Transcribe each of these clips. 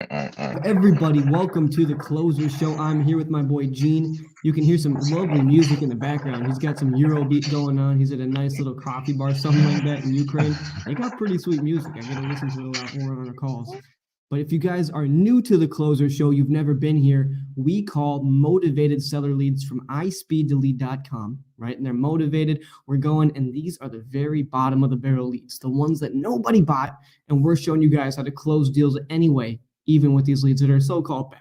All right. Everybody, welcome to the Closer Show. I'm here with my boy Gene. You can hear some lovely music in the background. He's got some Eurobeat going on. He's at a nice little coffee bar, something like that in Ukraine. They got pretty sweet music. I gotta listen to it a lot more on our calls. But if you guys are new to the Closer Show, you've never been here, we call motivated seller leads from ispeedtolead.com, right? And they're motivated. We're going, and these are the very bottom of the barrel leads, the ones that nobody bought, and we're showing you guys how to close deals anyway, even with these leads that are so-called bad.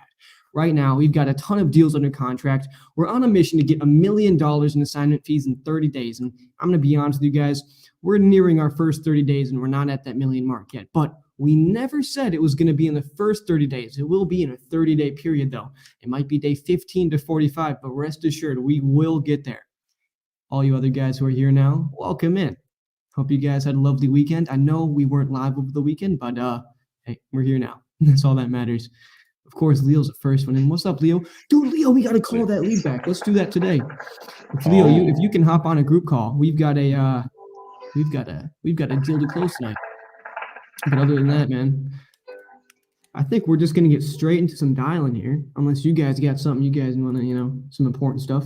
Right now, we've got a ton of deals under contract. We're on a mission to get $1 million in assignment fees in 30 days. And I'm going to be honest with you guys, we're nearing our first 30 days and we're not at that million mark yet. But we never said it was going to be in the first 30 days. It will be in a 30-day period, though. It might be day 15 to 45, but rest assured, we will get there. All you other guys who are here now, welcome in. Hope you guys had a lovely weekend. I know we weren't live over the weekend, but hey, we're here now. That's all that matters. Of course, Leo's the first one. And what's up, Leo? Dude, Leo, we got to call that lead back. Let's do that today. Leo, if you can hop on a group call, we've got a deal to close tonight. But other than that, man, I think we're just gonna get straight into some dialing here. Unless you guys got something you guys want to, some important stuff.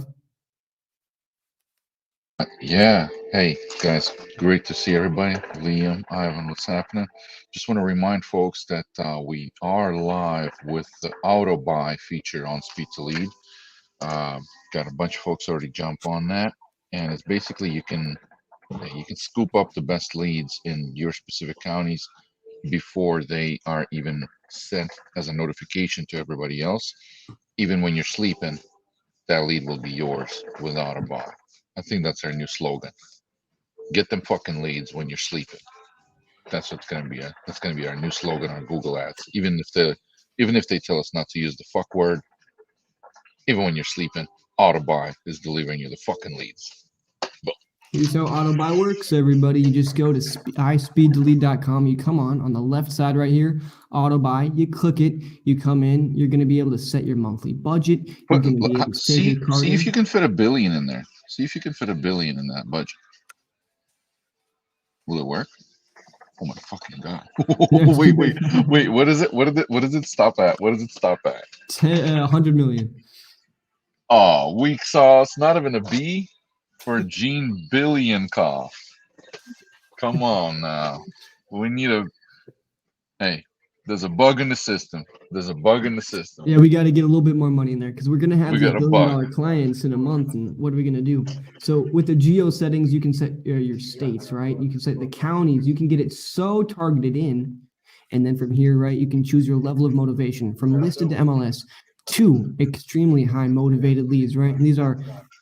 Yeah. Hey, guys, great to see everybody. Liam, Ivan, what's happening? Just want to remind folks that we are live with the auto buy feature on Speed to Lead. Got a bunch of folks already jump on that, and it's basically you can scoop up the best leads in your specific counties before they are even sent as a notification to everybody else. Even when you're sleeping, that lead will be yours with auto buy. I think that's our new slogan. Get them fucking leads when you're sleeping. That's what's gonna be our new slogan on Google Ads. Even if they tell us not to use the fuck word, even when you're sleeping, auto buy is delivering you the fucking leads. Boom. Here's how auto buy works, everybody. You just go to ispeedtolead.com. You come on the left side right here, auto buy. You click it. You come in. You're gonna be able to set your monthly budget. You're gonna be able to see if you can fit $1 billion in there. See if you can fit $1 billion in that budget. Will it work? Oh my fucking god! wait! What is it? What does it stop at? What does it stop at? 100 million. Oh, weak sauce. Not even a B for Gene Billion cough. Come on now. We need a. Hey, there's a bug in the system. Yeah, we got to get a little bit more money in there because we're going to have these $1 billion clients in a month. And what are we going to do? So with the geo settings, you can set your states, right? You can set the counties. You can get it so targeted in. And then from here, right, you can choose your level of motivation from listed to MLS to extremely high motivated leads, right? And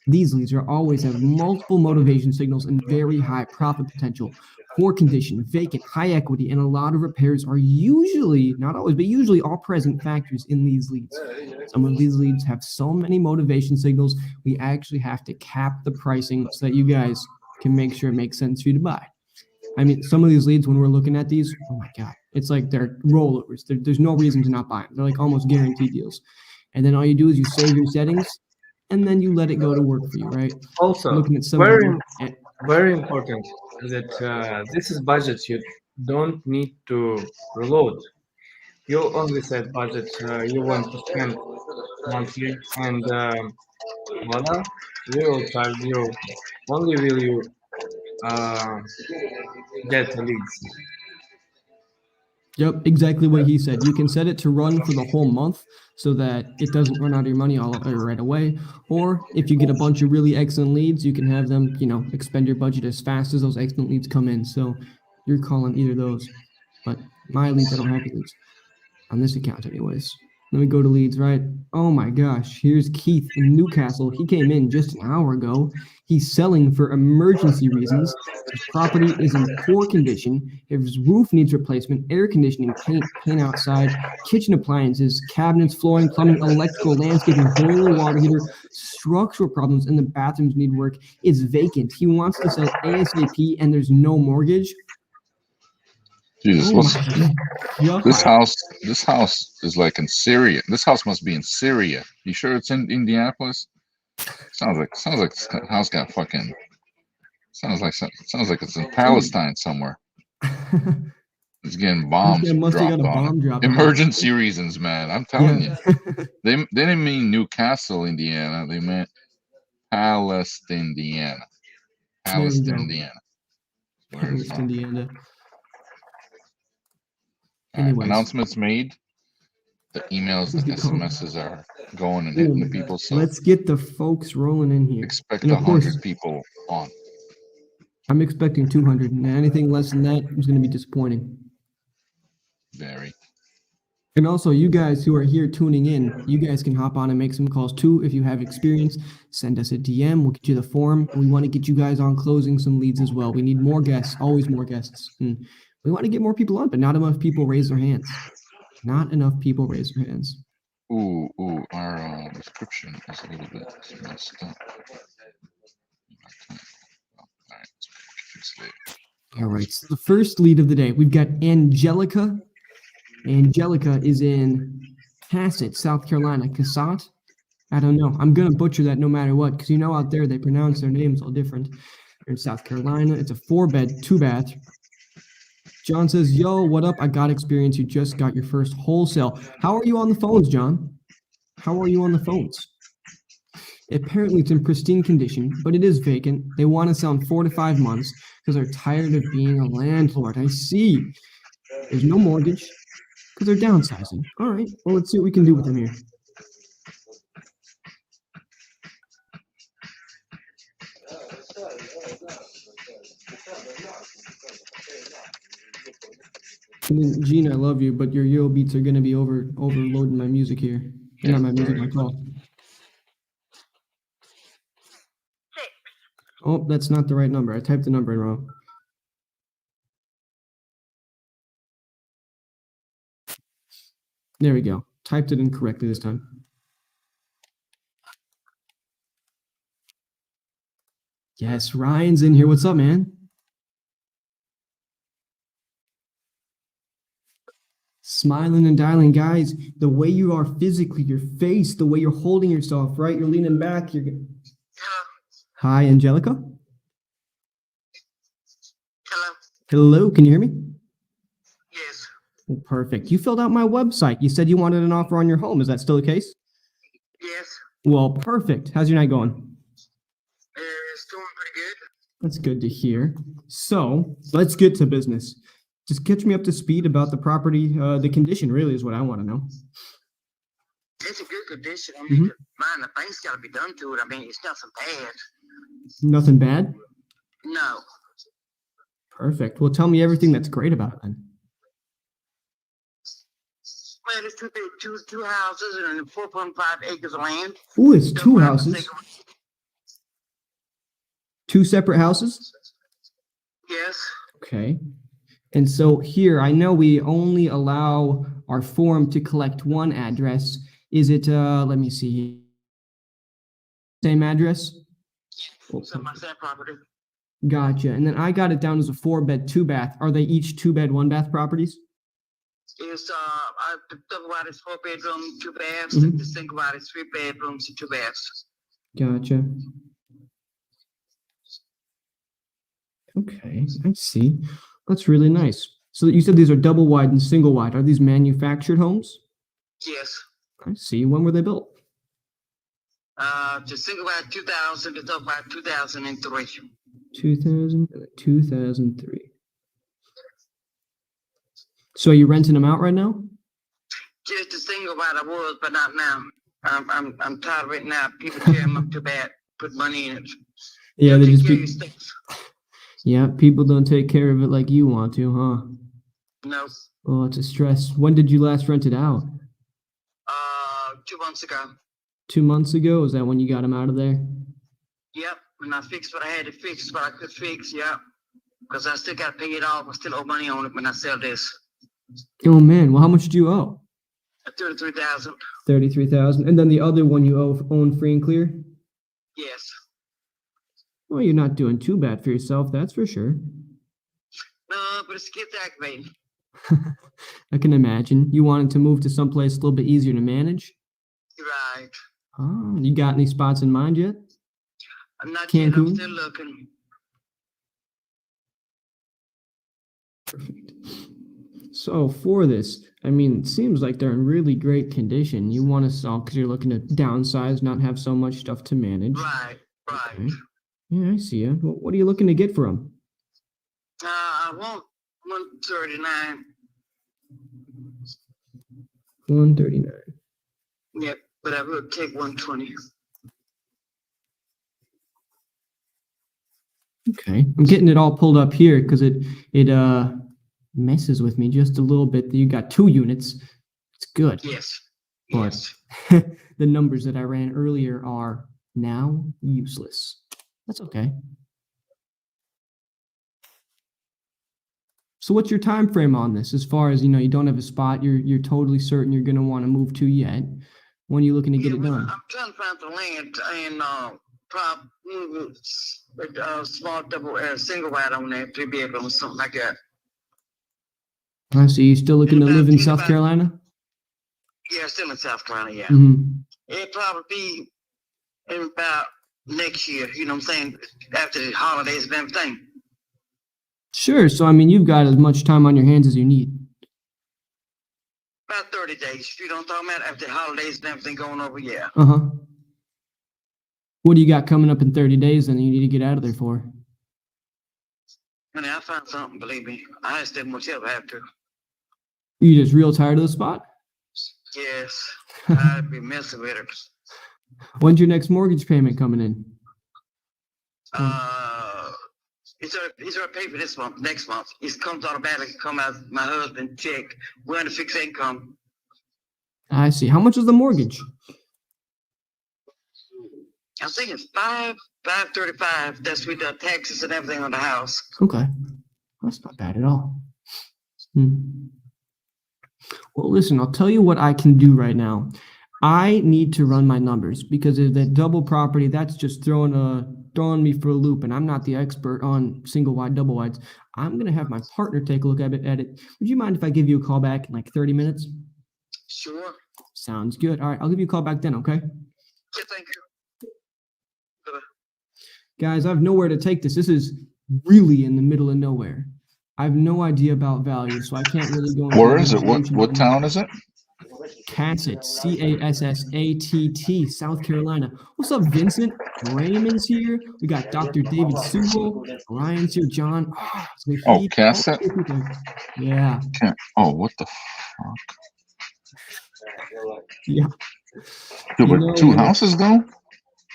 these leads are always have multiple motivation signals and very high profit potential. Poor condition, vacant, high equity, and a lot of repairs are usually, not always, but usually all present factors in these leads. Some of these leads have so many motivation signals, we actually have to cap the pricing so that you guys can make sure it makes sense for you to buy. I mean, some of these leads, when we're looking at these, oh my God, it's like they're rollovers. There's no reason to not buy them. They're like almost guaranteed deals. And then all you do is you save your settings, and then you let it go to work for you, right? Also, looking at some very important that this is budget. You don't need to reload. You only set budget you want to spend monthly, and voila, we will charge you. Only will you get leads. Yep, exactly what he said. You can set it to run for the whole month so that it doesn't run out of your money all right away. Or if you get a bunch of really excellent leads, you can have them, expend your budget as fast as those excellent leads come in. So you're calling either of those. But my leads, I don't have leads on this account anyways. Let me go to leads, right? Oh my gosh, here's Keith in Newcastle. He came in just an hour ago. He's selling for emergency reasons. His property is in poor condition. His roof needs replacement, air conditioning, paint outside, kitchen appliances, cabinets, flooring, plumbing, electrical, landscaping, boiler, water heater, structural problems, and the bathrooms need work. It's vacant. He wants to sell ASAP, and there's no mortgage. Jesus, this house is like in Syria. This house must be in Syria. You sure it's in Indianapolis? Sounds like this house got fucking. Sounds like it's in Palestine somewhere. It's getting This bombs guy must have dropped got a on bomb it. dropped on him. Emergency reasons, man. I'm telling Yeah. you. They didn't mean Newcastle, Indiana. They meant Palestine, Indiana. There we Palestine, go. Indiana. Where it's Palest, from. Indiana. All right, Anyways, announcements made. The emails, the Who's the call? SMSs are going and hitting the Ooh, people. So let's get the folks rolling in here. expect And of 100 course, people on. I'm expecting 200. And anything less than that is going to be disappointing. Very. And also, you guys who are here tuning in, you guys can hop on and make some calls too. If you have experience, send us a DM. We'll get you the form. We want to get you guys on closing some leads as well. We need more guests, always more guests. And we want to get more people on, but not enough people raise their hands. Not enough people raise their hands. Ooh, our description is a little bit messed up. All right, fix it later. All right. So the first lead of the day, we've got Angelica. Angelica is in Cassett, South Carolina. Cassat? I don't know. I'm going to butcher that no matter what, because out there they pronounce their names all different. They're in South Carolina. It's a 4-bed, 2-bath. John says, yo, what up? I got experience. You just got your first wholesale. How are you on the phones, John? How are you on the phones? Apparently it's in pristine condition, but it is vacant. They want to sell in 4 to 5 months because they're tired of being a landlord. I see. There's no mortgage because they're downsizing. All right. Well, let's see what we can do with them here. And then, Gene, I love you, but your Euro beats are going to be overloading my music here. Yeah, Not my music, sorry. my call. Oh, that's not the right number. I typed the number in wrong. There we go. Typed it incorrectly this time. Yes, Ryan's in here. What's up, man? Smiling and dialing, guys. The way you are physically, your face, the way you're holding yourself, right? You're leaning back. You're. Hi, Angelica. Hello. Hello, can you hear me? Yes. Oh, perfect. You filled out my website. You said you wanted an offer on your home. Is that still the case? Yes. Well, perfect. How's your night going? It's doing pretty good. That's good to hear. So let's get to business. Just catch me up to speed about the property. The condition really is what I want to know. It's a good condition. I Mhm. mean, man, the things got to be done to it. I mean, it's nothing bad. Nothing bad? No. Perfect. Well, tell me everything that's great about it then. Man, it's two houses and 4.5 acres of land. Ooh, it's Don't two mind the houses. single- Two separate houses? Yes. Okay. And so here, I know we only allow our form to collect one address. Is it, let me see. Same address? It's on my same property. Gotcha. And then I got it down as a 4-bed, 2-bath. Are they each 2-bed, 1-bath properties? It's the double wide is 4 bedroom, 2 baths. Mhm. The single wide is 3 bedrooms and 2 baths. Gotcha. Okay, I see. That's really nice. So you said these are double wide and single wide. Are these manufactured homes? Yes. I see. When were they built? The single wide 2000, the double wide 2003. 2003. So are you renting them out right now? Just a single wide I was, but not now. I'm tired of it now. People tear them up too bad. Put money in it. Yeah, they Take just care be, of your stuff. yeah, people don't take care of it like you want to, huh? No. Oh, it's a stress. When did you last rent it out? 2 months ago. 2 months ago? Is that when you got them out of there? Yep. And I fixed what I had to fix, what I could fix. Yep. Because I still got to pay it off. I still owe money on it when I sell this. Oh man, well how much do you owe? 33,000. 33,000. And then the other one you own free and clear? Yes. Well, you're not doing too bad for yourself, that's for sure. No, but it's gets aggravating. I can imagine. You wanted to move to someplace a little bit easier to manage? Right. Oh, you got any spots in mind yet? I'm not yet. I'm Cancun? still looking. Perfect. So for this, I mean, it seems like they're in really great condition. You want to sell because you're looking to downsize, not have so much stuff to manage. Right, right. Okay. Yeah, I see you. What are you looking to get for them? I want 139. 139. Yep, but I will take 120. Okay, I'm getting it all pulled up here because it messes with me just a little bit that you got 2 units. It's good. Yes. But Yes. the numbers that I ran earlier are now useless. That's okay. So what's your time frame on this? As far as, you don't have a spot you're totally certain you're going to want to move to yet. When are you looking to get it well, done? I'm trying to find the land and with small double single wide on there, 3 bedrooms, something like that. I see. You still looking to live in South About- Carolina? Yeah, still in South Carolina, yeah. Mm-hmm. It'll probably be in about next year, you know what I'm saying? After the holidays and everything. Sure. So, I mean, you've got as much time on your hands as you need. About 30 days, you know what I'm talking about? After the holidays and everything going over, yeah. Uh-huh. What do you got coming up in 30 days then you need to get out of there for? Honey, I found something, believe me. I just didn't much ever have to. You just real tired of the spot? Yes, I'd be messing with it. When's your next mortgage payment coming in? He's already paid for this month, next month. It comes automatically, come out my husband check. We're under fixed income. I see. How much is the mortgage? I think it's 535. That's with the taxes and everything on the house. Okay. That's not bad at all. Well, listen, I'll tell you what I can do right now. I need to run my numbers because if that double property, that's just throwing me for a loop, and I'm not the expert on single wide, double wides. I'm gonna have my partner take a look at it. Would you mind if I give you a call back in like 30 minutes? Sure. Sounds good. All right, I'll give you a call back then, okay? Yeah, thank you. Guys, I have nowhere to take this. This is really in the middle of nowhere. I have no idea about value, so I can't really go into Where is it? information What right town is it? Cassett, Cassatt, South Carolina. What's up, Vincent? Raymond's here. We got Dr. David Sewell. Ryan's here. John. Oh, Cassett? Yeah. Oh, what the fuck? Yeah. Dude, You but know, 2 houses though?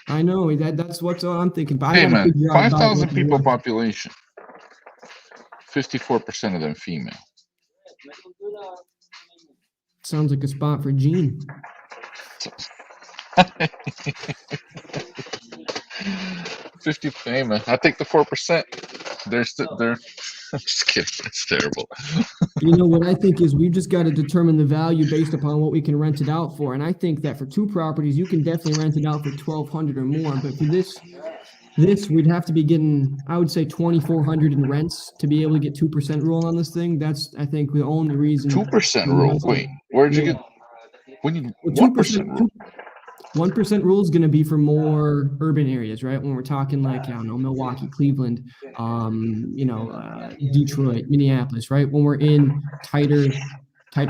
I know that's what I'm thinking. But I Hey gotta man, figure out about 5,000 what people works. population. 54% of them female. Sounds like a spot for Gene. 50, hey man, I take the 4%. They're I'm just kidding. It's terrible. You know what I think is we've just got to determine the value based upon what we can rent it out for. And I think that for 2 properties, you can definitely rent it out for $1,200 or more. But for this we'd have to be getting, I would say, $2,400 in rents to be able to get 2% rule on this thing. That's, I think, the only reason. 2% rule. Wait, where'd you Yeah. get? When you Well, 1% rule? 1% rule is going to be for more urban areas, right? When we're talking like, I don't know, Milwaukee, Cleveland, Detroit, Minneapolis, right? When we're in tighter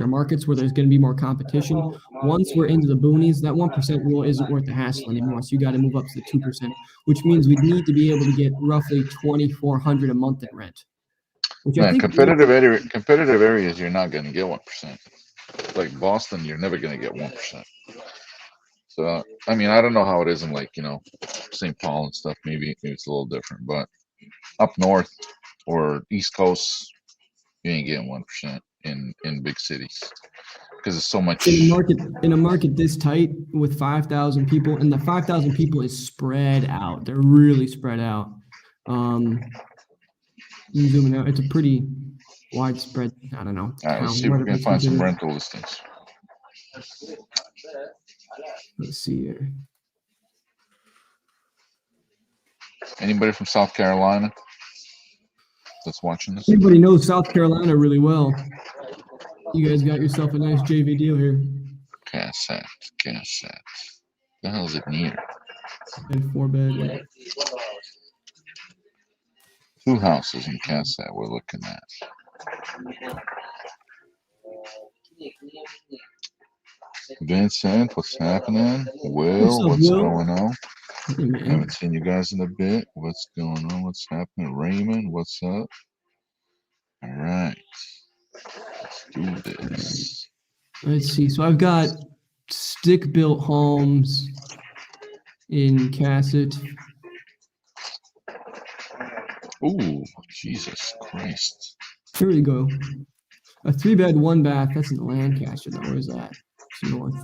markets where there's going to be more competition. Once we're into the boonies, that 1% rule isn't worth the hassle anymore. So you got to move up to the 2%, which means we need to be able to get roughly $2,400 a month in rent. Which I Man, think competitive areas, you're not going to get 1%. Like Boston, you're never going to get 1%. So, I mean, I don't know how it is in like, St. Paul and stuff. Maybe it's a little different, but up north or East Coast, you ain't getting 1% in big cities because it's so much. in a market this tight with 5,000 people, and the 5,000 people is spread out. They're really spread out. Zooming out, it's a pretty widespread. I don't know. All right, let's town, see if we whatever can it's find some considered. rental listings. Let's see here. Anybody from South Carolina that's watching this? Everybody knows South Carolina really well. You guys got yourself a nice JV deal here. Cassatt. The hell is it near? And 4-bed. 2 houses in Cassatt we're looking at. Vincent, what's happening? What's Will, up, what's Will? going on? Hey, man. Haven't seen you guys in a bit. What's going on? What's happening? Raymond, what's up? All right. Let's do this. Let's see. So I've got stick-built homes in Cassett. Ooh, Jesus Christ. Here we go. A 3-bed, 1-bath. That's in Lancaster, though. Where's that? It's north.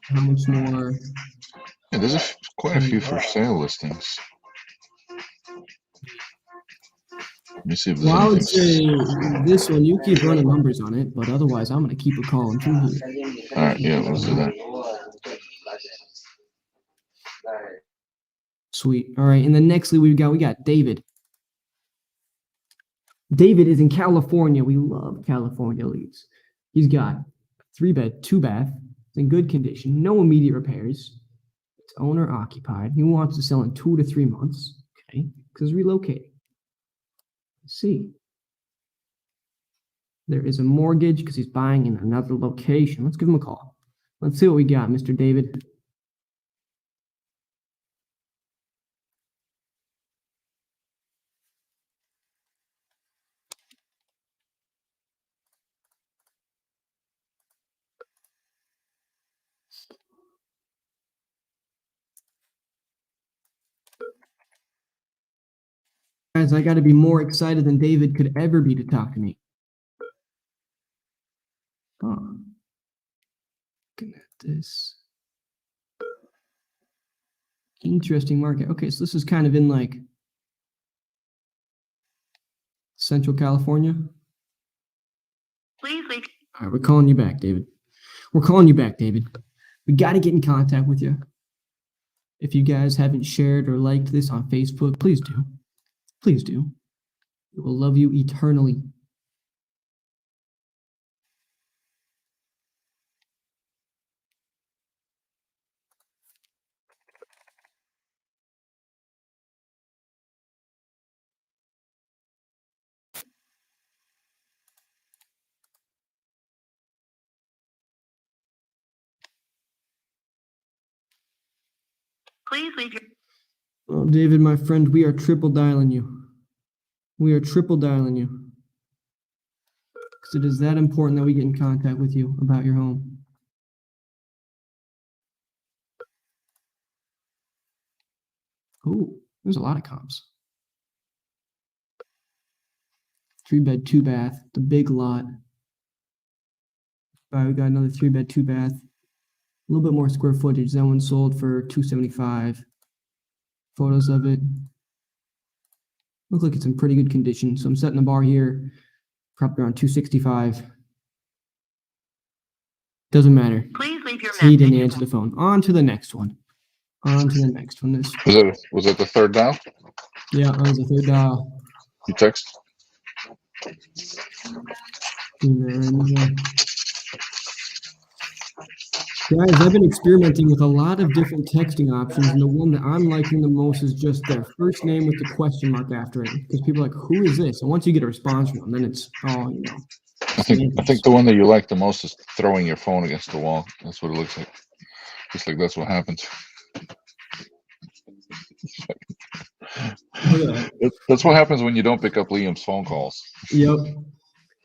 How much more? Yeah, there's quite a few for sale listings. Let me see if there's Well, I would anything. say this one, you keep running numbers on it, but otherwise, I'm going to keep a calling through here. All right, yeah, let's do that. Sweet. All right. And the next lead we got David. David is in California. We love California leads. He's got 3-bed, 2-bath. It's in good condition. No immediate repairs. It's owner occupied. He wants to sell in 2 to 3 months. Okay. Because relocating. Let's see. There is a mortgage because he's buying in another location. Let's give him a call. Let's see what we got, Mr. David. Guys, I got to be more excited than David could ever be to talk to me. Huh. Looking at this. Interesting market. Okay, so this is kind of in like Central California. Please leave. All right, we're calling you back, David. We're calling you back, David. We got to get in contact with you. If you guys haven't shared or liked this on Facebook, please do. Please do. We will love you eternally. Please leave your. Oh, David, my friend, we are triple dialing you. We are triple dialing you. Because it is that important that we get in contact with you about your home. Ooh, there's a lot of comps. 3-bed, 2-bath, the big lot. All right, we got another 3-bed, 2-bath. A little bit more square footage. That one sold for $275. Photos of it. Look like it's in pretty good condition. So I'm setting the bar here, probably around $265. Doesn't matter. Please leave your He didn't message. answer the phone. On to the next one. On to the next one. This, Was it the third dial? yeah, that was the third dial. You text? Guys, I've been experimenting with a lot of different texting options, and the one that I'm liking the most is just their first name with the question mark after it. Because people are like, who is this? And once you get a response from them, then it's all, you know. I think the one that you like the most is throwing your phone against the wall. That's what it looks like. Just like that's what happens. That's what happens when you don't pick up Liam's phone calls. Yep.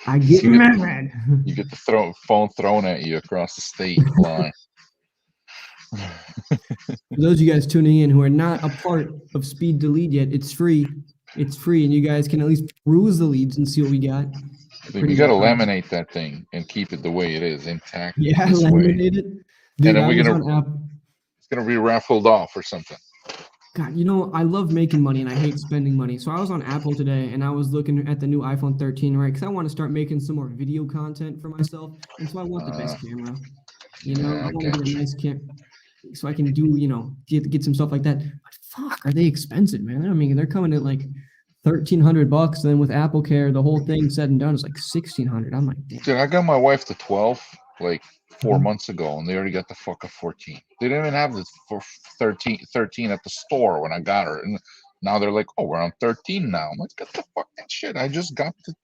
I get mad. You get the phone thrown at you across the state line. For those of you guys tuning in who are not a part of Speed to Lead yet, it's free. It's free, and you guys can at least peruse the leads and see what we got. You got to laminate that thing and keep it the way it is, intact. Yeah, this way. laminate it. Dude, And then it's gonna be raffled off or something. God, you know, I love making money and I hate spending money. So I was on Apple today and I was looking at the new iPhone 13, right? Because I want to start making some more video content for myself. And so I want the best camera. You know, yeah, I want to get a nice camera so I can do, you know, get some stuff like that. But fuck, are they expensive, man? I mean, they're coming at like $1,300. And then with Apple Care, the whole thing said and done is like $1,600. I'm like, damn. Dude, I got my wife the 12 like 4 Mhm. months ago, and they already got the fucking 14. They didn't even have the 13 at the store when I got her, and now they're like, "Oh, we're on 13 now." I'm like, "Get the fucking shit! I just got the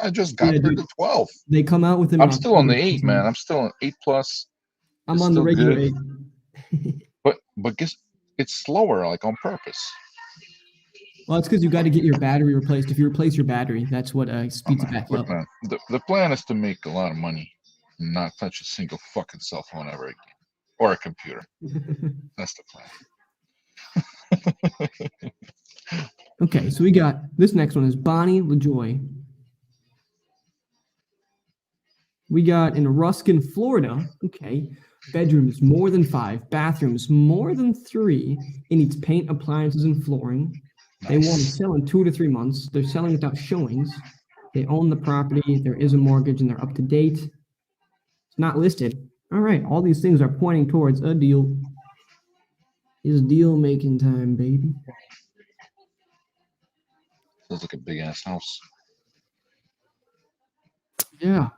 I just got Yeah, there dude. to 12. They come out with them. I'm in still on the October 8, sometime. man. I'm still on 8 plus. I'm It's on the still regular good. 8. But guess it's slower, like on purpose. Well, it's because you got to get your battery replaced. If you replace your battery, that's what Oh, speeds it man. back Look, up. man. The plan is to make a lot of money and not touch a single fucking cell phone ever again. Or a computer. That's the plan. Okay, so we got this next one is Bonnie LaJoy. We got in Ruskin, Florida. Okay, bedrooms more than 5, bathrooms more than 3. It needs paint, appliances, and flooring. They want to Nice. sell in 2 to 3 months. They're selling without showings. They own the property. There is a mortgage, and they're up to date. It's not listed. All right, all these things are pointing towards a deal. It's deal making time, baby. Sounds like a big ass house. Yeah.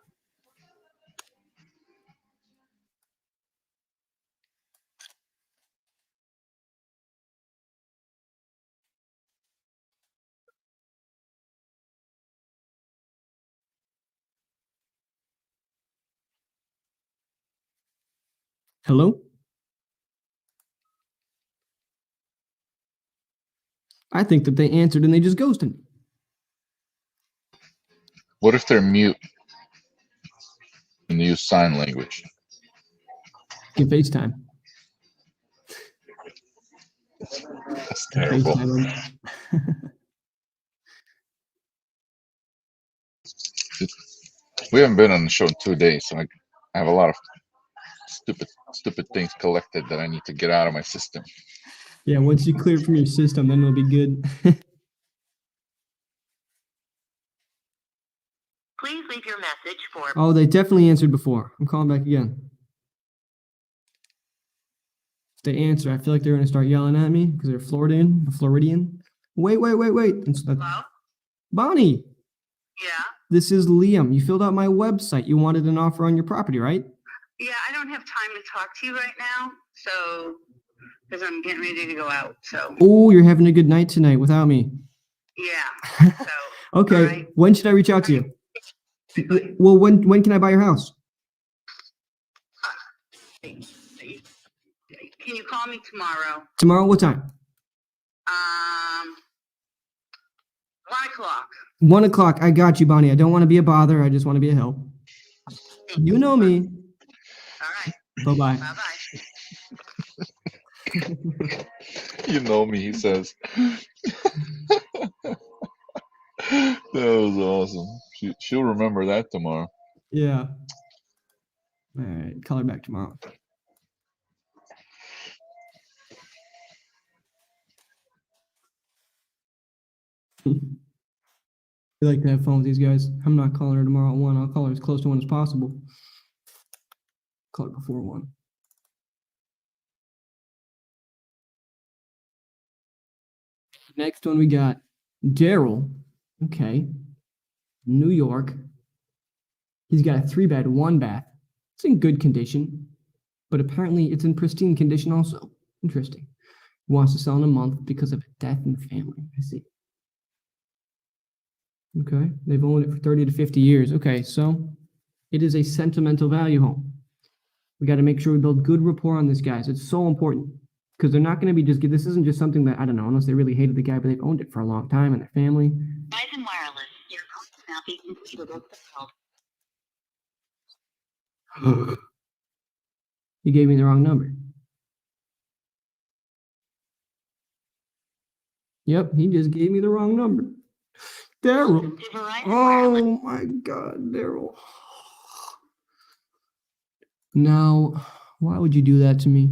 Hello? I think that they answered and they just ghosted me. What if they're mute and they use sign language? Get FaceTime. That's terrible. FaceTime them. We haven't been on the show in 2 days, so I have a lot of stupid things collected that I need to get out of my system. Yeah, once you clear it from your system, then it'll be good. Please leave your message for Oh, they definitely answered before. I'm calling back again. If they answer, I feel like they're going to start yelling at me because they're Floridian. Wait. And so Hello? Bonnie, Yeah. this is Liam. You filled out my website. You wanted an offer on your property, right? Yeah, I don't have time to talk to you right now, so because I'm getting ready to go out. So Oh, you're having a good night tonight without me. yeah. So Okay. all right. When should I reach out to you? Well, when can I buy your house? Can you call me tomorrow? Tomorrow, what time? 1:00. 1 o'clock. I got you, Bonnie. I don't want to be a bother. I just want to be a help. You know me. All right. Bye-bye. Bye bye. You know me, he says. That was awesome. She'll remember that tomorrow. Yeah. All right. Call her back tomorrow. I like to have fun with these guys. I'm not calling her tomorrow at 1. I'll call her as close to 1 as possible. Call her before 1. Next one we got Daryl. Okay. New York. He's got a 3-bed, 1-bath. It's in good condition, but apparently it's in pristine condition also. Interesting. He wants to sell in a month because of a death in the family. I see. Okay. They've owned it for 30 to 50 years. Okay. So it is a sentimental value home. We got to make sure we build good rapport on this, guys. It's so important because they're not going to be just, this isn't just something that, I don't know, unless they really hated the guy, but they've owned it for a long time and their family. Verizon Wireless. Your call will now be completed as dialed. He gave me the wrong number. Yep, he just gave me the wrong number. Daryl. To Verizon Wireless. Oh my God, Daryl. Now, why would you do that to me?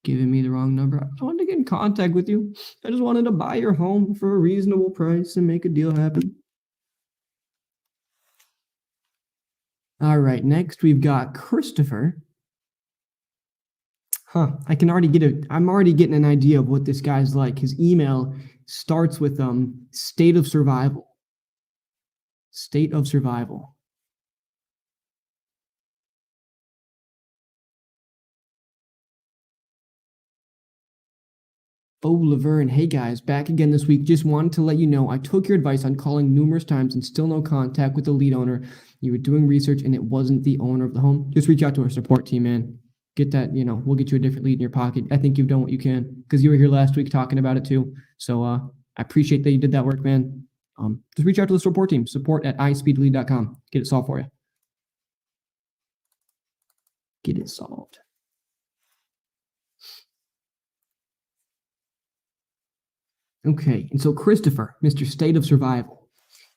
Giving me the wrong number. I just wanted to get in contact with you. I just wanted to buy your home for a reasonable price and make a deal happen. All right, next we've got Christopher. I'm already getting an idea of what this guy's like. His email starts with state of survival. State of survival. Bo Laverne, hey guys, back again this week. Just wanted to let you know I took your advice on calling numerous times and still no contact with the lead owner. You were doing research and it wasn't the owner of the home. Just reach out to our support team, man. Get that, we'll get you a different lead in your pocket. I think you've done what you can because you were here last week talking about it too. So I appreciate that you did that work, man. Just reach out to the support team, support@ispeedlead.com. Get it solved for you. Get it solved. Okay, and so Christopher, Mr. State of Survival,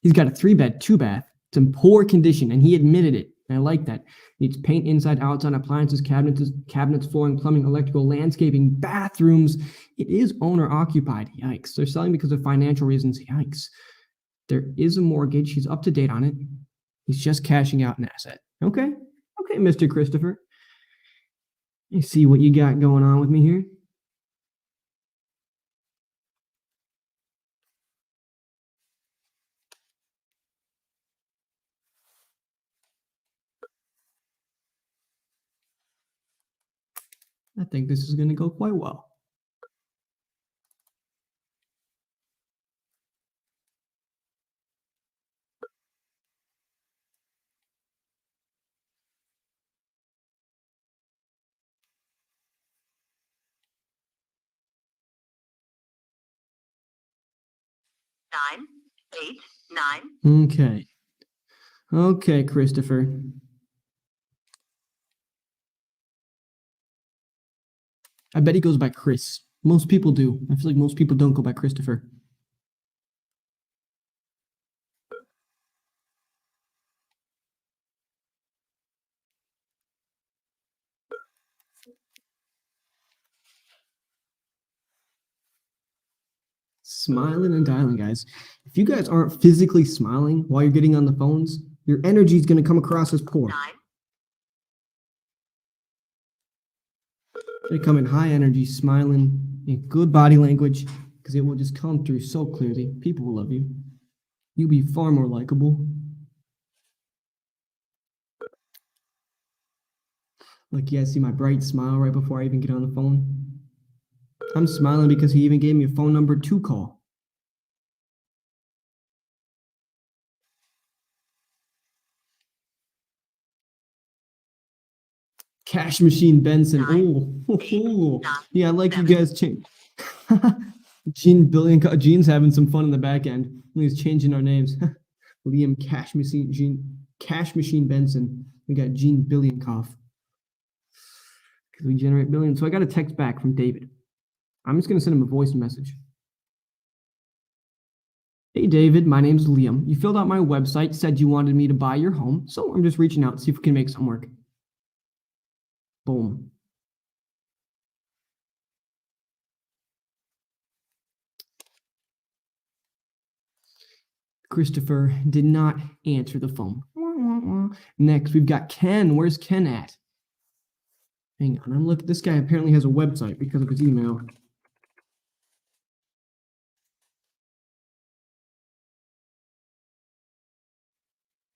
he's got a 3-bed, 2-bath. It's in poor condition, and he admitted it. And I like that. Needs paint inside, outside, appliances, cabinets, flooring, plumbing, electrical, landscaping, bathrooms. It is owner occupied. Yikes. They're selling because of financial reasons. Yikes. There is a mortgage. He's up to date on it. He's just cashing out an asset. Okay. Okay, Mr. Christopher. You see what you got going on with me here? I think this is going to go quite well. Nine, 8, 9. Okay. Okay, Christopher. I bet he goes by Chris. Most people do. I feel like most people don't go by Christopher. Smiling and dialing, guys. If you guys aren't physically smiling while you're getting on the phones, your energy is going to come across as poor. 9. They come in high energy, smiling, in good body language, because it will just come through so clearly. People will love you. You'll be far more likable. Like, you guys see my bright smile right before I even get on the phone? I'm smiling because he even gave me a phone number to call. Cash Machine Benson. Oh, yeah, I like you guys change. Gene's having some fun in the back end. He's changing our names. Liam Cash Machine Benson. We got Gene Billionkoff. Because we generate billions. So I got a text back from David. I'm just going to send him a voice message. Hey, David, my name's Liam. You filled out my website, said you wanted me to buy your home. So I'm just reaching out to see if we can make something work. Boom. Christopher did not answer the phone. Next, we've got Ken. Where's Ken at? Hang on, I'm looking. This guy apparently has a website because of his email.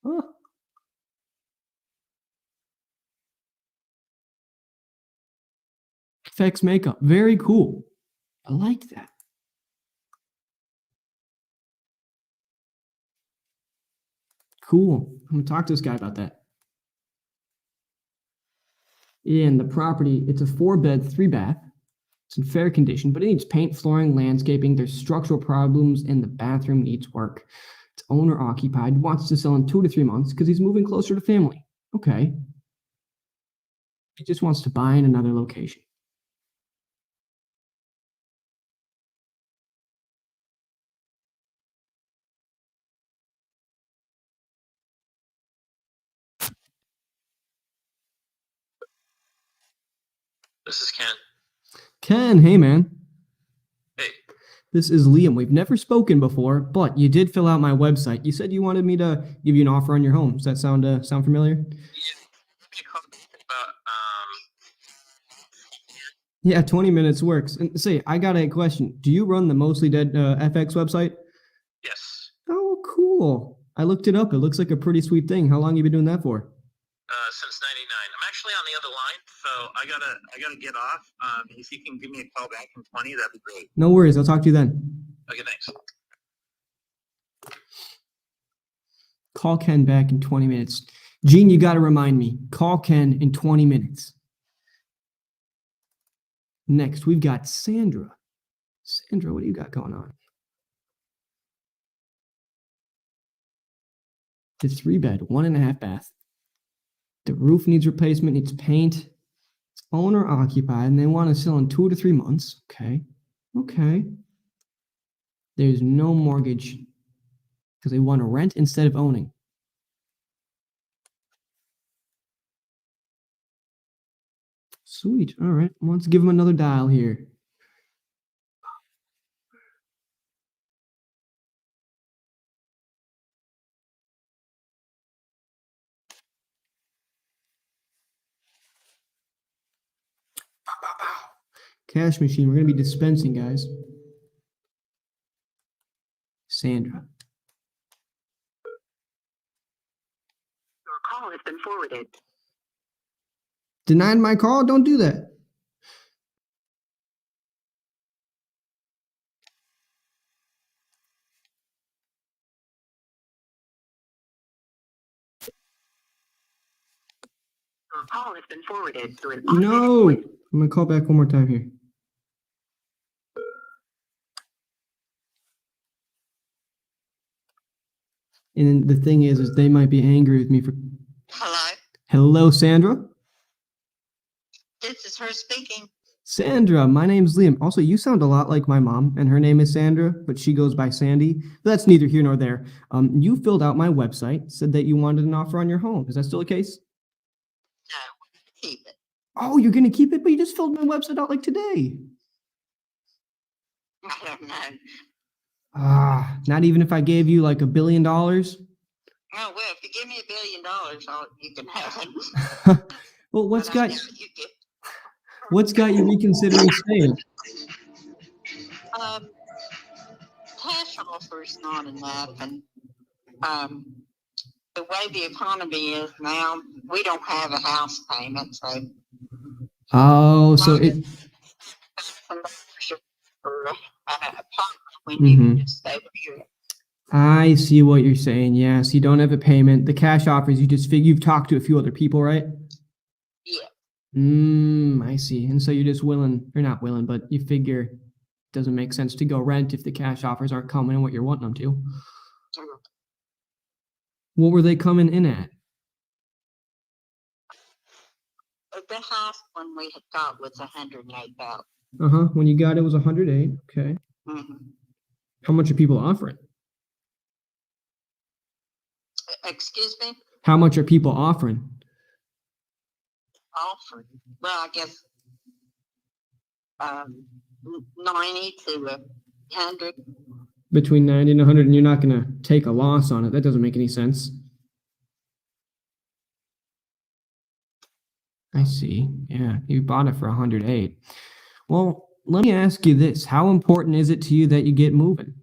Huh. FX makeup. Very cool. I like that. Cool. I'm gonna talk to this guy about that. And the property, it's a 4-bed, 3-bath. It's in fair condition, but it needs paint, flooring, landscaping. There's structural problems, and the bathroom needs work. It's owner occupied. Wants to sell in 2 to 3 months because he's moving closer to family. Okay. He just wants to buy in another location. This is Ken. Ken, hey man. Hey. This is Liam. We've never spoken before, but you did fill out my website. You said you wanted me to give you an offer on your home. Does that sound familiar? Yeah, 20 minutes works. And say, I got a question. Do you run the Mostly Dead FX website? Yes. Oh, cool. I looked it up. It looks like a pretty sweet thing. How long have you been doing that for? Since '99. I'm actually on the the line, so I gotta get off. If you can give me a call back in 20, that'd be great. No worries. I'll talk to you then. Okay, thanks. Call Ken back in 20 minutes. Gene, you got to remind me. Call Ken in 20 minutes. Next, we've got Sandra. Sandra, what do you got going on? The 3-bed, 1.5 bath. The roof needs replacement, needs paint. It's owner occupied, and they want to sell in 2 to 3 months. Okay. Okay. There's no mortgage because they want to rent instead of owning. Sweet. All right. Let's give them another dial here. Cash machine. We're going to be dispensing, guys. Sandra. Your call has been forwarded. Denied my call? Don't do that. Your call has been forwarded to an No. I'm going to call back one more time here. And the thing is they might be angry with me for... Hello, Hello, Sandra? this is her speaking. Sandra, my name's Liam. Also, you sound a lot like my mom, and her name is Sandra, but she goes by Sandy. But that's neither here nor there. You filled out my website, said that you wanted an offer on your home. Is that still the case? No, keep it. Oh, you're going to keep it? But you just filled my website out like today. I don't know. Not even if I gave you like $1 billion? Oh, well, if you give me $1 billion, you can have it. Well, what's But I got know you get, you reconsidering staying? cash offer's not enough, and the way the economy is now, we don't have a house payment, so Oh, so it... for an apartment when you can just stay where you're at. I see what you're saying. Yes, you don't have a payment. The cash offers, you just you've talked to a few other people, right? Yeah. I see. And so you're just willing, or not willing, but you figure it doesn't make sense to go rent if the cash offers aren't coming in what you're wanting them to. What were they coming in at? The house when we had got was 108,000. When you got it was 108. Okay. Mm-hmm. How much are people offering? Excuse me? How much are people offering? Offered. Well, I guess 90 to 100. Between 90 and 100, and you're not going to take a loss on it. That doesn't make any sense. I see. Yeah, you bought it for 108. Well, let me ask you this. How important is it to you that you get moving?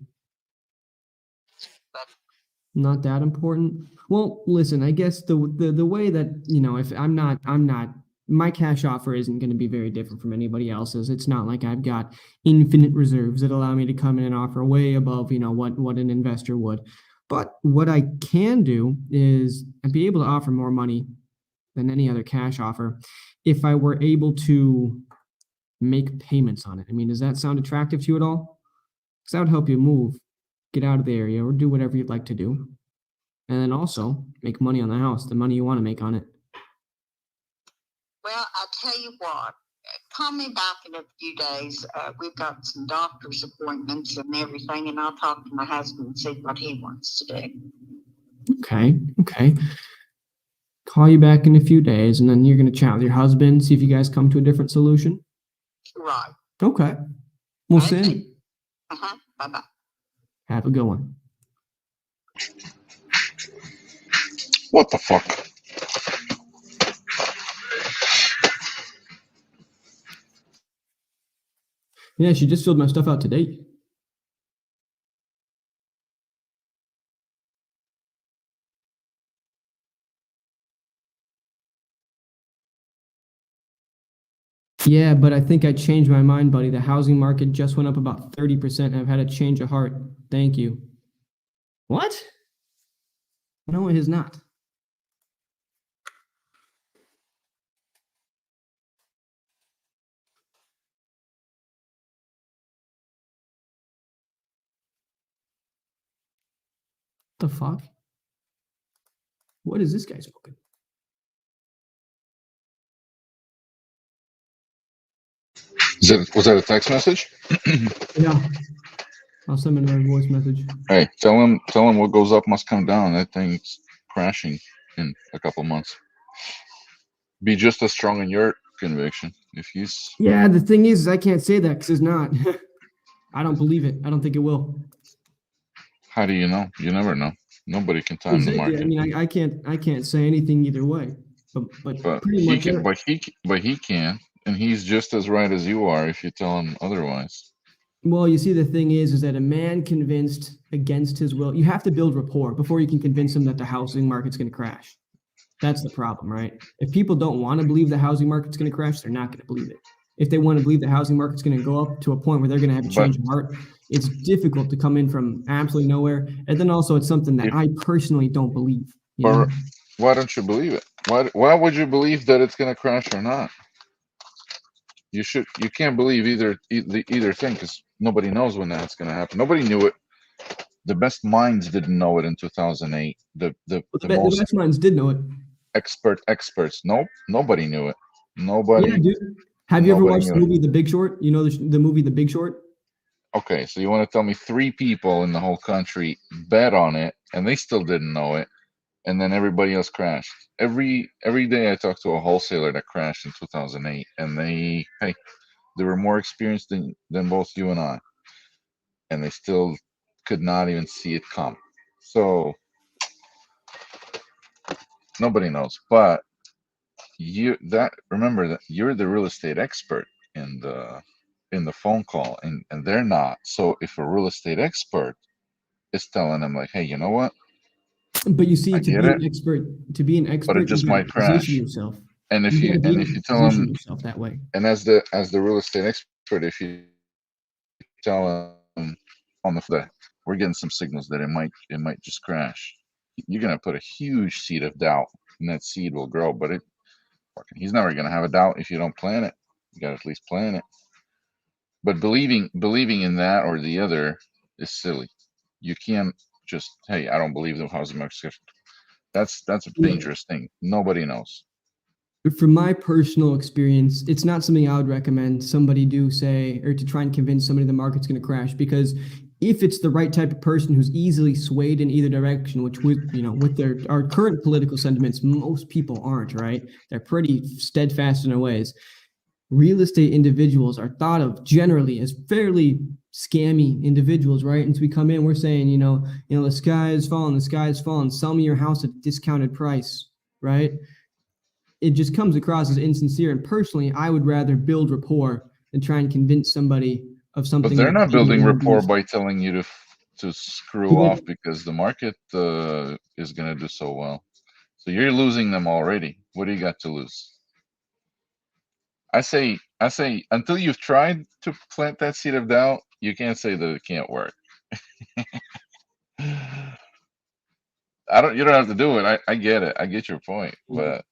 Not that important? Well, listen, I guess the way that, if I'm not, my cash offer isn't going to be very different from anybody else's. It's not like I've got infinite reserves that allow me to come in and offer way above, what an investor would. But what I can do is I'd be able to offer more money than any other cash offer if I were able to make payments on it. I mean, does that sound attractive to you at all? Because that would help you move, get out of the area, or do whatever you'd like to do. And then also make money on the house, the money you want to make on it. Well, I'll tell you what. Call me back in a few days. We've got some doctor's appointments and everything, and I'll talk to my husband and see what he wants to do. Okay. Call you back in a few days, and then you're going to chat with your husband, see if you guys come to a different solution? Right. Okay. We'll Okay. see. Bye-bye. Have a good one. What the fuck? Yeah, she just filled my stuff out today. Yeah, but I think I changed my mind, buddy. The housing market just went up about 30%. I've had a change of heart. Thank you. What? No, it has not. The fuck? What is this guy smoking? Was that a text message? Yeah. I'll send him a voice message. Hey, tell him what goes up must come down. That thing's crashing in a couple months. Be just as strong in your conviction. If he's Yeah, the thing is I can't say that because it's not. I don't believe it. I don't think it will. how do you know? You never know. Nobody can time the Exactly. market. I mean, I can't say anything either way. But But pretty he much. can. But he can, and he's just as right as you are if you tell him otherwise. Well, you see, the thing is that a man convinced against his will, you have to build rapport before you can convince him that the housing market's going to crash. That's the problem, right? If people don't want to believe the housing market's going to crash, they're not going to believe it. If they want to believe the housing market's going to go up to a point where they're going to have a change of heart, it's difficult to come in from absolutely nowhere. And then also, it's something that I personally don't believe. You know? Or why don't you believe it? Why would you believe that it's going to crash or not? You can't believe either thing because nobody knows when that's going to happen. Nobody knew it. The best minds didn't know it in 2008. The most best minds did know it. experts. Nope, nobody knew it. Nobody. Yeah, dude. Have you ever nobody watched the knew it. movie The Big Short? You know the movie The Big Short? Okay, so you want to tell me 3 people in the whole country bet on it and they still didn't know it, and then everybody else crashed. Every day I talk to a wholesaler that crashed in 2008, and they were more experienced than both you and I, and they still could not even see it come. So nobody knows. But remember that you're the real estate expert in the phone call, and they're not. So if a real estate expert is telling them like, hey, you know what? But you see, I to get be it, an expert, but it just you gotta might crash. position yourself. And if you tell position them, yourself that way. and as the real estate expert, if you tell them on the we're getting some signals that it might just crash, you're gonna put a huge seed of doubt, and that seed will grow. But he's never gonna have a doubt if you don't plant it. You gotta at least plant it. But believing in that or the other is silly. You can't just, hey, I don't believe the housing market. That's a dangerous thing. Nobody knows. From my personal experience, it's not something I would recommend somebody do say, or to try and convince somebody the market's going to crash, because if it's the right type of person who's easily swayed in either direction, which with our current political sentiments, most people aren't, right? They're pretty steadfast in their ways. Real estate individuals are thought of generally as fairly scammy individuals, right? And so we come in, we're saying, the sky is falling, sell me your house at a discounted price, right? It just comes across as insincere. And personally, I would rather build rapport than try and convince somebody of something. But they're not building rapport by telling you to screw off because the market is going to do so well. So you're losing them already. What do you got to lose? I say until you've tried to plant that seed of doubt, you can't say that it can't work. You don't have to do it. I get it. I get your point, but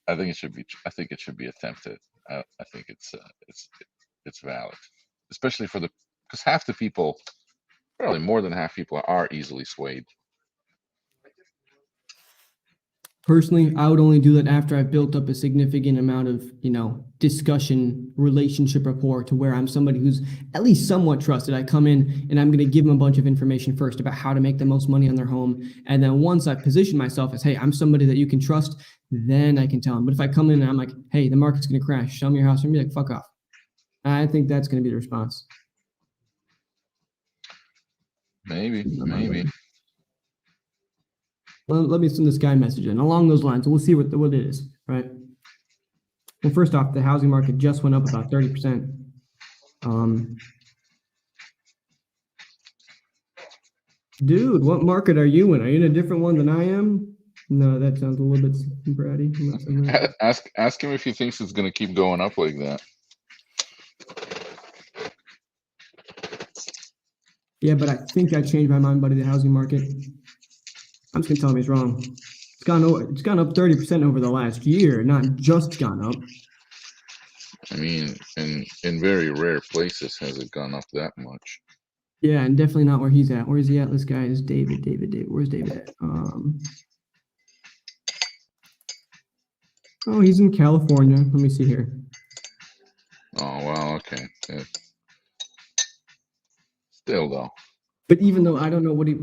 I think it should be attempted. I think it's valid, especially because half the people, probably more than half people, are easily swayed. Personally, I would only do that after I've built up a significant amount of, discussion, relationship rapport to where I'm somebody who's at least somewhat trusted. I come in and I'm going to give them a bunch of information first about how to make the most money on their home. And then once I position myself as, hey, I'm somebody that you can trust, then I can tell them. But if I come in and I'm like, hey, the market's going to crash, show me your house, I'm going to be like, fuck off. I think that's going to be the response. Maybe. Well, let me send this guy a message in along those lines. We'll see what it is, right? Well, first off, the housing market just went up about 30%. Dude, what market are you in? Are you in a different one than I am? No, that sounds a little bit bratty. Ask him if he thinks it's going to keep going up like that. Yeah, but I think I changed my mind, buddy. The housing market. I'm just gonna tell him he's wrong. It's gone up 30% over the last year, not just gone up. I mean, in very rare places has it gone up that much. Yeah, and definitely not where he's at. Where is he at? This guy is David. Where's David at? Oh, he's in California. Let me see here. Oh well, okay. Still though, But even though I don't know what he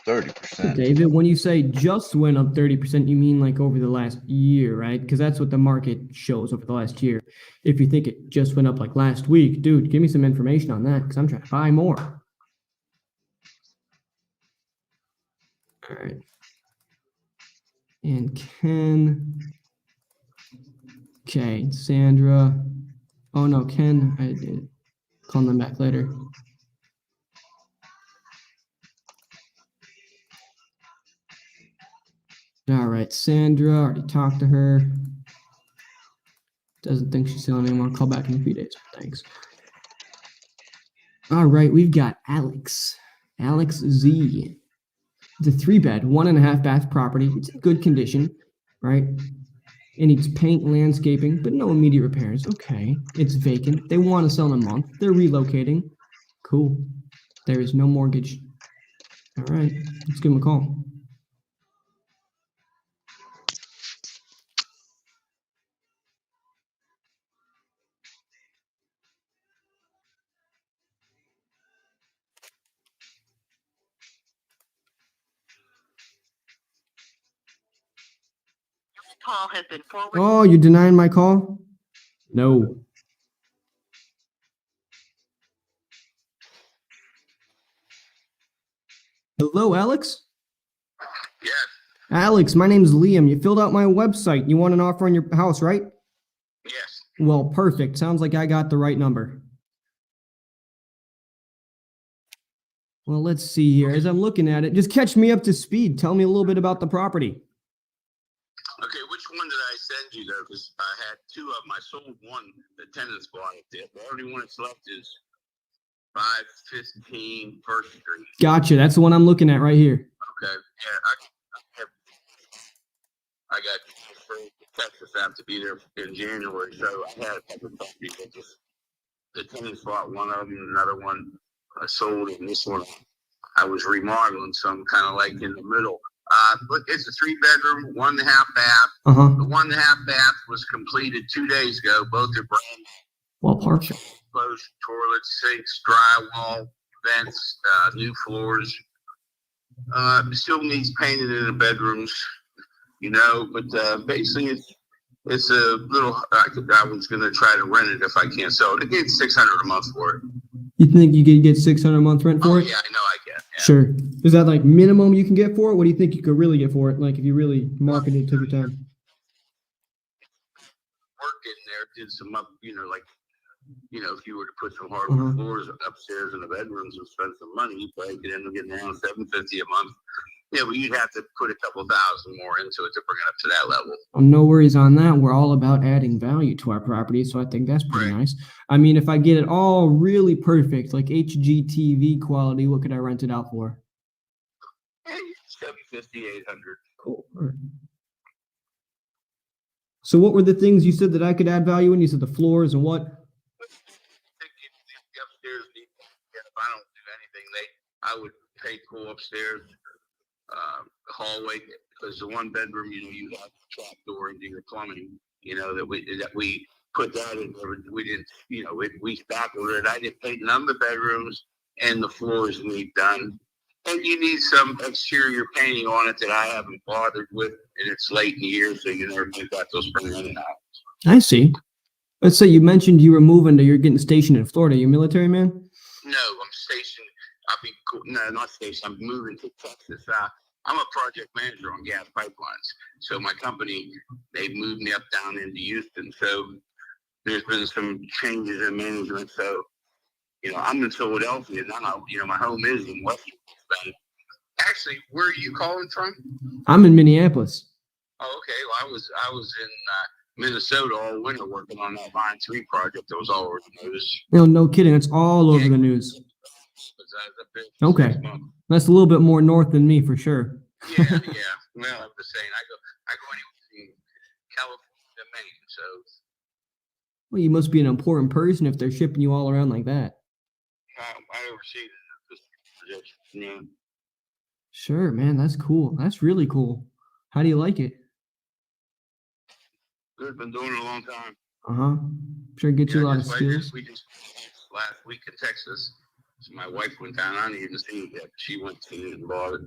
30%. David, when you say just went up 30%, you mean like over the last year, right? Because that's what the market shows over the last year. If you think it just went up like last week, dude, give me some information on that because I'm trying to buy more. All right. And Ken. Okay, Sandra. Oh no, Ken. I did call them back later. All right, Sandra, already talked to her. Doesn't think she's selling anymore. Call back in a few days. Thanks. All right, we've got Alex. Alex Z. It's a 3-bed, 1.5 bath property. It's in good condition, right? It needs paint, landscaping, but no immediate repairs. Okay, it's vacant. They want to sell in a month. They're relocating. Cool. There is no mortgage. All right, let's give them a call. Call has been forwarded. Oh, you're denying my call? No. Hello, Alex? Yes. Alex, my name's Liam. You filled out my website. You want an offer on your house, right? Yes. Well, perfect. Sounds like I got the right number. Well, let's see here. As I'm looking at it, just catch me up to speed. Tell me a little bit about the property. Okay, which one did I send you though? Because I had two of them. I sold one, the tenant spot. The only one that's left is 515 First Street. Gotcha. That's the one I'm looking at right here. Okay. Yeah, I got Texas. I have to be there in January, so I had a couple of properties. The tenant spot, one of them, another one I sold, and this one I was remodeling, so I'm kind of like in the middle. But it's a 3-bedroom, 1.5 bath. The 1.5 bath was completed 2 days ago. Both are brand Well, perfect. closed toilets, sinks, drywall, vents, new floors. Still needs painted in the bedrooms, but basically it's a little. I was gonna try to rent it if I can't sell it. I get $600 a month for it. You think you could get $600 a month rent for it? Yeah, I know I can. Yeah. Sure. Is that like minimum you can get for it? What do you think you could really get for it? Like if you really marketed it, took your time. Work in there, did some up, if you were to put some hardwood floors upstairs in the bedrooms and spend some money, you probably could end up getting around $750 a month. Yeah, but you'd have to put a couple thousand more into it to bring it up to that level. Well, no worries on that. We're all about adding value to our property, so I think that's pretty nice. I mean, if I get it all really perfect, like HGTV quality, what could I rent it out for? Yeah, $750, $800. Cool. All right. So what were the things you said that I could add value in? You said the floors and what? The upstairs, if I don't do anything, I would pay cool upstairs. Hallway, because the 1 bedroom, you have a trap door into your plumbing, that we put that in there. We didn't, we spackled it. I didn't paint none of the bedrooms, and the floors need done. And you need some exterior painting on it that I haven't bothered with, and it's late in the year, so you never got those spring in and out. I see. Let's say you mentioned you were moving you're getting stationed in Florida. You a military man? No, I'm stationed. Not stationed. I'm moving to Texas. I'm a project manager on gas pipelines. So my company, they moved me up down into Houston. So there's been some changes in management. So, I'm in Philadelphia now. My home is in Western Pennsylvania. Actually, where are you calling from? I'm in Minneapolis. Oh, okay. Well, I was in Minnesota all winter working on that Line 3 project that was all over the news. No kidding. It's all over the news. 'cause I was up there for Okay. 6 months. That's a little bit more north than me for sure. Yeah, yeah. Well, I'm just saying, I go anywhere from California to Maine, so Well, you must be an important person if they're shipping you all around like that. I oversee this projection. Yeah. Sure, man. That's cool. That's really cool. How do you like it? Good, been doing it a long time. Uh-huh. Sure gets you a lot of I skills. we just last week in Texas. So my wife went down. I didn't even see it yet. She went to it and bought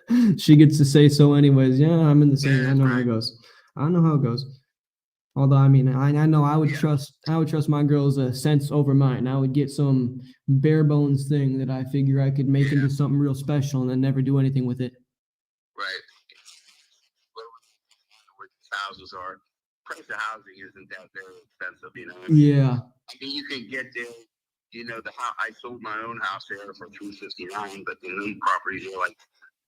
it. She gets to say so anyways. Yeah, I'm in the same. Yeah, I know how it right. goes. I know how it goes. Although I mean, I know I would Yeah. trust my girl's sense over mine. I would get some bare bones thing that I figure I could make Yeah. into something real special and then never do anything with it. Right. Where these houses are. Price of housing isn't that very expensive, you know. Yeah. I mean, you can get there. You know, the house. I sold my own house there for $259, but the new properties are like,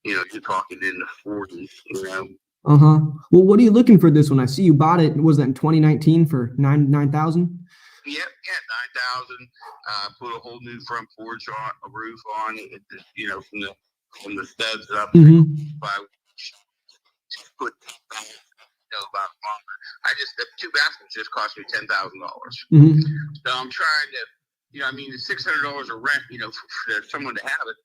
you know, you're talking in the 40s. You know. Uh-huh. Well, what are you looking for this one? I see you bought it. Was that in 2019 for 9,000? Yeah, 9,000. Put a whole new front porch on, a roof on it. You know, from the studs up. Mm-hmm. I put about longer. The 2 bathrooms just cost me $10,000. Mm-hmm. So I'm trying to, you know, I mean, the $600 of rent, you know, for someone to have it,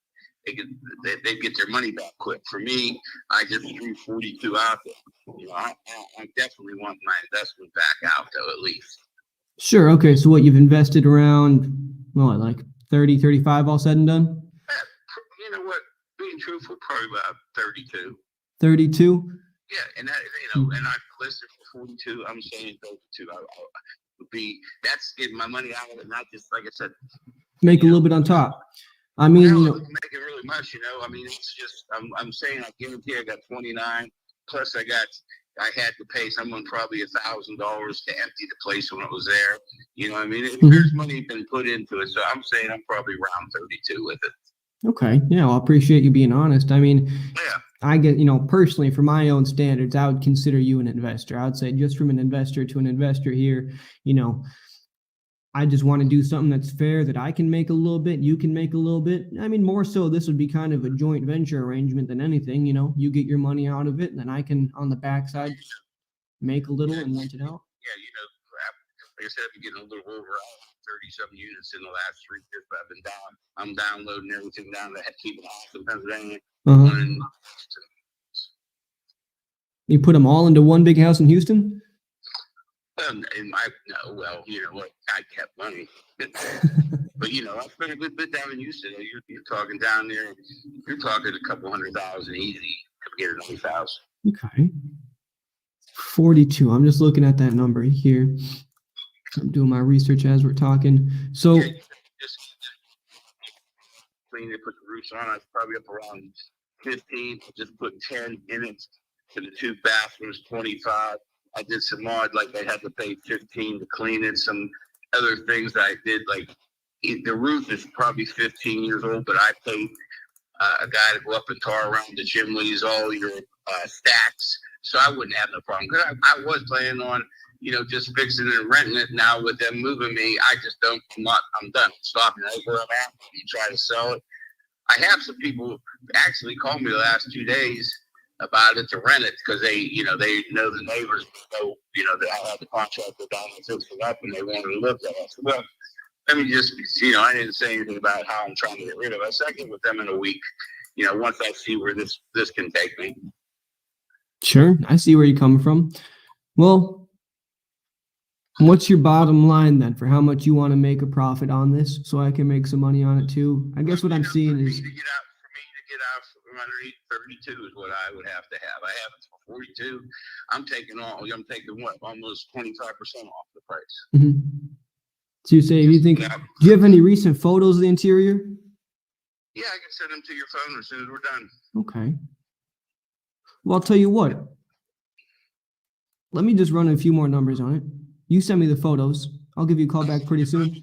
they get their money back quick. For me, I just threw 42 out there. You know, I definitely want my investment back out though, at least. Sure. Okay. So what you've invested around, well, like 30, 35 all said and done? You know what? Being truthful, probably about 32. 32? Yeah, and that, you know, and I listed for 42. I'm saying 32. I would be, that's getting my money out of it, not just like I said. Make a little bit on top. I mean, Well, you it know, doesn't make it really much, you know. I mean, it's just I'm saying I guarantee I got 29. Plus, I had to pay someone probably $1,000 to empty the place when it was there. You know what I mean? There's money been put into it, so I'm saying I'm probably around 32 with it. okay. Yeah, well, I appreciate you being honest. I mean, Yeah. I get, you know, personally, for my own standards, I would consider you an investor. I would say just from an investor to an investor here, you know, I just want to do something that's fair, that I can make a little bit, you can make a little bit. I mean, more so, this would be kind of a joint venture arrangement than anything, you know, you get your money out of it, and then I can, on the backside, make a little and rent it out. Yeah, you know, like I said, I've been getting a little over 30-some units in the last 3 years, but I'm downloading everything down to keep it off in Pennsylvania. Uh-huh. And You put them all into one big house in Houston? well, you know what? I kept money. But, you know, I spent a good bit down in Houston. You're talking down there, you're talking a couple $100,000 easy to get a nice house. Okay. 42. I'm just looking at that number here. I'm doing my research as we're talking. So, Yeah, just clean it, put the roofs on. I was probably up around 15. Just put 10 in it. To the 2 bathrooms, 25. I did some mod, like I had to pay 15 to clean it. Some other things that I did, like the roof is probably 15 years old, but I paid a guy to go up and tar around the chimneys, all your stacks, so I wouldn't have no problem. Cause I was planning on, you know, just fixing it and renting it. Now with them moving me, I just don't. I'm done. Stopping right where I'm at. You try to sell it. I have some people actually call me the last 2 days about it to rent it because they know the neighbors, you know that I had the contractor down and fix it up, and they wanted to live there. I said, well, let me just, you know, I didn't say anything about how I'm trying to get rid of it. I get with them in a week, you know, once I see where this can take me. sure, I see where you're coming from. Well, what's your bottom line then for how much you want to make a profit on this so I can make some money on it too? I guess what I'm seeing is, For me to get out from underneath 32 is what I would have to have. I have it for 42. I'm taking what, almost 25% off the price. mhm. So you say, do you have any recent photos of the interior? Yeah, I can send them to your phone as soon as we're done. Okay. Well, I'll tell you what. Let me just run a few more numbers on it. You send me the photos. I'll give you a call back pretty soon. If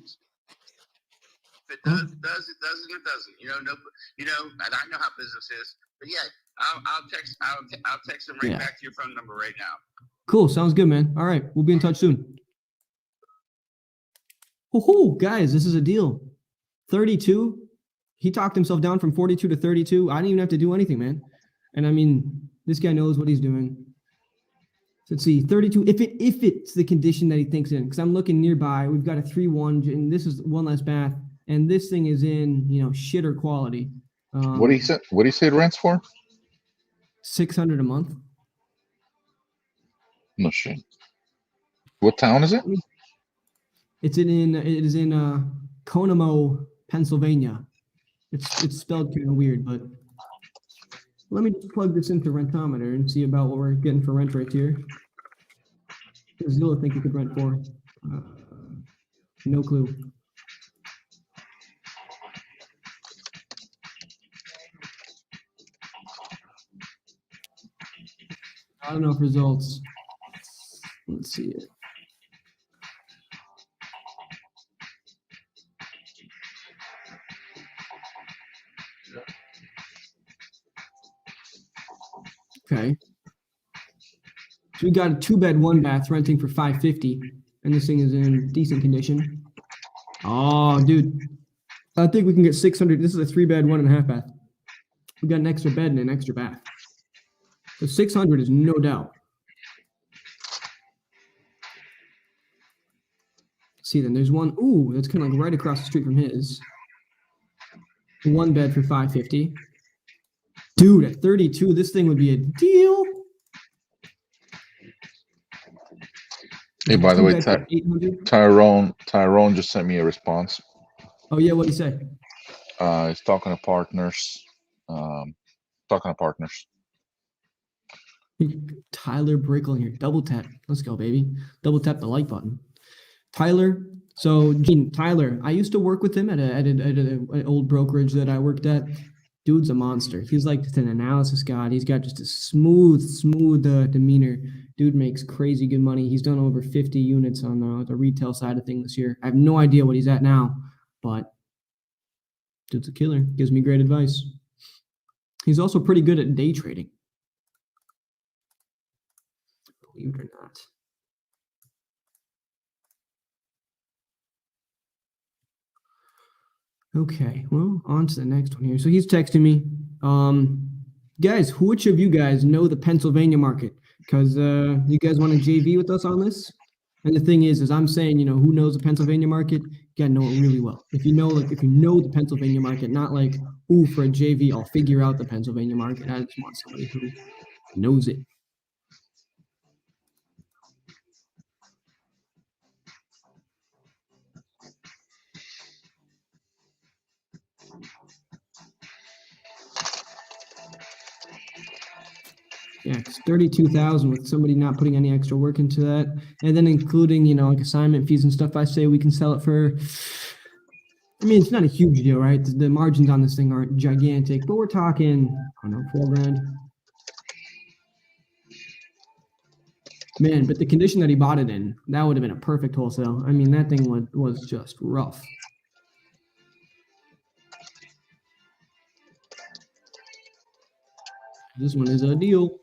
it does, it does. It doesn't, it doesn't. You know, no, you know, and I know how business is. But yeah, I'll text them right back to your phone number right now. Cool. Sounds good, man. All right. We'll be in touch soon. Woohoo, guys, this is a deal. 32. he talked himself down from 42 to 32. I didn't even have to do anything, man. And I mean, this guy knows what he's doing. Let's see, 32. If it's the condition that he thinks in, because I'm looking nearby, we've got a 3-1, and this is one less bath, and this thing is in, shitter quality. What do you say? What do you say it rents for? $600 a month. No shit. What town is it? It is in Kokomo, Pennsylvania. It's spelled kind of weird, but let me just plug this into Rentometer and see about what we're getting for rent rates here. What does Zillow think you could rent for? No clue. I don't know if results. Let's see it. Okay. So we got a 2-bed, 1-bath renting for $550, and this thing is in decent condition. Oh, dude. I think we can get 600. This is a 3-bed, 1.5 bath. We got an extra bed and an extra bath. So 600 is no doubt. See, then there's one. Ooh, that's kind of like right across the street from his. 1 bed for $550. Dude, at 32, this thing would be a deal. Hey, by the way, 800. Tyrone just sent me a response. Oh yeah, what'd he say? He's talking to partners. Tyler Brickle here. Double tap. Let's go, baby. Double tap the like button. Tyler. So, Gene, Tyler, I used to work with him at an old brokerage that I worked at. Dude's a monster. He's like an analysis god. He's got just a smooth demeanor. Dude makes crazy good money. He's done over 50 units on the retail side of things this year. I have no idea what he's at now, but dude's a killer. Gives me great advice. He's also pretty good at day trading. Believe it or not. Okay, well, on to the next one here. So he's texting me. Guys, which of you guys know the Pennsylvania market? Because you guys want to JV with us on this? And the thing is I'm saying, who knows the Pennsylvania market? You gotta know it really well. If you know the Pennsylvania market, not like, ooh, for a JV, I'll figure out the Pennsylvania market. I just want somebody who knows it. Yeah, it's 32,000 with somebody not putting any extra work into that, and then including like assignment fees and stuff. I say we can sell it for. I mean, it's not a huge deal, right? The margins on this thing aren't gigantic, but we're talking, I don't know, $4,000. Man, but the condition that he bought it in, that would have been a perfect wholesale. I mean, that thing was just rough. This one is a deal.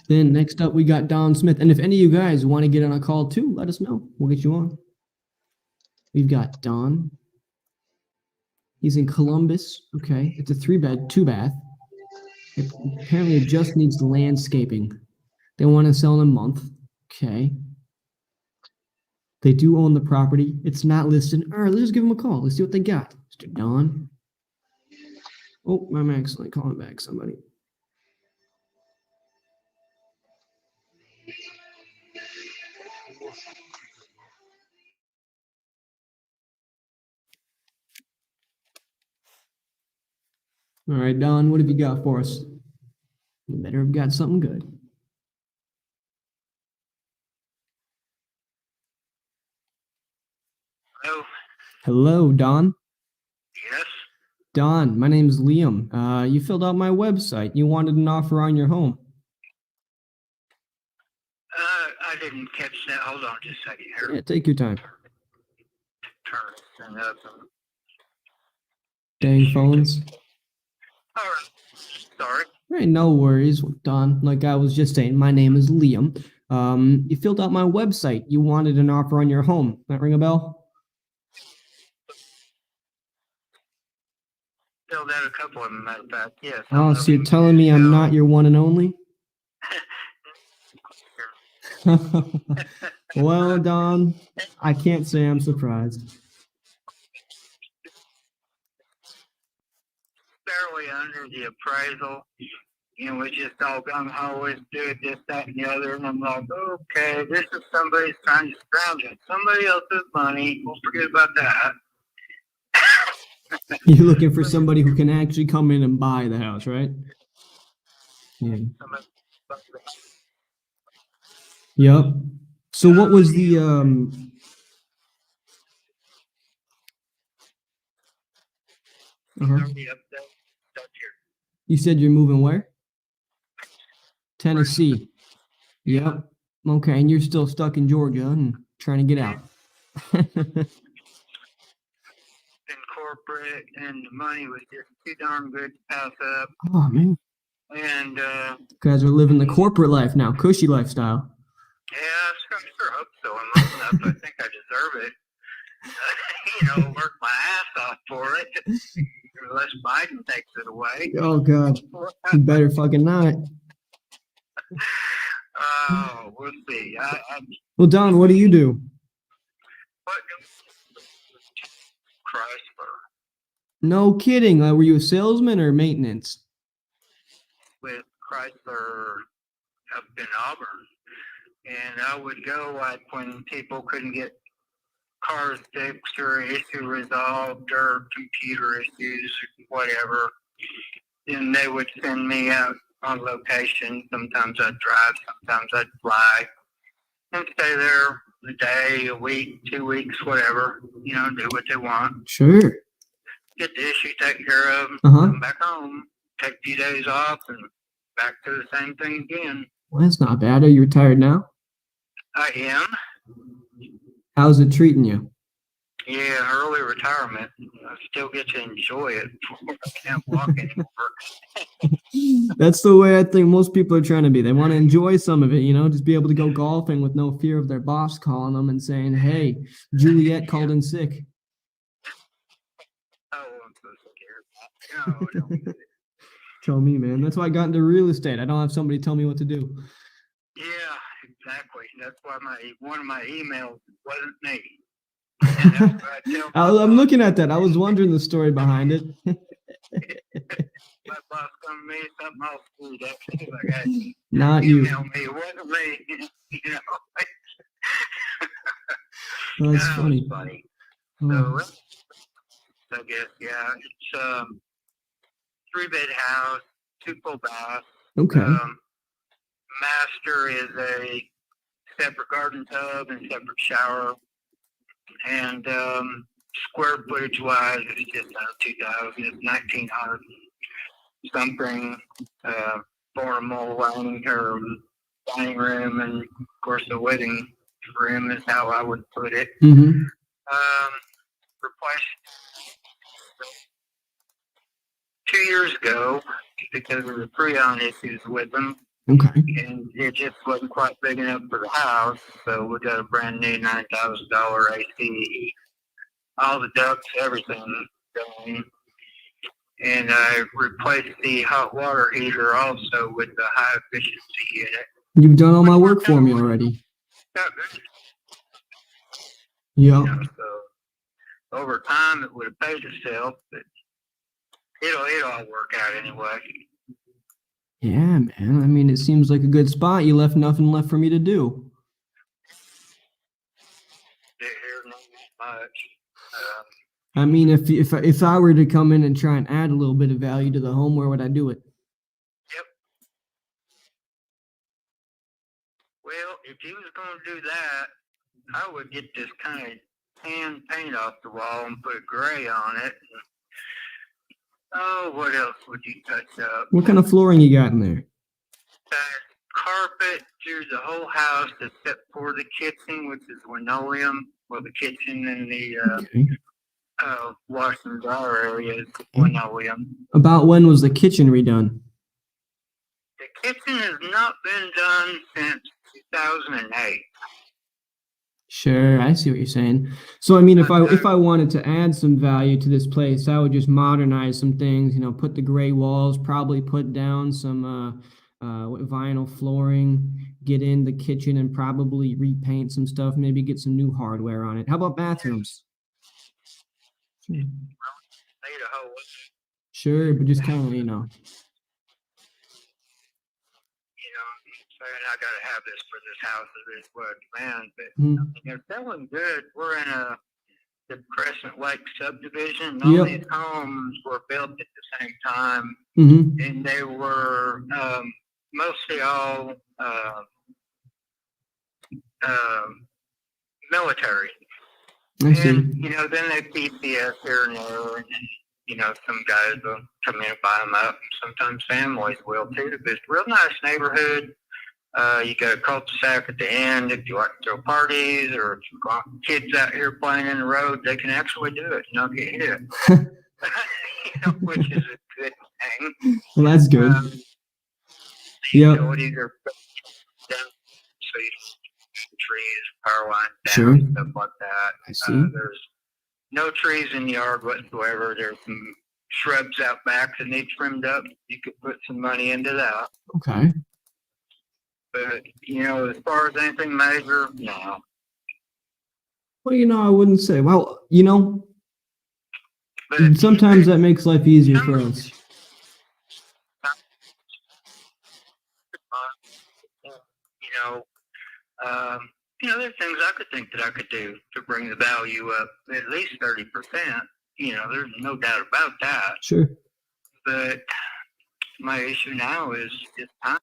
Then next up, we got Don Smith. And if any of you guys want to get on a call too, let us know. We'll get you on. We've got Don. He's in Columbus. Okay. It's a 3-bed, 2-bath. Apparently it just needs landscaping. They want to sell in a month. Okay. They do own the property. It's not listed. All right, let's just give them a call. Let's see what they got. Mr. Don. Oh, I'm accidentally calling back somebody. All right, Don, what have you got for us? You better have got something good. Hello. Hello, Don. Yes. Don, my name is Liam. You filled out my website. You wanted an offer on your home. I didn't catch that. Hold on just a second here. Yeah, take your time. Turn this thing up. Dang phones. All right. Sorry. All right, no worries, Don. Like I was just saying, my name is Liam. You filled out my website. You wanted an offer on your home. That ring a bell? filled out a couple of them, matter of fact, yes. Oh, so you're telling me I'm not your one and only? Well, Don, I can't say I'm surprised. Barely under the appraisal. You know, we just all gung ho, always do it, this, that, and the other. And I'm like, okay, this is somebody's trying to scrounge at somebody else's money. We'll forget about that. You're looking for somebody who can actually come in and buy the house, right? Yeah. Yep. So what was the Already up there, stuck here. you said you're moving where? Tennessee. Yep. Okay, and you're still stuck in Georgia and trying to get out. In corporate, and the money was just too darn good to pass up. Oh man. And You guys are living the corporate life now, cushy lifestyle. yeah, I sure hope so. I'm old enough. I think I deserve it. You know, work my ass off for it. Unless Biden takes it away. Oh god. You better fucking not. Oh, we'll see. Well, Don, what do you do? What? Chrysler No kidding. Were you a salesman or maintenance? with Chrysler up in Auburn, and I would go like when people couldn't get cars fixed or issue resolved or computer issues, whatever. Then they would send me out on location. Sometimes I'd drive, sometimes I'd fly, and stay there a day, a week, 2 weeks, whatever. You know, do what they want. Sure. Get the issue taken care of, Uh-huh. come back home, take a few days off, and back to the same thing again. Well, that's not bad. Are you retired now? I am. How's it treating you? Yeah, early retirement. I still get to enjoy it. I can't walk anymore. That's the way I think most people are trying to be. They want to enjoy some of it, you know, just be able to go golfing with no fear of their boss calling them and saying, hey, Juliet called in sick. Oh, I'm so scared. No, I don't get it. Tell me, man. That's why I got into real estate. I don't have somebody tell me what to do. Yeah, exactly. That's why one of my emails wasn't me. And that's what I tell my I'm boss. looking at that. I was wondering the story behind it. My boss come to me, something else screwed up. He's like, hey, Not you. email me. It wasn't me. You know? Oh, that's No, funny. it's funny. Oh, So I guess, yeah, it's 3-bed house, 2 full baths. okay. Master is a separate garden tub and separate shower. And square footage wise, it's just under 2,000. It's 1,900 something. Formal dining room, and of course the wedding room is how I would put it. Mm-hmm. Replaced 2 years ago because of the Freon issues with them, Okay. and it just wasn't quite big enough for the house, so we got a brand new $9,000 AC, all the ducts, everything going. And I replaced the hot water heater also with the high efficiency unit. You've done all my work for me already. Got good, Yeah. you know, so over time it would have paid itself, but it'll all work out anyway. Yeah, man. I mean, it seems like a good spot. You left nothing left for me to do. Didn't hear not much. I mean, if I were to come in and try and add a little bit of value to the home, where would I do it? Well, if you was going to do that, I would get this kind of tan paint off the wall and put gray on it. Oh, what else would you touch up? What kind of flooring you got in there? Carpet through the whole house except for the kitchen, which is linoleum. Well, the kitchen and the Okay. wash and dryer area is linoleum. About when was the kitchen redone? The kitchen has not been done since 2008. Sure, I see what you're saying. So I mean, if I wanted to add some value to this place, I would just modernize some things, you know, put the gray walls, probably put down some vinyl flooring, get in the kitchen and probably repaint some stuff, maybe get some new hardware on it. How about bathrooms? Need a whole Sure, but just kind of, you know. saying I gotta have this for this house or this what man, but Mhm. they're selling good. We're in the Crescent Lake subdivision. And all Yep. these homes were built at the same time, Mm-hmm. and they were mostly all military. I see. And then they PCS here and there, and some guys will come in and buy them up, and sometimes families will too. But it's a real nice neighborhood. You got a cul-de-sac at the end. If you like to throw parties or if you got kids out here playing in the road, they can actually do it. Not get hit. Which is a good thing. Well, that's good. The Yep. utilities are down, so you don't trees, power lines down, Sure. stuff like that. I see. There's no trees in the yard whatsoever. There's some shrubs out back that need trimmed up. You could put some money into that. Okay. But, as far as anything major, no. Well, I wouldn't say. Well, But sometimes that makes life easier for us. There's things I could think that I could do to bring the value up at least 30%. There's no doubt about that. Sure. But my issue now is time.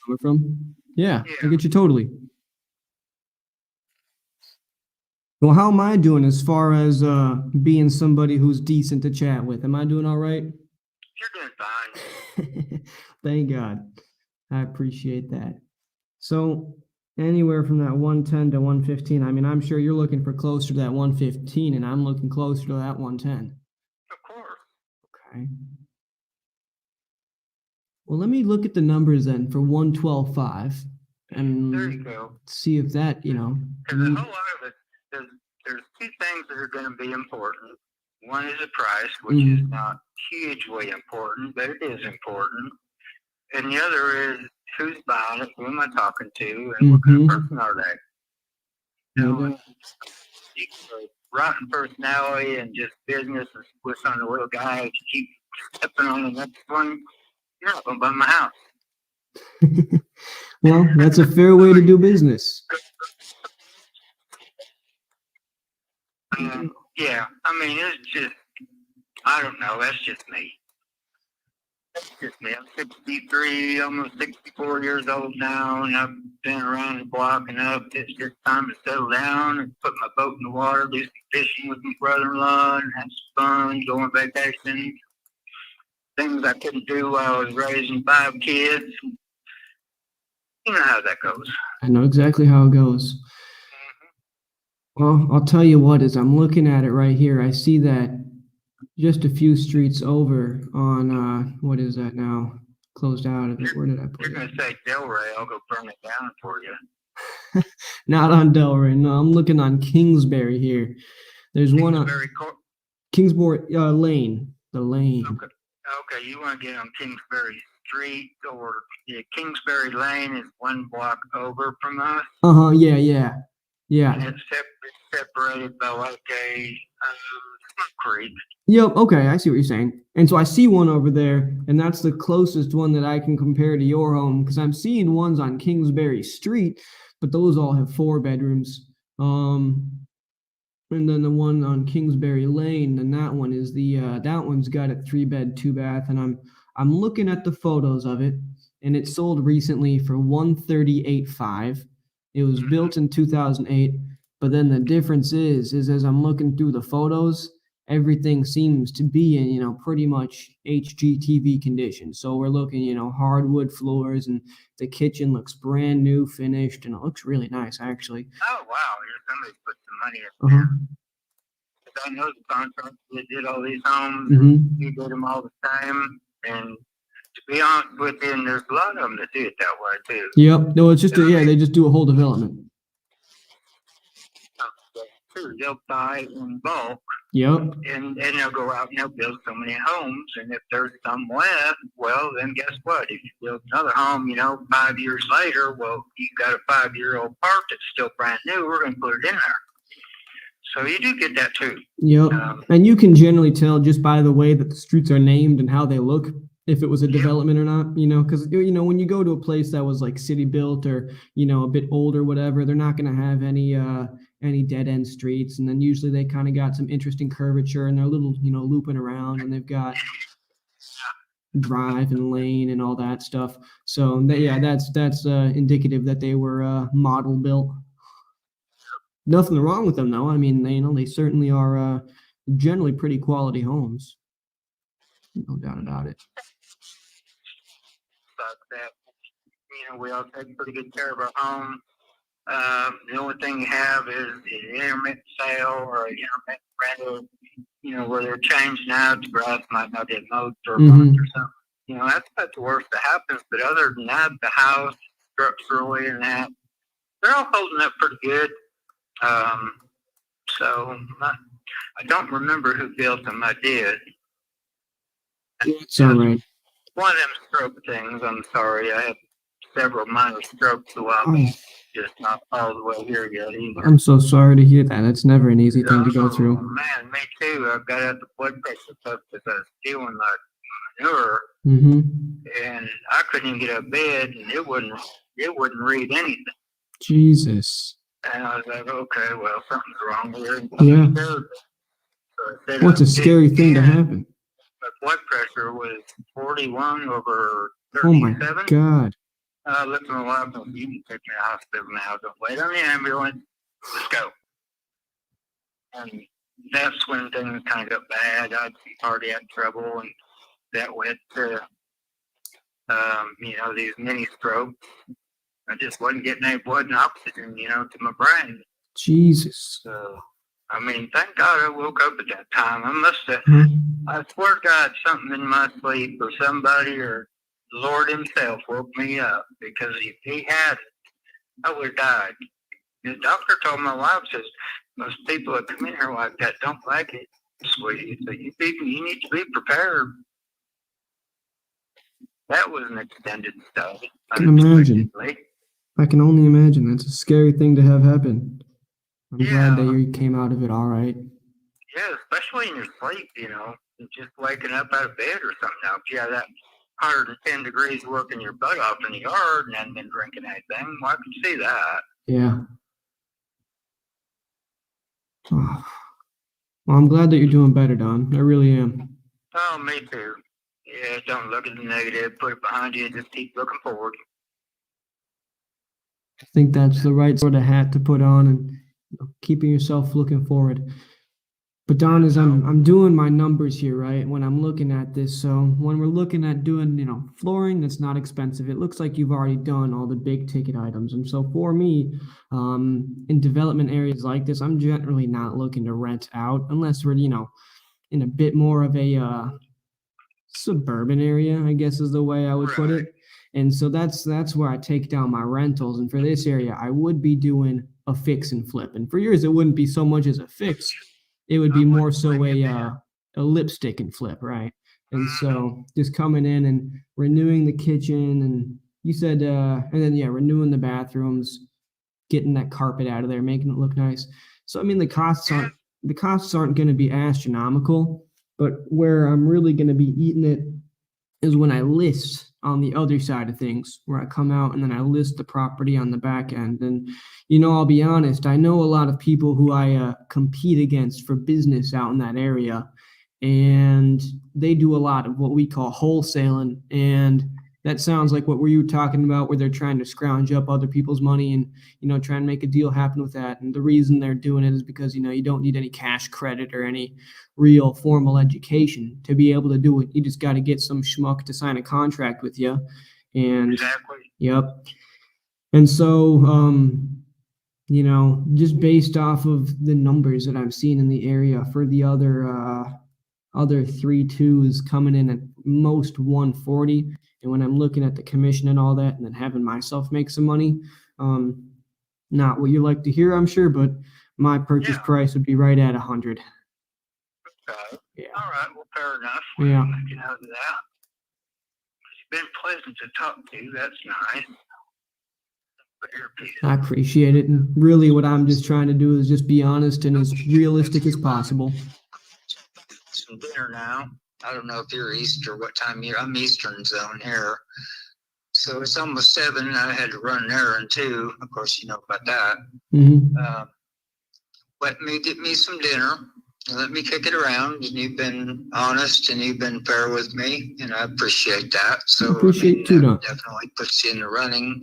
Coming from? Yeah, I Yeah. get you totally. Well, how am I doing as far as being somebody who's decent to chat with? Am I doing all right? You're doing fine. Thank God. I appreciate that. So anywhere from that 110 to 115, I mean, I'm sure you're looking for closer to that 115 and I'm looking closer to that 110. Of course. Okay. Well, let me look at the numbers then for 112.5 There you and go. see if that, Because a whole lot of it, there's two things that are going to be important. One is the price, which is Mhm. not hugely important, but it is important. And the other is who's buying it, who am I talking to, and what kind of Mhm. person are they? No So doubt. you can rotten personality and just business and Swiss on the little guy to keep stepping on the next one. You're not going to buy my house. Well, that's a fair way to do business. Yeah, I mean, it's just, I don't know. That's just me. That's just me. I'm 63, almost 64 years old now, and I've been around the block enough. It's just time to settle down and put my boat in the water, do some fishing with my brother-in-law, and have some fun, go on vacation. Things I couldn't do while I was raising 5 kids. You know how that goes. I know exactly how it goes. Well, I'll tell you what, as I'm looking at it right here, I see that just a few streets over on, what is that now? Closed out of it. Where did I put You're it? going to say Delray, I'll go burn it down for you. Not on Delray. No, I'm looking on Kingsbury here. There's one on Kingsbury Court. Kingsbury Lane. The lane. Okay, you want to get on Kingsbury Street, or Kingsbury Lane is one block over from us. Uh-huh, yeah. And Yeah. it's separated by like a creek. Yep, okay, I see what you're saying. And so I see one over there, and that's the closest one that I can compare to your home, because I'm seeing ones on Kingsbury Street, but those all have 4 bedrooms. And then the one on Kingsbury Lane, and that one is that one's got a 3-bed, 2-bath, and I'm looking at the photos of it, and it sold recently for $138,500. It was built in 2008, but then the difference is as I'm looking through the photos, everything seems to be in, pretty much HGTV condition. So we're looking, hardwood floors, and the kitchen looks brand new, finished, and it looks really nice, actually. Oh wow, somebody put some money in there. I know the contractor that did all these homes. Mhm. He did them all the time, and to be honest with you, and there's a lot of them that do it that way too. Yep. No, it's just they just do a whole development. They'll buy in bulk, Yep. and they'll go out and they'll build so many homes, and if there's some left, well, then guess what? If you build another home, 5 years later, well, you've got a 5-year-old park that's still brand new. We're going to put it in there. So you do get that too. Yep. And you can generally tell just by the way that the streets are named and how they look if it was a development or not, because, when you go to a place that was like city built or, a bit old or whatever, they're not going to have any dead end streets. And then usually they kind of got some interesting curvature, and they're a little, looping around, and they've got drive and lane and all that stuff. So that's indicative that they were model built. Nothing wrong with them though. I mean, they certainly are generally pretty quality homes. No doubt about it. But that, we all take pretty good care of our home. The only thing you have is an intermittent sale or an intermittent rental, where they're changing out. The grass might not get mowed for a month or something. That's the worst that happens. But other than that, the house, structurally and that, they're all holding up pretty good. So I don't remember who built them. I did. It's all right. One of them stroke things. I'm sorry. I have several minor strokes, so I'm just not all the way here yet either. I'm so sorry to hear that. It's never an easy thing to go through. Man, me too. I've got the blood pressure stuff because I was stealing my manure, and I couldn't even get out of bed, and it wouldn't read anything. Jesus. And I was like, okay, well, something's wrong here. Yeah. So What's a scary thing to happen? My blood pressure was 41 over 37. Oh my God. I looked at my wife and said, you can take me to the hospital now. Don't wait on the ambulance. Let's go. And that's when things kind of got bad. I'd already had trouble, and that went to, these mini strokes. I just wasn't getting any blood and oxygen, to my brain. Jesus. So, thank God I woke up at that time. I must have, I swear to God, something in my sleep or somebody or the Lord himself woke me up, because if he had it, I would have died. The doctor told my wife, says, most people that come in here like that don't like it. Sweet. So you need to be prepared. That was an extended study. I can imagine. unexpectedly. I can only imagine. That's a scary thing to have happen. I'm glad that Yeah. you came out of it all right. Yeah, especially in your sleep, just waking up out of bed or something. Now, if you have that 110 degrees working your butt off in the yard and hadn't been drinking anything, well, I could see that. Yeah. Oh. Well, I'm glad that you're doing better, Don. I really am. Oh, me too. Yeah, don't look at the negative, put it behind you, and just keep looking forward. I think that's the right sort of hat to put on, and keeping yourself looking forward. But Don, as I'm doing my numbers here, right? When I'm looking at this, so when we're looking at doing, flooring that's not expensive, it looks like you've already done all the big ticket items. And so for me, in development areas like this, I'm generally not looking to rent out unless we're, in a bit more of a suburban area, I guess is the way I would put it. And so that's where I take down my rentals. And for this area, I would be doing a fix and flip. And for yours, it wouldn't be so much as a fix. It would be more so a lipstick and flip, right? And so just coming in and renewing the kitchen, and you said, and then renewing the bathrooms, getting that carpet out of there, making it look nice. So I mean, the costs aren't going to be astronomical, but where I'm really going to be eating it is when I list on the other side of things, where I come out and then I list the property on the back end. And, I'll be honest, I know a lot of people who I compete against for business out in that area, and they do a lot of what we call wholesaling. And that sounds like what were you talking about, where they're trying to scrounge up other people's money and, try and make a deal happen with that. And the reason they're doing it is because, you don't need any cash credit or any real formal education to be able to do it. You just got to get some schmuck to sign a contract with you. And Exactly. yep. And so, just based off of the numbers that I'm seeing in the area for the other 3-2s coming in at most 140. And when I'm looking at the commission and all that, and then having myself make some money, not what you like to hear, I'm sure, but my purchase price would be right at 100. Okay. Yeah. All right. Well, fair enough. Yeah. Make a note of that. It's been pleasant to talk to you. That's nice. Put your piece. I appreciate it. And really what I'm just trying to do is just be honest and as realistic as possible. Some dinner now. I don't know if you're East or what time I'm Eastern zone here. So it's almost 7. I had to run an errand too. Of course, you know about that. Mm-hmm. Let me get me some dinner. Let me kick it around. And you've been honest and you've been fair with me, and I appreciate that. So I appreciate you too, Don. definitely puts you in the running.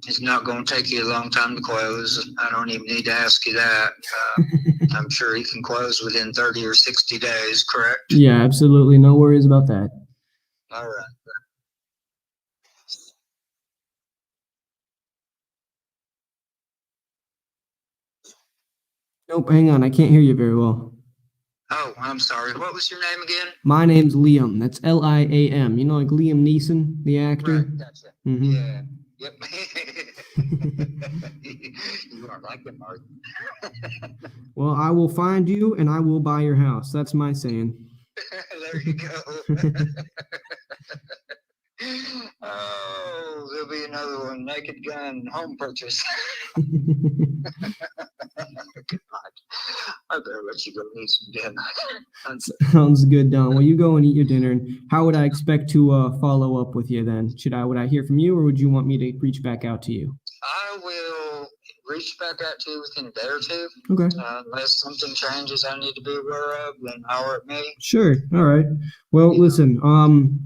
It's not going to take you a long time to close. I don't even need to ask you that. I'm sure you can close within 30 or 60 days, correct? Yeah, absolutely. No worries about that. All right. Nope, hang on. I can't hear you very well. Oh, I'm sorry. What was your name again? My name's Liam. That's Liam. Like Liam Neeson, the actor? Right, gotcha. Mm-hmm. Yeah. Yep. You are like him, Mark. Well, I will find you and I will buy your house. That's my saying. There you go. Oh, there'll be another one. Naked Gun home purchase. God. I better let you go eat some dinner. Sounds good, Don. Well, you go and eat your dinner. And how would I expect to follow up with you then? Would I hear from you, or would you want me to reach back out to you? I will reach back out to you within a day or two. Okay. Unless something changes I need to be aware of, then holler at me. Sure. All right. Well, listen,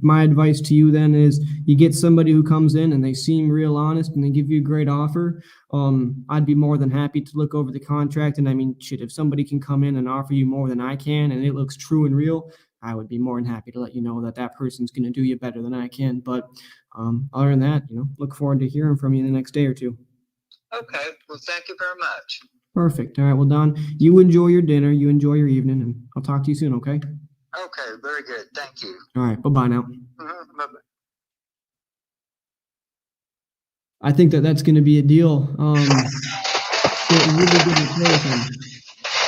my advice to you then is you get somebody who comes in and they seem real honest and they give you a great offer. I'd be more than happy to look over the contract. And I mean, shit, if somebody can come in and offer you more than I can and it looks true and real, I would be more than happy to let you know that person's going to do you better than I can. But other than that, look forward to hearing from you in the next day or two. Okay. Well, thank you very much. Perfect. All right. Well, Don, you enjoy your dinner. You enjoy your evening, and I'll talk to you soon, okay? Okay. Very good. Thank you. All right. Bye-bye now. Mm-hmm. Bye-bye. I think that's going to be a deal. Really good to play with him.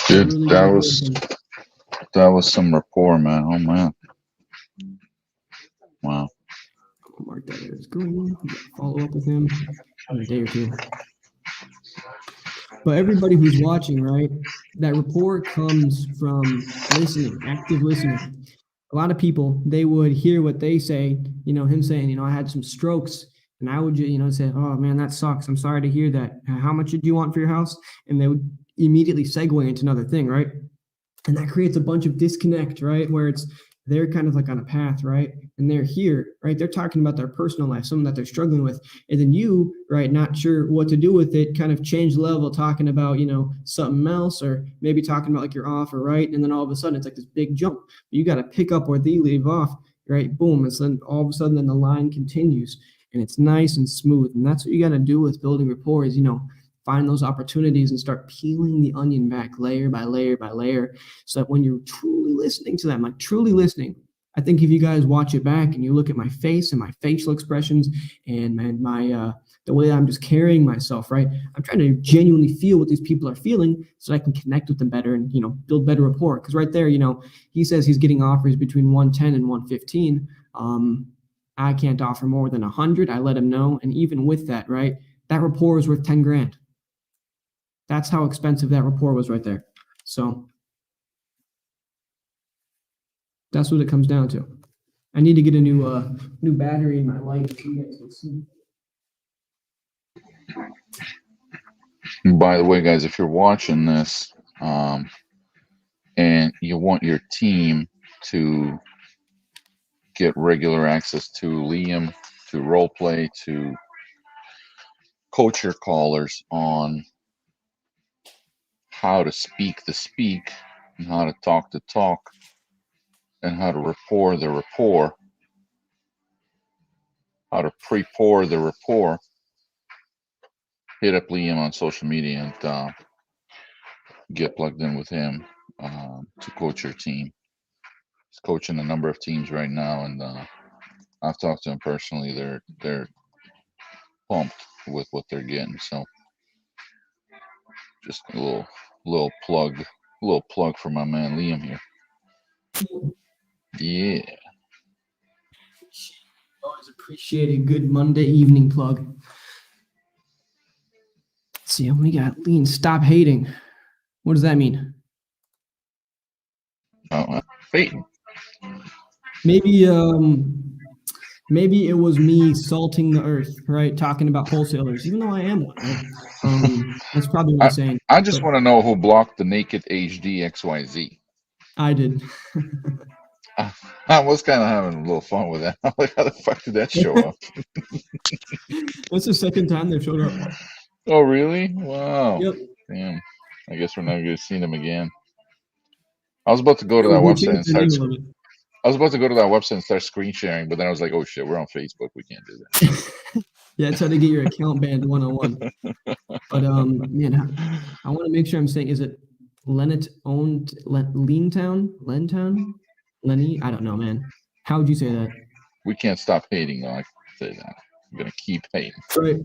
Dude, Really that good was with him. some rapport, man. Oh man. Wow. I'll mark that as green. Follow up with him in a day or two. But everybody who's watching, right, that rapport comes from listening, active listening. A lot of people, they would hear what they say, him saying, I had some strokes, and I would, say, oh man, that sucks. I'm sorry to hear that. How much did you want for your house? And they would immediately segue into another thing, right? And that creates a bunch of disconnect, right? Where they're kind of like on a path, right? And they're here, right? They're talking about their personal life, something that they're struggling with. And then you, right, not sure what to do with it, kind of change level, talking about, something else, or maybe talking about like your offer, right? And then all of a sudden it's like this big jump. You got to pick up where they leave off, right? Boom. And then all of a sudden then the line continues and it's nice and smooth. And that's what you got to do with building rapport is, find those opportunities and start peeling the onion back layer by layer by layer, so that when you're truly listening to them, like truly listening, I think if you guys watch it back and you look at my face and my facial expressions and my the way I'm just carrying myself, right? I'm trying to genuinely feel what these people are feeling so I can connect with them better and, build better rapport. Because right there, he says he's getting offers between 110 and 115. I can't offer more than 100. I let him know. And even with that, right, that rapport is worth 10 grand. That's how expensive that rapport was right there. So that's what it comes down to. I need to get a new battery in my light so you guys can see. By the way, guys, if you're watching this, and you want your team to get regular access to Liam, to role play, to coach your callers on how to speak the speak and how to talk the talk and how to rapport the rapport, how to pre-pour the rapport, hit up Liam on social media and get plugged in with him to coach your team. He's coaching a number of teams right now, and I've talked to him personally. They're pumped with what they're getting. So just a little plug for my man Liam here. Yeah. Always appreciate a good Monday evening plug. Let's see, we got Lean. Stop hating. What does that mean? Peyton. Maybe it was me salting the earth, right? Talking about wholesalers, even though I am one, right? That's probably what I'm saying. I just want to know who blocked the naked HD XYZ. I did. I was kind of having a little fun with that. I'm like, how the fuck did that show up? That's the second time they've showed up. Oh, really? Wow. Yep. Damn. I guess we're not going to see them again. I was about to go to that website and start. I was about to go to that website and start screen sharing, but then I was like, "Oh shit, we're on Facebook. We can't do that." Yeah, it's how to get your account banned 101. But man, I want to make sure I'm saying, is it Lennet owned Leantown? Lentown? Lenny? I don't know, man. How would you say that? We can't stop hating, though. I can say that. I'm gonna keep hating. Right.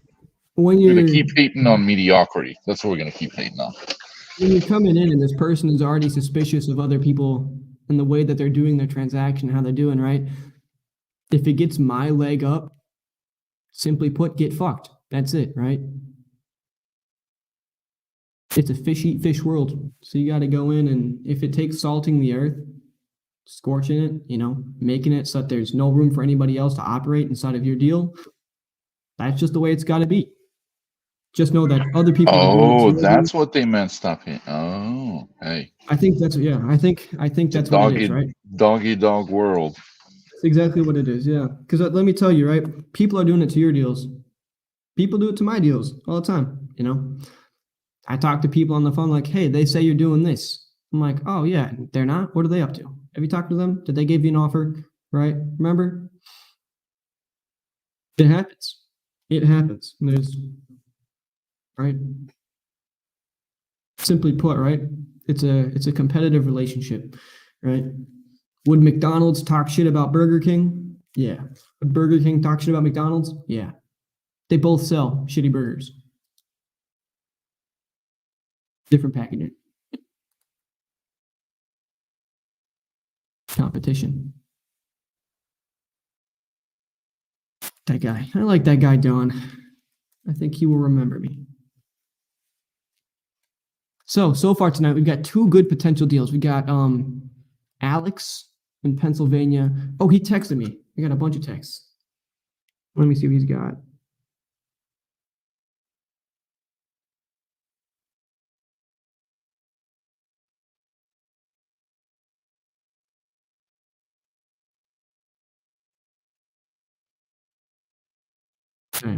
When We're gonna keep hating on mediocrity. That's what we're gonna keep hating on. When you're coming in and this person is already suspicious of other people and the way that they're doing their transaction, how they're doing, right? If it gets my leg up, simply put, get fucked. That's it, right? It's a fish eat fish world. So you got to go in, and if it takes salting the earth, scorching it, making it so that there's no room for anybody else to operate inside of your deal, that's just the way it's got to be. Just know that other people. Oh, that's what they meant. Stop it. Oh, hey. I think that's I think that's what it is, right? Doggy dog world. That's exactly what it is. Yeah, because let me tell you, right? People are doing it to your deals. People do it to my deals all the time. I talk to people on the phone like, "Hey, they say you're doing this." I'm like, "Oh yeah, they're not. What are they up to? Have you talked to them? Did they give you an offer? Right? Remember? It happens. It happens. Right? Simply put, right? It's a competitive relationship, right? Would McDonald's talk shit about Burger King? Yeah. Would Burger King talk shit about McDonald's? Yeah. They both sell shitty burgers. Different packaging. competition. That guy. I like that guy, Don. I think he will remember me. So far tonight, we've got two good potential deals. We got Alex in Pennsylvania. Oh, he texted me. I got a bunch of texts. Let me see what he's got. Okay.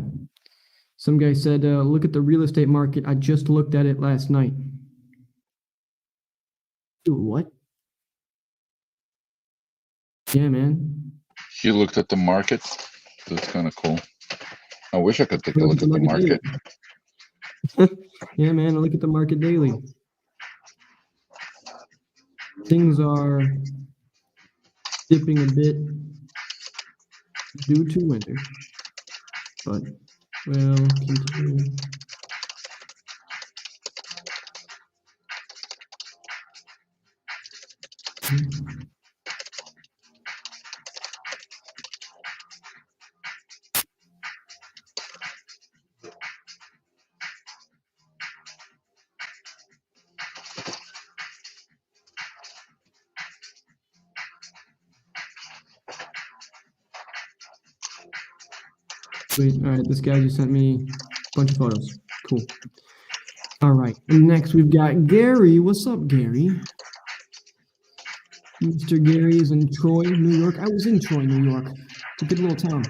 Some guy said, look at the real estate market. I just looked at it last night. Dude, what? Yeah, man. You looked at the market. That's kind of cool. I wish I could take a Look look at at the the market market. Yeah, man. I look at the market daily. Things are dipping a bit due to winter, but we'll continue. Sweet. All right, this guy just sent me a bunch of photos. Cool. All right, and next we've got Gary. What's up, Gary? Mr. Gary is in Troy, New York. I was in Troy, New York. It's a good little town.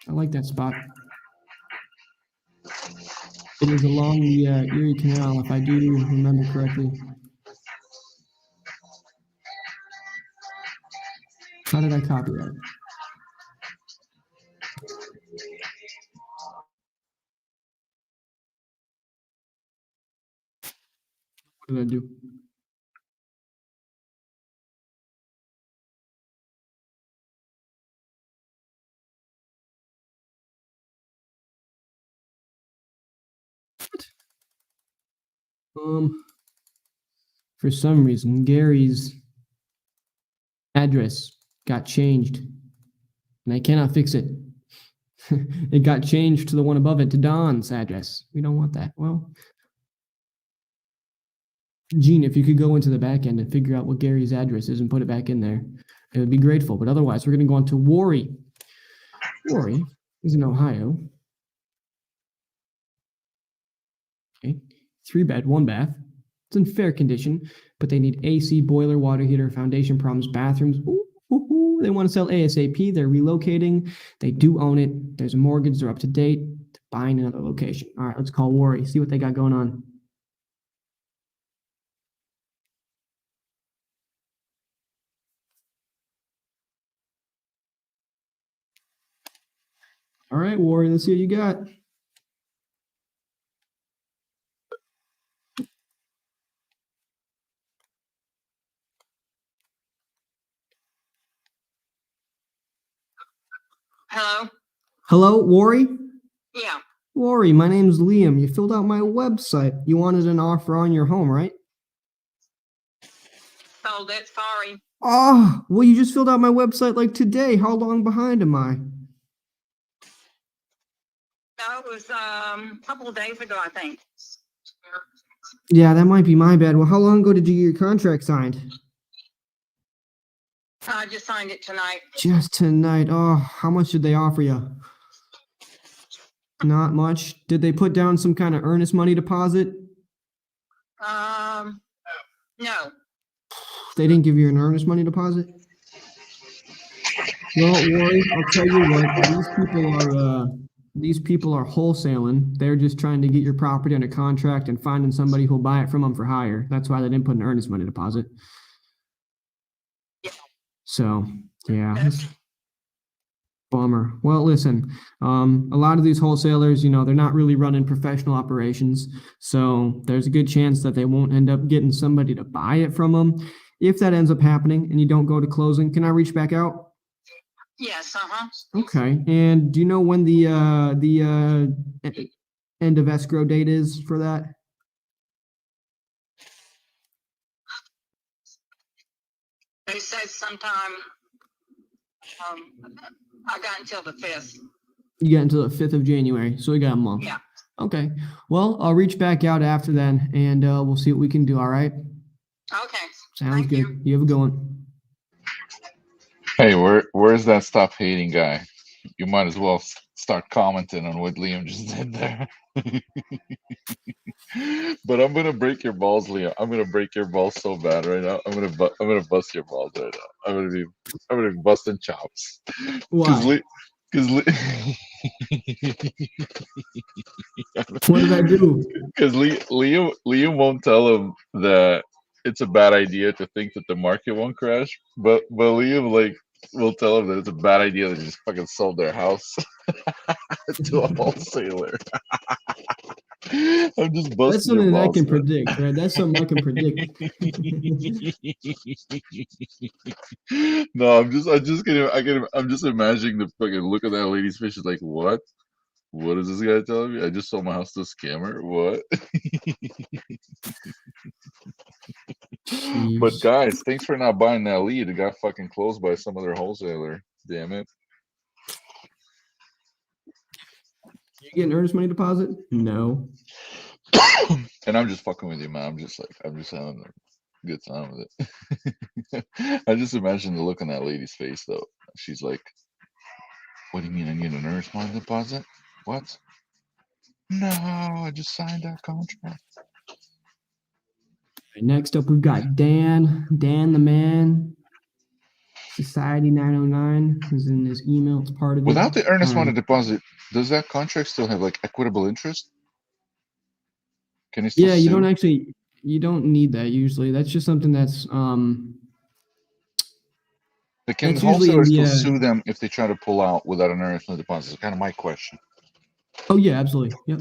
I like that spot. It is along the Erie Canal, if I do remember correctly. How did I copy that? What did I do? For some reason, Gary's address got changed, and I cannot fix it. It got changed to the one above it, to Don's address. We don't want that. Well, Gene, if you could go into the back end and figure out what Gary's address is and put it back in there, it would be grateful. But otherwise, we're going to go on to Worry. Worry is in Ohio. Okay, 3-bed, 1-bath. It's in fair condition, but they need AC, boiler, water heater, foundation problems, bathrooms. Ooh, they want to sell ASAP. They're relocating. They do own it. There's a mortgage. They're up to date. They're buying another location. All right, let's call Worry. See what they got going on. All right, Worry, let's see what you got. Hello? Hello, Worry? Yeah. Worry, my name's Liam. You filled out my website. You wanted an offer on your home, right? Sold it. Sorry. Oh, well, you just filled out my website like today. How long behind am I? No, it was a couple of days ago, I think. Yeah, that might be my bad. Well, how long ago did you get your contract signed? I just signed it tonight. Just tonight. Oh, how much did they offer you? Not much. Did they put down some kind of earnest money deposit? No. They didn't give you an earnest money deposit? Well, Worry, I'll tell you what, these people are wholesaling. They're just trying to get your property under contract and finding somebody who'll buy it from them for hire. That's why they didn't put an earnest money deposit. Yeah. So, yeah. Bummer. Well, listen, a lot of these wholesalers, they're not really running professional operations. So there's a good chance that they won't end up getting somebody to buy it from them. If that ends up happening and you don't go to closing, can I reach back out? Yes, uh-huh. Okay. And do you know when the end of escrow date is for that? said sometime, I got until the 5th. You got until the 5th of January, so we got a month. Yeah. Okay. Well, I'll reach back out after then, and we'll see what we can do. All right. Okay. Sounds Thank good. you. You have a good one. Hey, where's that stop hating guy? You might as well start commenting on what Liam just did there. But I'm gonna break your balls, Liam. I'm gonna break your balls so bad right now. I'm gonna bust your balls right now. I'm gonna be busting chops. Why? Because What did I do? Because Liam won't tell him that it's a bad idea to think that the market won't crash, but Liam will tell him that it's a bad idea that they just fucking sold their house to a wholesaler. I'm just That's busting your something that I balls. can Man. predict, right? That's something I can predict. No, I'm just imagining the fucking look of that lady's face. She's like, what? What is this guy telling me? I just sold my house to a scammer. What? But Jeez. guys, thanks for not buying that lead. It got fucking closed by some other wholesaler. Damn it. You get an earnest money deposit? No. And I'm just fucking with you, man. I'm just having a good time with it. I just imagine the look on that lady's face though. She's like, what do you mean I need an earnest money deposit? What? No, I just signed that contract. Next up, we've got Dan the man. Society 909 is in his email. It's part of it. Without the earnest money Um, deposit, does that contract still have like equitable interest? Can you still Yeah, sue? you don't need that usually. That's just something that's Like, can that's usually in wholesalers still the sue them if they try to pull out without an earnest money deposit? It's kind of my question. oh yeah, absolutely. Yep.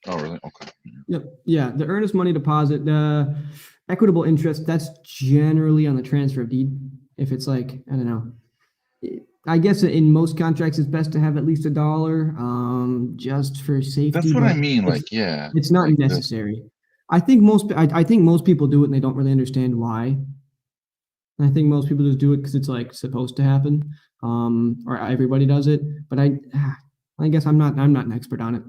Oh, really? Okay. Yep. Yeah. The earnest money deposit, the equitable interest, that's generally on the transfer of deed. If it's like, I don't know. I guess in most contracts it's best to have at least $1, just for safety. That's what I but mean. it's- Like, yeah. It's not like necessary. I think most people do it and they don't really understand why. I think most people just do it because it's like supposed to happen, or everybody does it. But I guess I'm not an expert on it.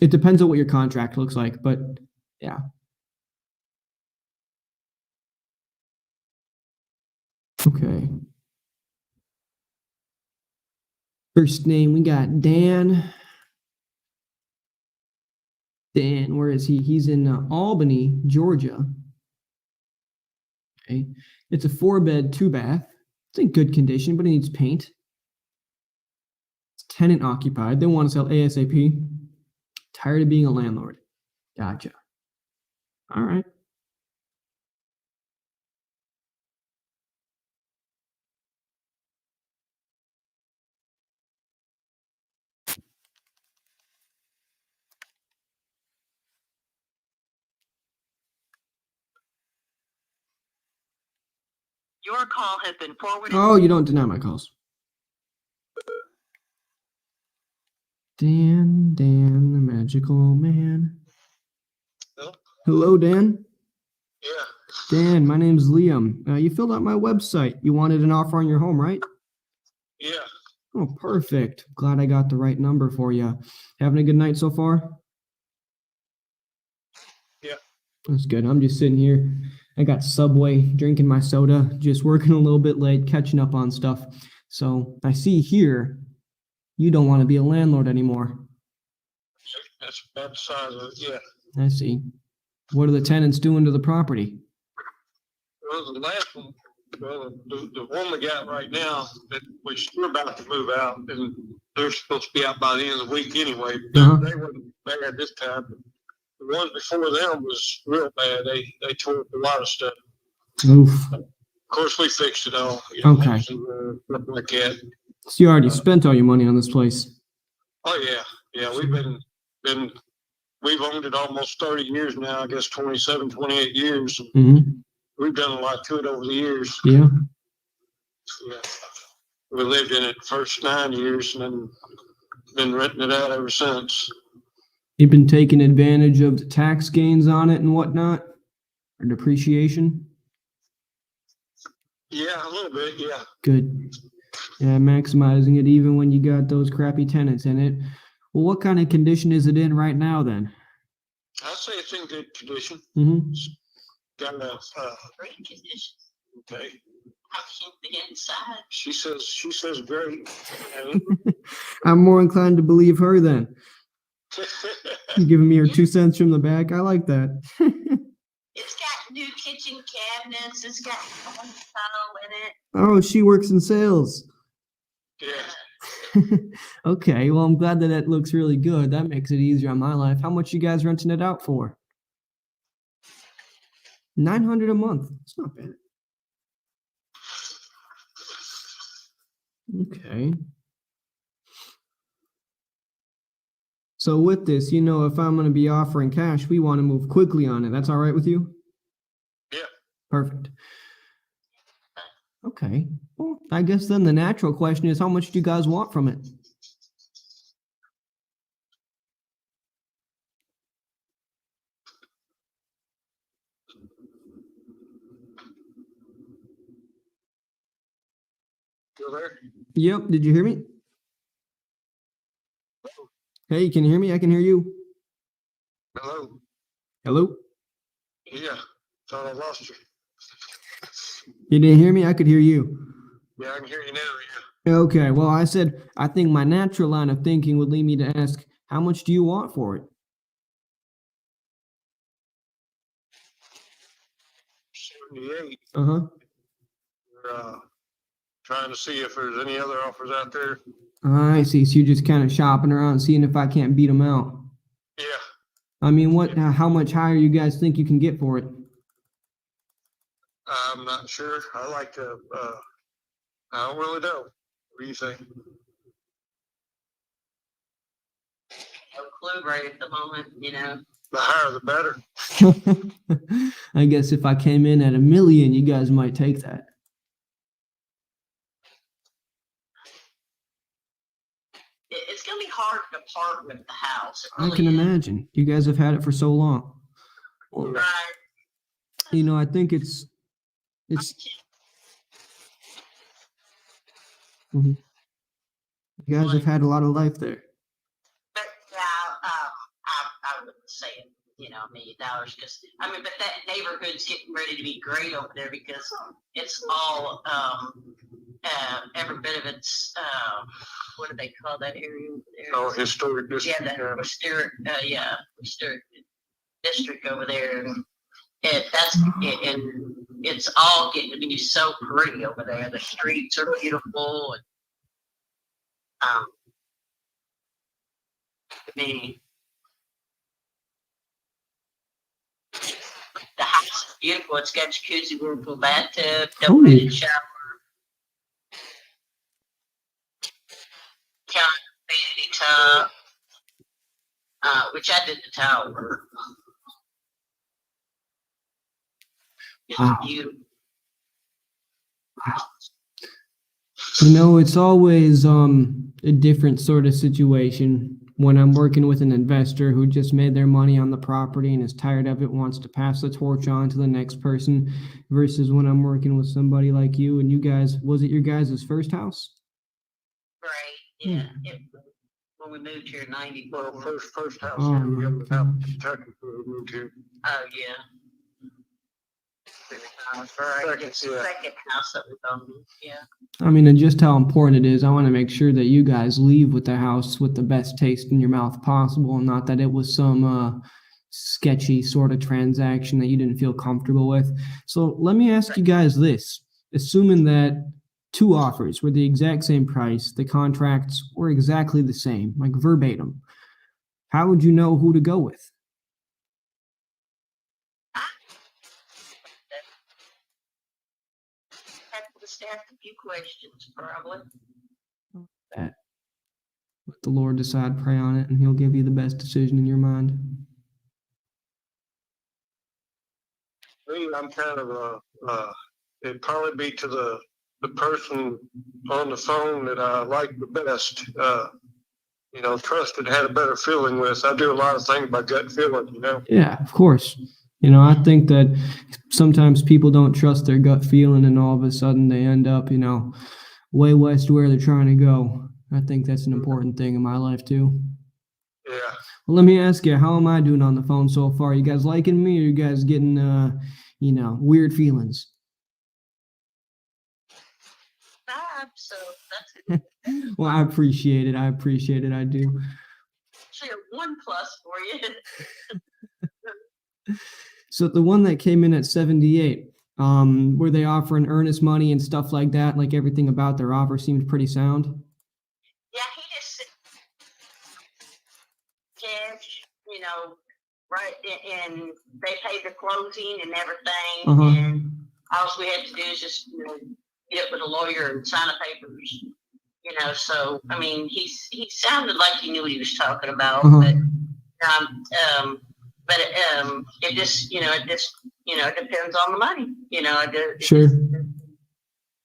It depends on what your contract looks like, but yeah. Okay. First name, we got Dan. Dan, where is he? He's in Albany, Georgia. Okay. It's a 4-bed, 2-bath. It's in good condition, but it needs paint. It's tenant occupied. They want to sell ASAP. Tired of being a landlord. Gotcha. All right. Your call has been forwarded. Oh, you don't deny my calls. Dan, the magical man. Hello? Hello, Dan. Yeah. Dan, my name's Liam. You filled out my website. You wanted an offer on your home, right? Yeah. Oh, perfect. Glad I got the right number for you. Having a good night so far? Yeah. That's good. I'm just sitting here. I got Subway, drinking my soda, just working a little bit late, catching up on stuff. So I see here you don't want to be a landlord anymore. That's about the size of it. Yeah. I see. What are the tenants doing to the property? Well, the last one, the one we got right now that we're about to move out, and they're supposed to be out by the end of the week anyway. Uh-huh. They weren't bad this time. The ones before them was real bad. They tore up a lot of stuff. Oof. Of course, we fixed it all. Okay. Stuff like that. So you already spent all your money on this place. Oh yeah. We've owned it almost 30 years now. I guess 27, 28 years. Mm-hmm. We've done a lot to it over the years. Yeah. Yeah. We lived in it the first 9 years and then been renting it out ever since. You've been taking advantage of the tax gains on it and whatnot, or depreciation. Yeah, a little bit, yeah. Good. Yeah, maximizing it even when you got those crappy tenants in it. Well, what kind of condition is it in right now then? I'd say it's in good condition. Mm-hmm. Got a, Great condition. okay. How's the inside? She says great. And I'm more inclined to believe her then. You're giving me her 2 cents from the back. I like that. It's got new kitchen cabinets. It's got tile in it. Oh, she works in sales. yeah. Okay, well, I'm glad that it looks really good. That makes it easier on my life. How much you guys renting it out for? $900 a month. It's not bad. Okay. So with this, if I'm going to be offering cash, we want to move quickly on it. That's all right with you? Yeah. Perfect. Okay. Well, I guess then the natural question is, how much do you guys want from it? Still there? Yep. Did you hear me? Hey, can you hear me? I can hear you. Hello? Hello? Yeah. Thought I lost you. You didn't hear me? I could hear you. Yeah, I can hear you now, yeah. Okay. Well, I said, I think my natural line of thinking would lead me to ask, how much do you want for it? 78. Uh-huh. We're trying to see if there's any other offers out there. I see. So you're just kind of shopping around, seeing if I can't beat them out. Yeah. I mean, how much higher you guys think you can get for it? I'm not sure. I like to, I don't really know. What do you think? No clue right at the moment, The higher the better. I guess if I came in at $1 million, you guys might take that. It's going to be hard to part with the house. It I really can is. imagine. You guys have had it for so long. Well, Right. I think it's Mhm. You guys have had a lot of life there. But yeah, I wouldn't say it, $1 million because but that neighborhood's getting ready to be great over there because it's all every bit of it's what do they call that area over there? Oh, historic district. Yeah, that historic district over there, and it's all getting to be so pretty over there. The streets are beautiful, and the house is beautiful. It's got jacuzzi, whirlpool, bathtub, double-headed shower, vanity tub, which I did the tile work. It's Wow. beautiful. It's always a different sort of situation when I'm working with an investor who just made their money on the property and is tired of it, wants to pass the torch on to the next person, versus when I'm working with somebody like you and you guys. Was it your guys' first house? Right. Yeah. When we moved here in '94. Well, first house Oh, here. We my got out gosh. Kentucky before we moved here. Oh yeah. Second house that we owned. Yeah. I mean, and just how important it is, I want to make sure that you guys leave with the house with the best taste in your mouth possible, and not that it was some sketchy sort of transaction that you didn't feel comfortable with. So let me ask you guys this. Assuming that 2 offers were the exact same price, the contracts were exactly the same, like verbatim, how would you know who to go with? Just ask a few questions, probably. Let the Lord decide, pray on it, and he'll give you the best decision in your mind. Me, I'm kind of it'd probably be to the person on the phone that I like the best. Trusted, had a better feeling with. I do a lot of things by gut feeling, Yeah, of course. You know, I think that sometimes people don't trust their gut feeling, and all of a sudden they end up, you know, way west where they're trying to go. I think that's an important thing in my life too. Yeah. Well, let me ask you, how am I doing on the phone so far? You guys liking me, or you guys getting, you know, weird feelings? So that's Well, I appreciate it. I appreciate it. I do. actually a 1+ for you. So the one that came in at 78, were they offering earnest money and stuff like that? Like everything about their offer seemed pretty sound. Yeah, he just said cash, you know, right, and they paid the closing and everything, Uh-huh. and all we had to do is just, you know, get up with a lawyer and sign the papers, you know. So I mean, he sounded like he knew what he was talking about, Uh-huh. but it just, you know, it depends on the money, you know. Sure.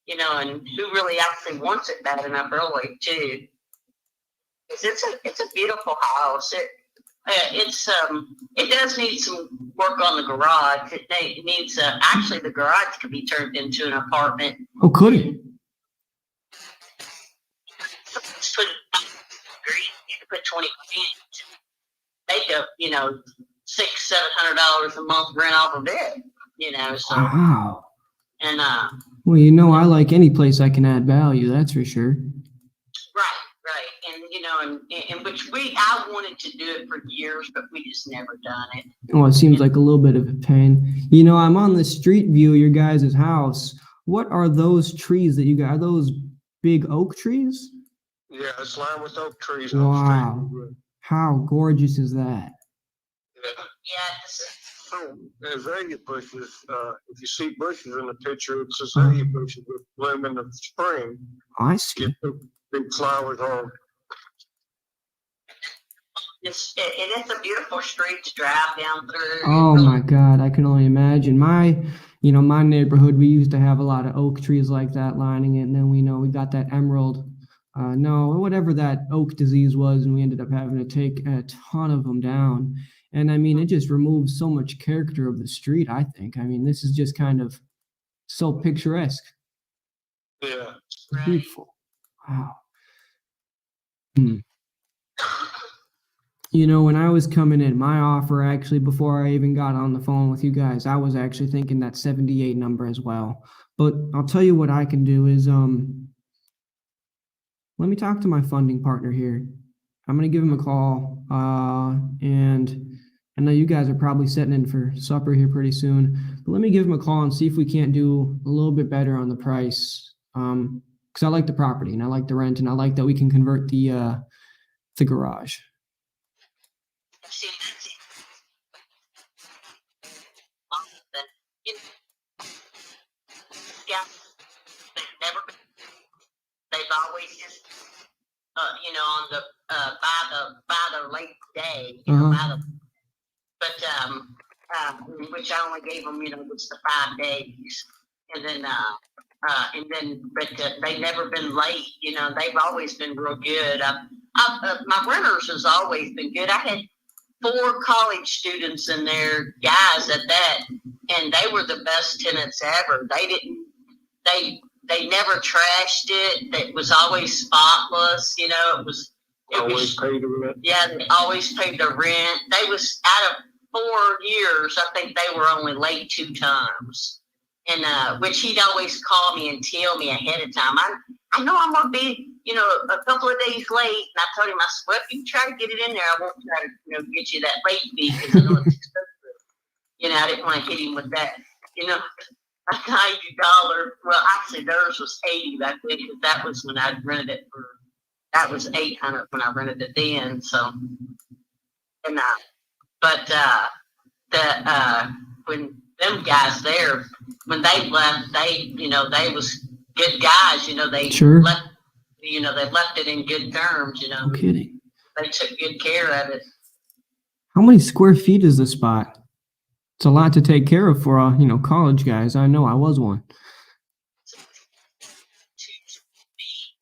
You know, and who really actually wants it bad enough early too. 'Cause it's a beautiful house. It does need some work on the garage. It needs actually the garage could be turned into an apartment. Oh, could it? You could put 20 make up, you know, $600-700 a month rent off of it. You know, so Wow. and Well, you know, I like any place I can add value. That's for sure. right, and you know, and which I wanted to do it for years, but we just never done it. Well, it seems like a little bit of a pain. You know, I'm on the street view of your guys' house. What are those trees that you got? Are those big oak trees? Yeah, it's lined with oak trees. Wow. How gorgeous is that? Yeah, So azalea bushes, if you see bushes in the picture, it's azalea bushes that bloom in the spring. I see. Get the big flowers on. it is a beautiful street to drive down through. Oh my God, I can only imagine. My neighborhood, we used to have a lot of oak trees like that lining it, and then we got that emerald, whatever that oak disease was, and we ended up having to take a ton of them down. And I mean, it just removes so much character of the street, I think. I mean, this is just kind of so picturesque. Yeah. Beautiful. Wow. You know, when I was coming in, my offer actually, before I even got on the phone with you guys, I was actually thinking that 78 number as well. But I'll tell you what I can do is, let me talk to my funding partner here. I'm gonna give him a call, and I know you guys are probably setting in for supper here pretty soon, but let me give him a call and see if we can't do a little bit better on the price. Because I like the property and I like the rent and I like that we can convert the garage. See, that's it. Yeah, they've always just, you know, on the by the late day, you know, which I only gave them, you know, was the 5 days, and then they never been late. You know, they've always been real good. My renters has always been good. I had 4 college students in there, guys at that, and they were the best tenants ever. They never trashed it. It was always spotless. You know, it was Always paid the rent. Yeah, they always paid the rent. They was out of 4 years, I think they were only late 2 times. And which he'd always call me and tell me ahead of time. I know I'm gonna be, you know, a couple of days late. And I told him, I said, well, if you try to get it in there, I won't try to, you know, get you that late fee because I know it's expensive. You know, I didn't want to hit him with that. You know, $90. Well, actually, theirs was 80 back then because that was when I rented it for. That was 800 when I rented it then. So, and when them guys there, when they left, they was good guys. You know, they left. You know, they left it in good terms. You know, No kidding. They took good care of it. How many square feet is this spot? It's a lot to take care of for college guys. I know I was one.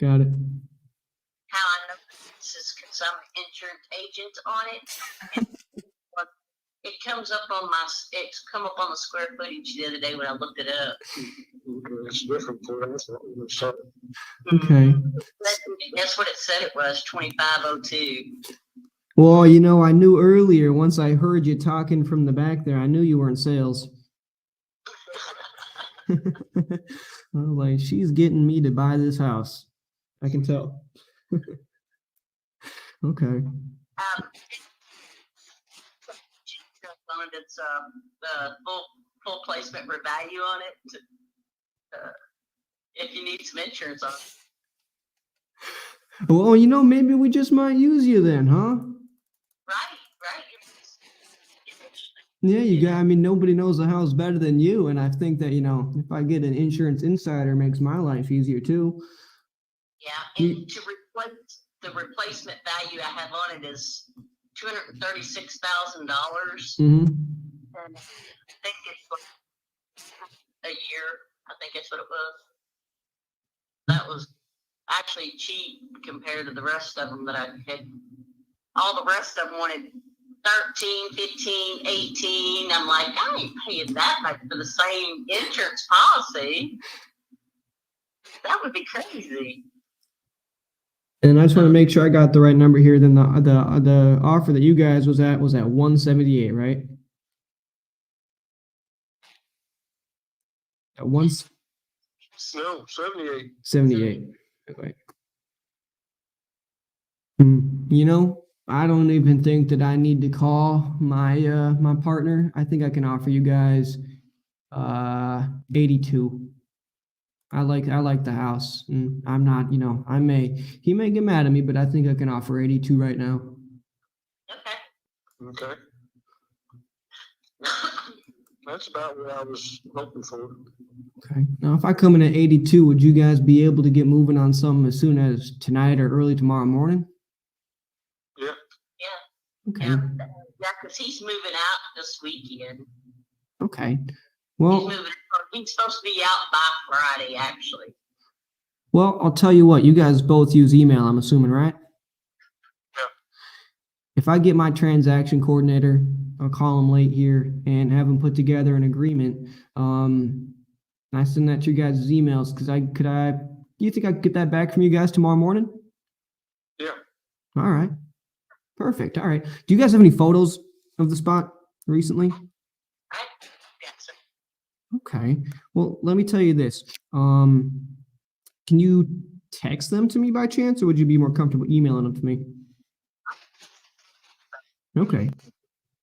Got it. How I know this is because I'm an insurance agent on it. It comes up on it's come up on the square footage the other day when I looked it up. It's different for us. Okay. That's what it said it was, 2502. Well, you know, I knew earlier once I heard you talking from the back there, I knew you were in sales. I was like, she's getting me to buy this house. I can tell. Okay. One that's the full placement value on it. If you need some insurance on it. Well, you know, maybe we just might use you then, huh? Right. Yeah, you got, I mean, nobody knows the house better than you. And I think that, you know, if I get an insurance insider, it makes my life easier too. Yeah, and to replace the replacement value I have on it is $236,000. Mm-hmm. And I think it's a year. I think that's what it was. That was actually cheap compared to the rest of them that I had. All the rest of them wanted 13, 15, 18. I'm like, I ain't paying that much for the same insurance policy. That would be crazy. And I just want to make sure I got the right number here. Then the offer that you guys was at 178, right? At once. No, 78. 78. Okay. You know, I don't even think that I need to call my my partner. I think I can offer you guys 82. I like the house. And I'm not, you know, he may get mad at me, but I think I can offer 82 right now. Okay. Okay. That's about what I was hoping for. Okay. Now, if I come in at 82, would you guys be able to get moving on some as soon as tonight or early tomorrow morning? Yeah. Okay. Yeah, because he's moving out this weekend. Okay. Well, He's supposed to be out by Friday, actually. Well, I'll tell you what, you guys both use email, I'm assuming, right? Yeah. If I get my transaction coordinator, I'll call him late here and have him put together an agreement. And I send that to you guys' emails because do you think I could get that back from you guys tomorrow morning? Yeah. All right. Perfect. All right. Do you guys have any photos of the spot recently? Yes. Okay. Well, let me tell you this. Can you text them to me by chance, or would you be more comfortable emailing them to me? Okay.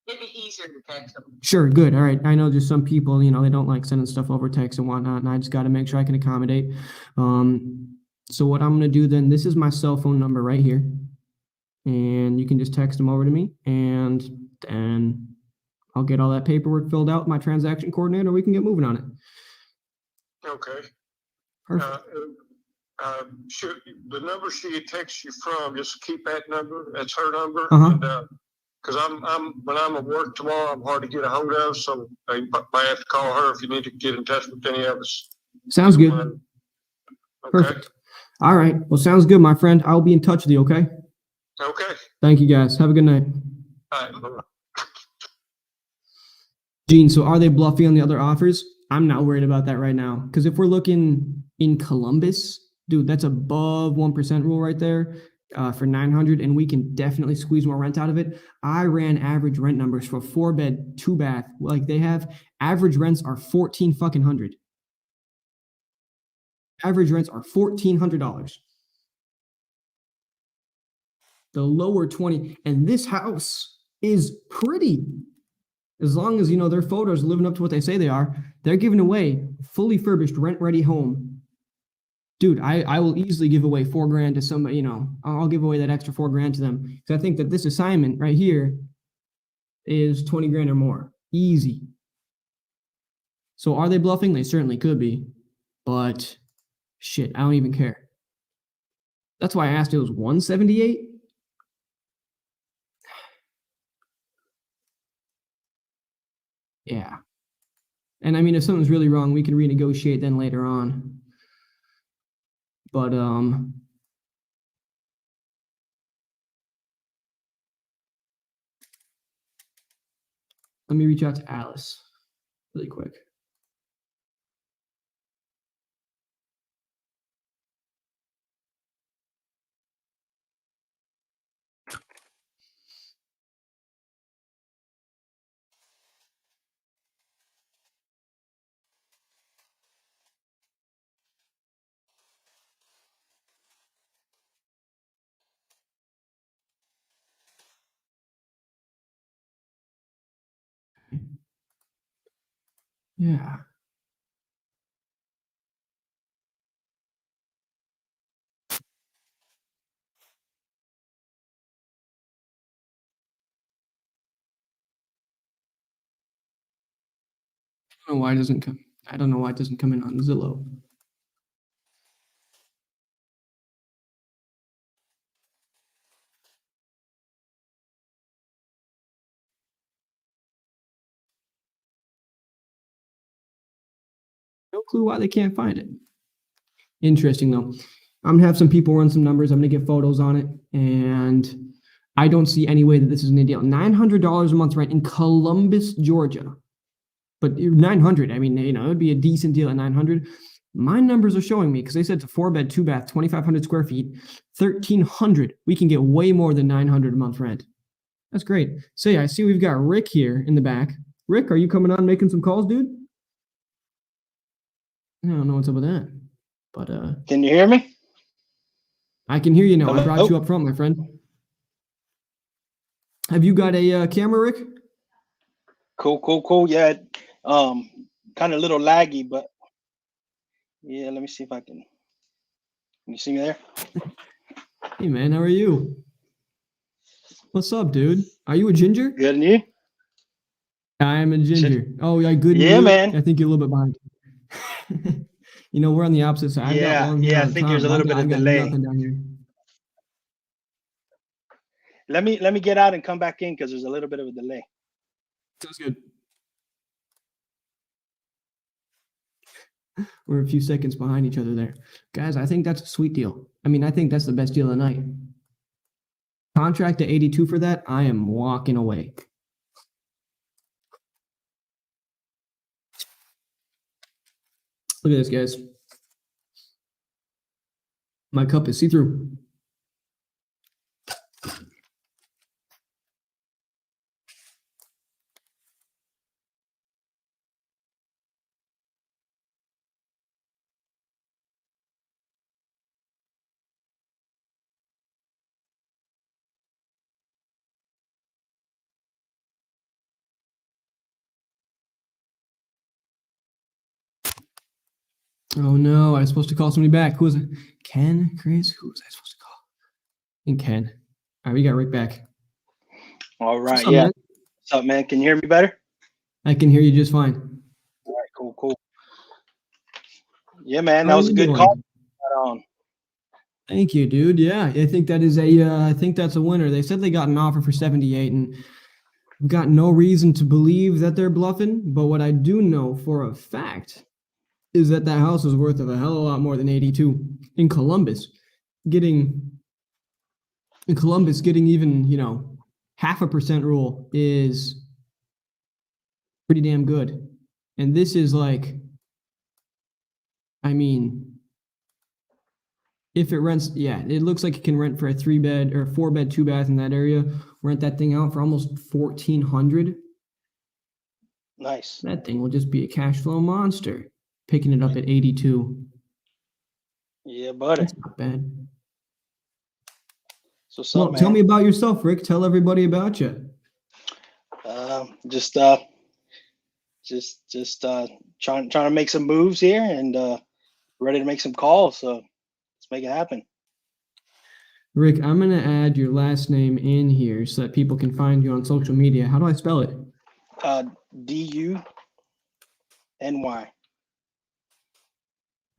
It'd be easier to text them. Sure. Good. All right. I know just some people, you know, they don't like sending stuff over text and whatnot, and I just got to make sure I can accommodate. So what I'm going to do then, this is my cell phone number right here, and you can just text them over to me, and then I'll get all that paperwork filled out with my transaction coordinator. We can get moving on it. Okay. Perfect. Should the number she texts you from, just keep that number. That's her number. Uh-huh. Because when I'm at work tomorrow, I'm hard to get a hold of, so you might have to call her if you need to get in touch with any of us. Sounds good. Okay. Perfect. All right. Well, sounds good, my friend. I'll be in touch with you, okay? Okay. Thank you, guys. Have a good night. All right. Bye-bye. Gene, so are they bluffing on the other offers? I'm not worried about that right now. Because if we're looking in Columbus, dude, that's above 1% rule right there for 900, and we can definitely squeeze more rent out of it. I ran average rent numbers for a 4-bed, 2-bath. Like they have average rents are $1,400. Average rents are $1,400. The lower 20, and this house is pretty. As long as, you know, their photos are living up to what they say they are, they're giving away fully furnished, rent-ready home. Dude, I will easily give away $4,000 to somebody, you know, I'll give away that extra $4,000 to them. Because I think that this assignment right here is 20 grand or more. Easy. So are they bluffing? They certainly could be. But shit, I don't even care. That's why I asked, it was 178. Yeah. And I mean, if something's really wrong, we can renegotiate then later on. But Let me reach out to Alice really quick. Yeah. I don't know why it doesn't come. I don't know why it doesn't come in on Zillow. No clue why they can't find it. Interesting though. I'm gonna have some people run some numbers. I'm gonna get photos on it, and I don't see any way that this is an ideal. $900 a month rent in Columbus, Georgia. But 900, I mean, it would be a decent deal at 900. My numbers are showing me, because they said it's a 4-bed, 2-bath, 2,500 square feet, 1,300. We can get way more than 900 a month rent. That's great. So yeah, I see we've got Rick here in the back. Rick, are you coming on making some calls, dude? I don't know what's up with that, but Can you hear me? I can hear you now. I Hello? brought you up front, my friend. Have you got a camera, Rick? Cool. Yeah, kind of a little laggy, but yeah, let me see if I can. Can you see me there? Hey man, how are you? What's up, dude? Are you a ginger? Good, and you? I am a ginger. Oh, yeah, good. Yeah, news. man. I think you're a little bit behind. We're on the opposite side. I've got long hair Yeah, I on think top, there's a little but bit of I've got delay. nothing down here. Let me get out and come back in because there's a little bit of a delay. Sounds good. We're a few seconds behind each other there. Guys, I think that's a sweet deal. I mean, I think that's the best deal of the night. Contract at 82 for that, I am walking away. Look at this, guys. My cup is see-through. Oh no, I was supposed to call somebody back. Who was it? Ken? Chris? Who was I supposed to call? I think Ken. All right, we got Rick back. All right, What's up, yeah. man? What's up, man? Can you hear me better? I can hear you just fine. All right, cool. Yeah, man, How that are was a you good doing? call. Thank you, dude. Yeah, I think that is I think that's a winner. They said they got an offer for 78, and I've got no reason to believe that they're bluffing. But what I do know for a fact is that house is worth of a hell of a lot more than 82 in Columbus. Getting even, 0.5% rule is pretty damn good. And this is like, I mean, if it rents, yeah, it looks like it can rent for a 3-bed or 4-bed, 2-bath in that area. Rent that thing out for almost 1,400. Nice. That thing will just be a cash flow monster. Picking it up at 82. Yeah, buddy. That's not bad. So what's Well, up, man? tell me about yourself, Rick. Tell everybody about you. Just trying to make some moves here and ready to make some calls. So let's make it happen. Rick, I'm going to add your last name in here so that people can find you on social media. How do I spell it? DUNY.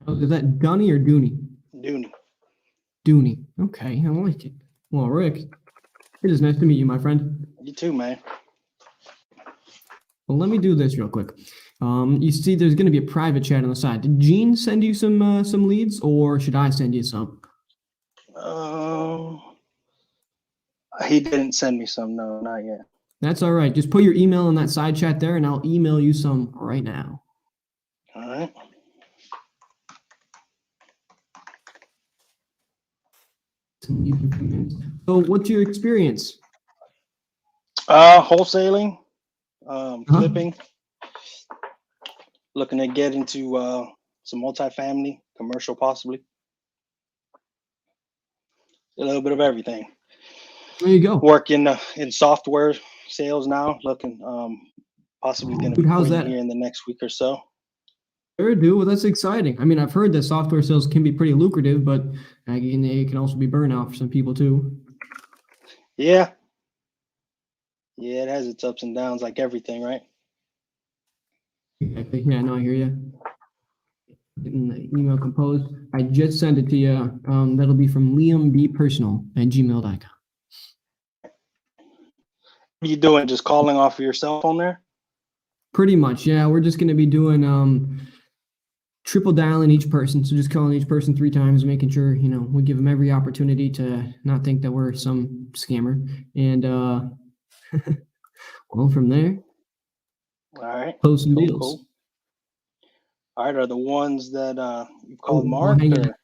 Oh, is that Dunny or Dooney? Dooney. Dooney. Okay, I like it. Well, Rick, it is nice to meet you, my friend. You too, man. Well, let me do this real quick. You see, there's going to be a private chat on the side. Did Gene send you some leads, or should I send you some? He didn't send me some. No, not yet. That's all right. Just put your email in that side chat there, and I'll email you some right now. All right. So, what's your experience? Wholesaling, flipping. Looking to get into some multifamily, commercial, possibly. A little bit of everything. There you go. Working in software sales now. Looking possibly going to Dude, how's quit that? here in the next week or so. Sure, dude. Well, that's exciting. I mean, I've heard that software sales can be pretty lucrative, but it can also be burnout for some people too. Yeah. Yeah, it has its ups and downs like everything, right? Exactly. Yeah, no, I hear you. Getting the email composed. I just sent it to you. That'll be from liambpersonal@gmail.com. What are you doing? Just calling off of your cell phone there? Pretty much, yeah. We're just going to be doing triple dialing each person. So just calling each person 3 times, making sure, we give them every opportunity to not think that we're some scammer. And well, from there, All right. close some Cool, deals. cool. All right. Are the ones that you called well, marked? hang on. Or?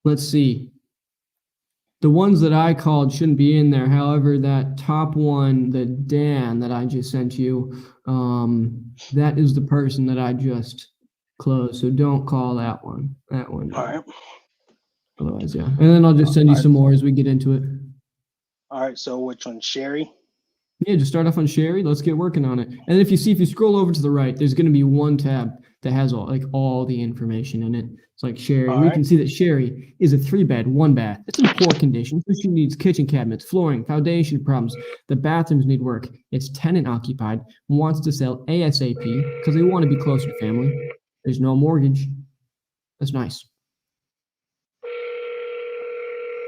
Let's see. The ones that I called shouldn't be in there. However, that top one, the Dan that I just sent you, that is the person that I just closed. So don't call that one. That one. All right. Otherwise, yeah. And then I'll just send you some more as we get into it. All right. So which one? Sherry? Yeah, just start off on Sherry. Let's get working on it. And if you scroll over to the right, there's going to be one tab that has all the information in it. It's like Sherry. We can see that Sherry is a 3-bed, 1-bath. It's in poor condition. So she needs kitchen cabinets, flooring, foundation problems. The bathrooms need work. It's tenant occupied. Wants to sell ASAP because they want to be closer to family. There's no mortgage. That's nice.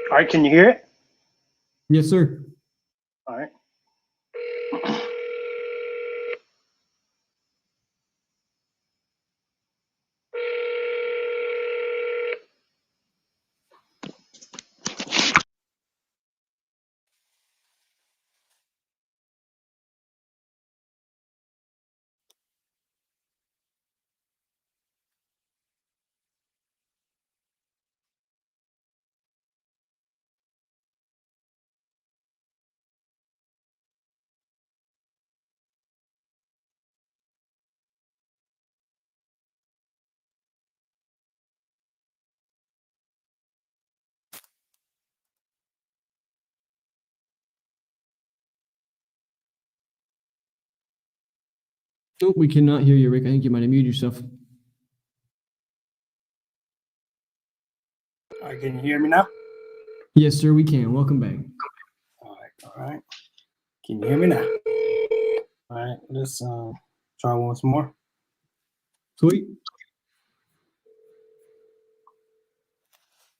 All right. Can you hear it? Yes, sir. All right. Nope, we cannot hear you, Rick. I think you might have muted yourself. All right. Can you hear me now? Yes, sir, we can. Welcome back. All right. All right. Can you hear me now? All right. Let's try once more. Sweet.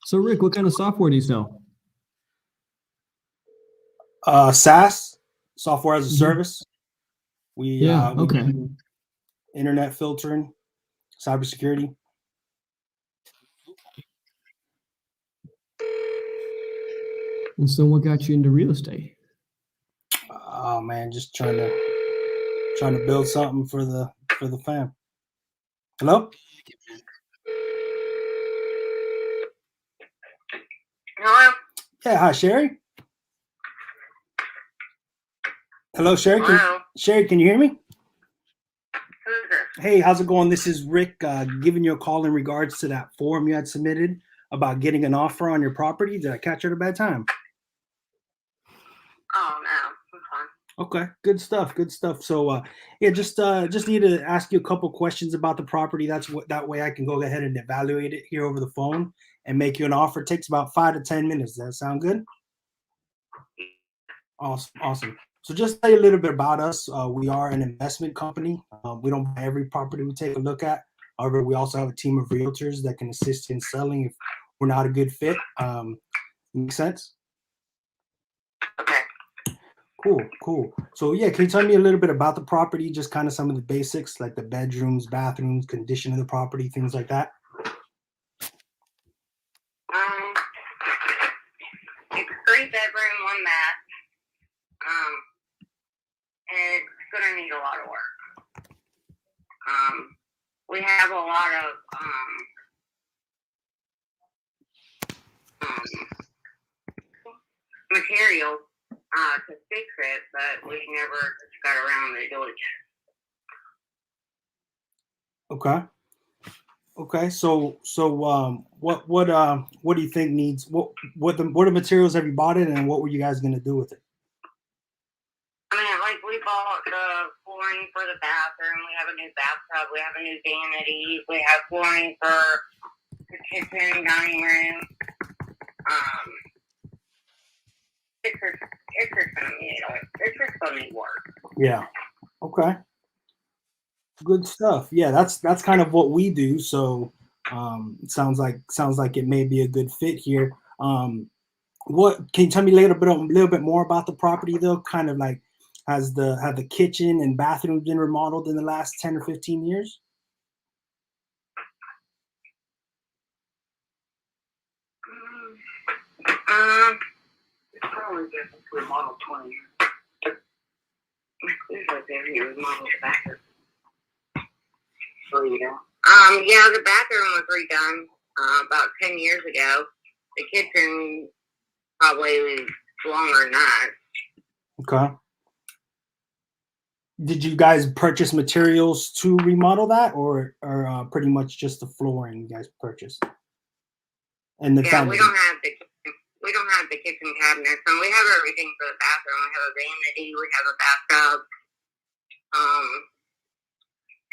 So, Rick, what kind of software do you sell? SaaS, software as a service. We okay. do internet filtering, cybersecurity. And so, what got you into real estate? Oh man, just trying to build something for the fam. Hello? Hello? Yeah, hi Sherry. Hello, Sherry. Hello? Sherry, can you hear me? Who's this? Hey, how's it going? This is Rick giving you a call in regards to that form you had submitted about getting an offer on your property. Did I catch you at a bad time? Oh, no. I'm fine. Okay, good stuff. Good stuff. So, yeah, just need to ask you a couple questions about the property. That way I can go ahead and evaluate it here over the phone and make you an offer. It takes about 5 to 10 minutes. Does that sound good? Awesome. So just tell you a little bit about us. We are an investment company. We don't buy every property we take a look at. However, we also have a team of realtors that can assist in selling if we're not a good fit. Make sense? Okay. Cool. So yeah, can you tell me a little bit about the property? Just kind of some of the basics, like the bedrooms, bathrooms, condition of the property, things like that. It's 3-bedroom, 1 bath. need a lot of work. We have a lot of material to fix it, but we never just got around to do it yet. Okay. Okay. So what do you think needs what the materials have you bought it, and what were you guys gonna do with it? I mean, like we bought the flooring for the bathroom. We have a new bathtub. We have a new vanity. We have flooring for the kitchen, dining room. It's just gonna need work. Yeah. Okay. Good stuff. Yeah, that's kind of what we do. So it sounds like it may be a good fit here. What can you tell me a little bit more about the property though? Kind of like have the kitchen and bathroom been remodeled in the last 10 or 15 years? It's probably been remodeled 20 years. It's like every year remodeled the bathroom. Oh, yeah. Yeah, the bathroom was redone about 10 years ago. The kitchen probably was longer than that. Okay. Did you guys purchase materials to remodel that, or pretty much just the flooring you guys purchased? And the yeah, we don't have the kitchen cabinets, and we have everything for the bathroom. We have a vanity, we have a bathtub,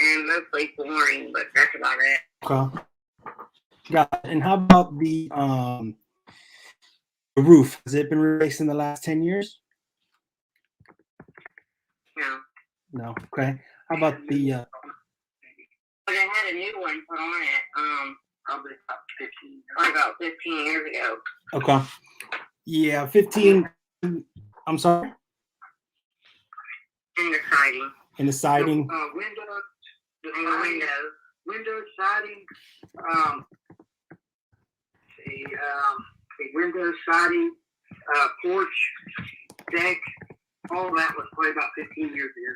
and mostly flooring, but that's about it. Okay. Got it. And how about the roof? Has it been replaced in the last 10 years? No. No. Okay. How about the But I had a new one put on it, probably about 15 years ago. okay. Yeah, 15. I'm sorry. In the siding. In the siding. Windows, siding, the windows, siding, porch, deck, all that was probably about 15 years ago.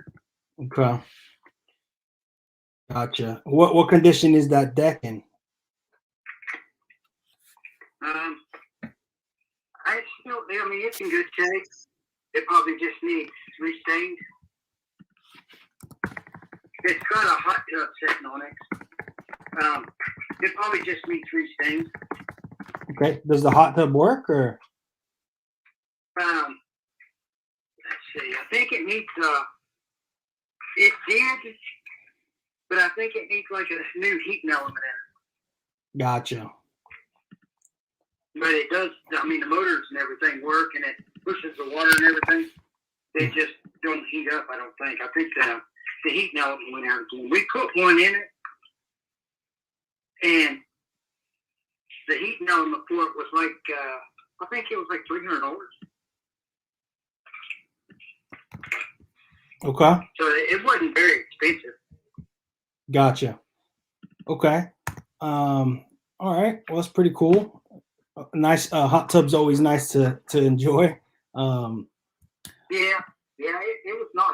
Okay. Gotcha. What condition is that deck in? I mean, it's in good shape. It probably just needs restained. It's got a hot tub sitting on it. It probably just needs restained. Okay. Does the hot tub work, or? Let's see. I think it needs it did, but I think it needs like a new heating element in it. Gotcha. But it does. I mean, the motors and everything work, and it pushes the water and everything. They just don't heat up. I don't think. I think the heating element went out again. We put one in it, and the heating element for it was like I think it was like $300. Okay. So it wasn't very expensive. Gotcha. Okay. All right. Well, that's pretty cool. Nice. Hot tub's always nice to enjoy. Yeah, it was nice.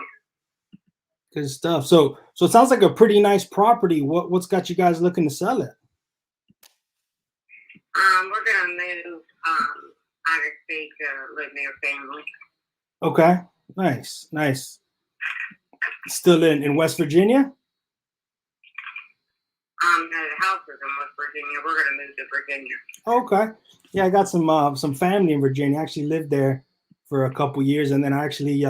Good stuff. So it sounds like a pretty nice property. What's got you guys looking to sell it? We're gonna move out of state to live near family. Okay. Nice. Still in West Virginia? No, the house is in West Virginia. We're gonna move to Virginia. Okay. Yeah, I got some family in Virginia. I actually lived there for a couple years, and then I actually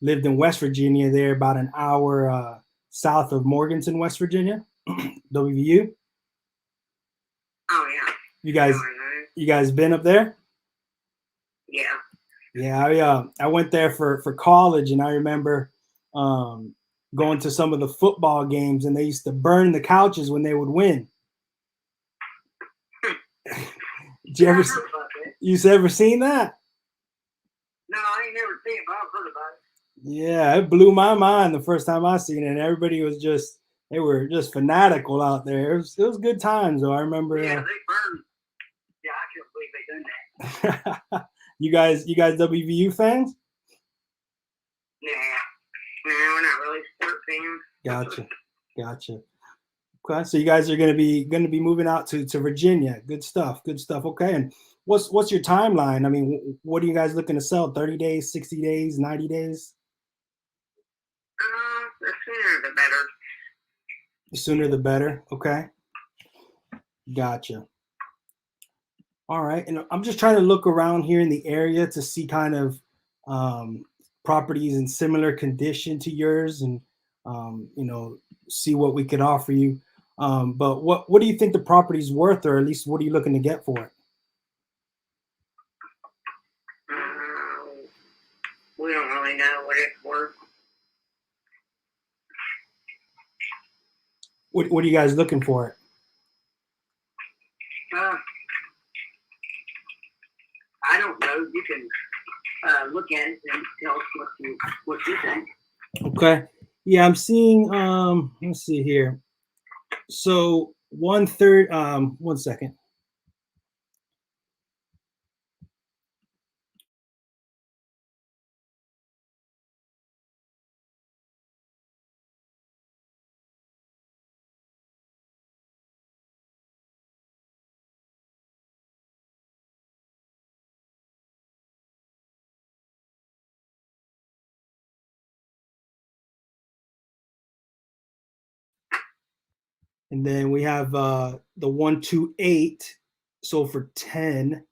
lived in West Virginia there, about an hour south of Morganton, West Virginia. WVU. Oh yeah. You guys been up there? Yeah. Yeah, I went there for college, and I remember going to some of the football games, and they used to burn the couches when they would win. Did you ever seen that? No, I ain't never seen it, but I've heard about it. Yeah, it blew my mind the first time I seen it. And everybody was they were just fanatical out there. It was good times though. I remember. Yeah, they burned. Yeah, I can't believe they done that. You guys WVU fans? Nah. No, we're not really sport fans. Gotcha. Okay, so you guys are gonna be moving out to Virginia. Good stuff. Okay, and what's your timeline? I mean, what are you guys looking to sell? 30 days, 60 days, 90 days? The sooner the better. The sooner the better. Okay, gotcha. All right, and I'm just trying to look around here in the area to see kind of properties in similar condition to yours, and see what we could offer you. But what do you think the property's worth, or at least what are you looking to get for it? We don't really know what it's worth. What are you guys looking for it? I don't know. You can look at it and tell us what you think. Okay. Yeah, I'm seeing. Let's see here. So 1/3. 1 second. And then we have the 128 sold for 10.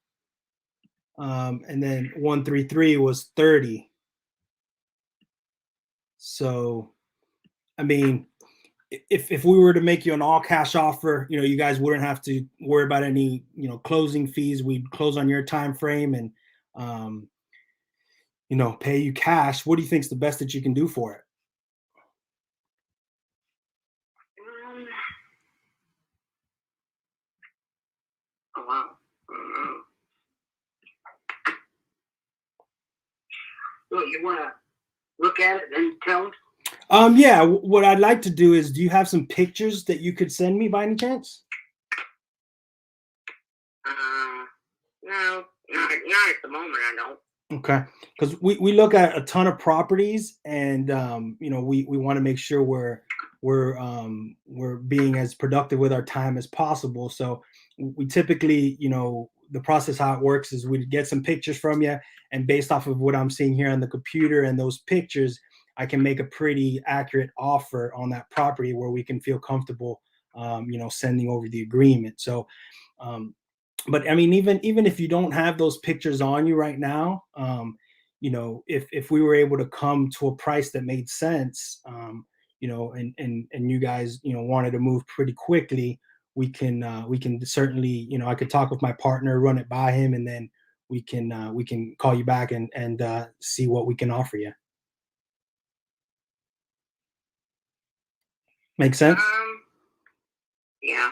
And then 133 was 30. So, I mean, if we were to make you an all cash offer, you guys wouldn't have to worry about any, closing fees. We'd close on your time frame and, pay you cash. What do you think is the best that you can do for it? Oh, wow. Well, you want to look at it and tell us? Yeah. What I'd like to do is, do you have some pictures that you could send me by any chance? No, not at the moment. I don't. Okay, because we look at a ton of properties, and we want to make sure we're being as productive with our time as possible. So we typically, the process how it works is we get some pictures from you, and based off of what I'm seeing here on the computer and those pictures, I can make a pretty accurate offer on that property where we can feel comfortable, sending over the agreement. So, but I mean, even if you don't have those pictures on you right now, if we were able to come to a price that made sense, and you guys, wanted to move pretty quickly, we can certainly, I could talk with my partner, run it by him, and then we can call you back and see what we can offer you. Make sense? Yeah.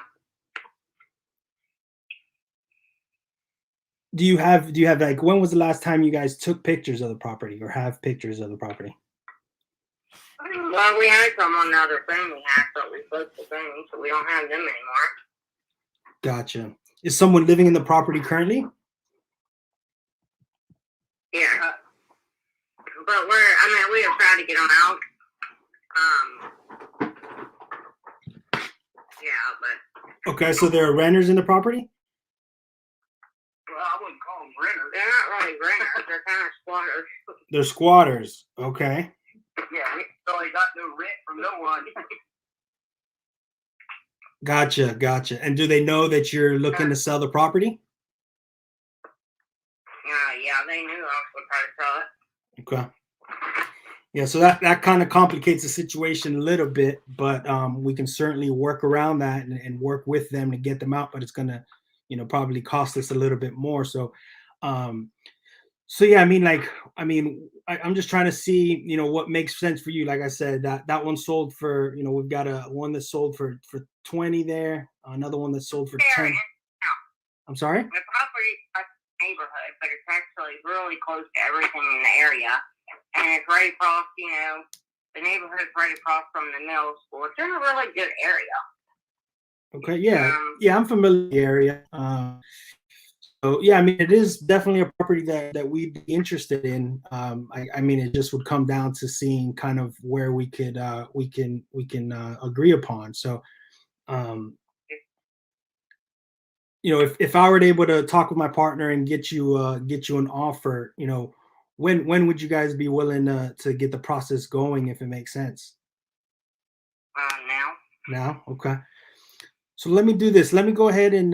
Do you have like, when was the last time you guys took pictures of the property or have pictures of the property? Well, we had some on the other thing we had, but we both the thing, so we don't have them anymore. Gotcha. Is someone living in the property currently? Yeah. But we have tried to get them out. Yeah, but. Okay, so there are renters in the property? Well, I wouldn't call them renters. They're not really renters. They're kind of squatters. They're squatters. Okay. Yeah, so they got no rent from no one. Gotcha. And do they know that you're looking to sell the property? Yeah, they knew I was going to try to sell it. Okay. Yeah, so that kind of complicates the situation a little bit, but we can certainly work around that and work with them to get them out, but it's going to, probably cost us a little bit more. So, yeah, I'm just trying to see, what makes sense for you. Like I said, that one sold for, we've got one that sold for 20 there, another one that sold for 10. I'm sorry? The property is a neighborhood, but it's actually really close to everything in the area. And it's right across, the neighborhood's right across from the middle school. It's in a really good area. Okay, yeah, I'm familiar with the area. So yeah, I mean, it is definitely a property that we'd be interested in. I mean, it just would come down to seeing kind of where we can agree upon. So, you know, if I were able to talk with my partner and get you an offer, you know, when would you guys be willing to get the process going if it makes sense? Now. Now, okay. So let me do this. Let me go ahead and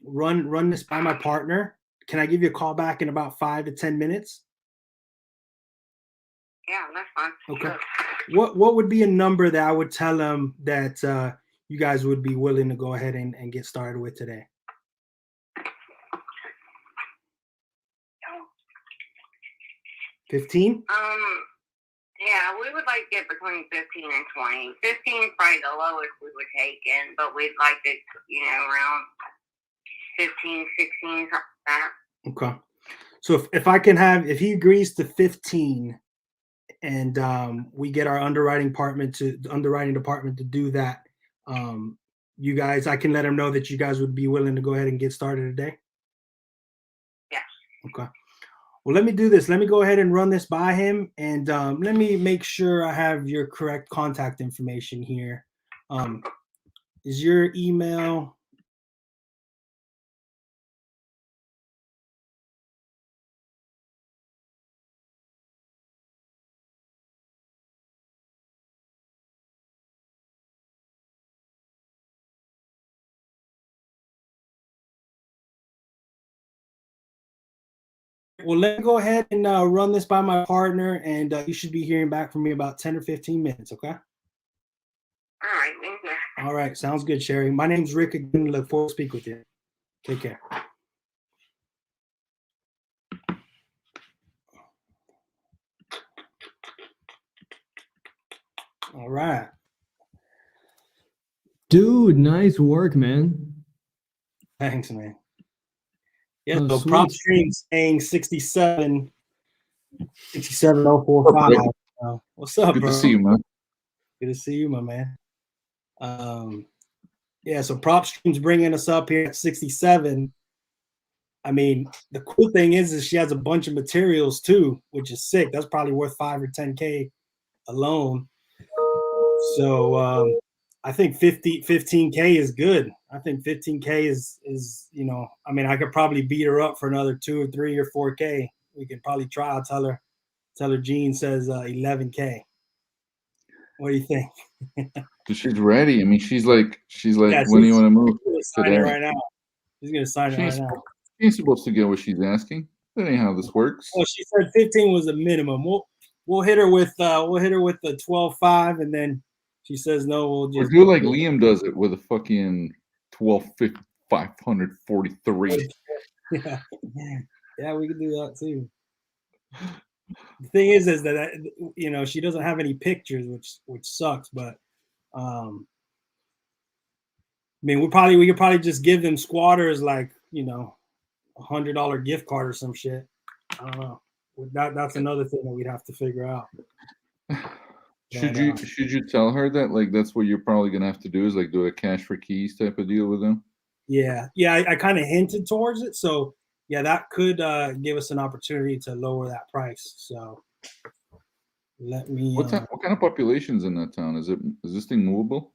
run this by my partner. Can I give you a call back in about 5 to 10 minutes? Yeah, that's fine. Okay. Sure. What would be a number that I would tell him that you guys would be willing to go ahead and get started with today? $15? Yeah, we would like to get between 15 and 20. 15 is probably the lowest we would take in, but we'd like to, you know, around 15, 16, something like that. Okay. So if he agrees to 15 and we get our underwriting department to do that, you guys, I can let him know that you guys would be willing to go ahead and get started today? Yeah. Okay. Well, let me do this. Let me go ahead and run this by him, and let me make sure I have your correct contact information here. Is your email? Well, let me go ahead and run this by my partner, and you should be hearing back from me about 10 or 15 minutes, okay? All right, thank you. All right, sounds good, Sherry. My name's Rick again. Look forward to speak with you. Take care. All right. Dude, nice work, man. Thanks, man. Yeah, Oh, so sweet. prop stream saying 67045. What's up, Good bro? to see you, man. Good to see you, my man. Yeah, so prop stream's bringing us up here at 67. I mean, the cool thing is she has a bunch of materials too, which is sick. That's probably worth 5 or 10K alone. So I think 15K is good. I think 15K is, you know, I mean, I could probably beat her up for another 2 or 3 or 4K. We could probably try. I'll tell her Gene says 11K. What do you think? She's ready. I mean, she's like, Yeah, when do you want to move? She's gonna sign it right now. She's gonna sign it right She's, now. she's supposed to get what she's asking. That ain't how this works. Well, she said 15 was the minimum. We'll hit her with the 12.5, and then she says no. We'll Or just do like Liam does it with a fucking 543. Yeah, we can do that too. The thing is that you know, she doesn't have any pictures, which sucks. But I mean, we could probably just give them squatters like, you know, $100 gift card or some shit. I don't know. That's another thing that we'd have to figure out. Should you tell her that, like, that's what you're probably gonna have to do, is like do a cash for keys type of deal with them? Yeah, I kind of hinted towards it. So yeah, that could give us an opportunity to lower that price. So let me. What kind of population's in that town? Is this thing movable?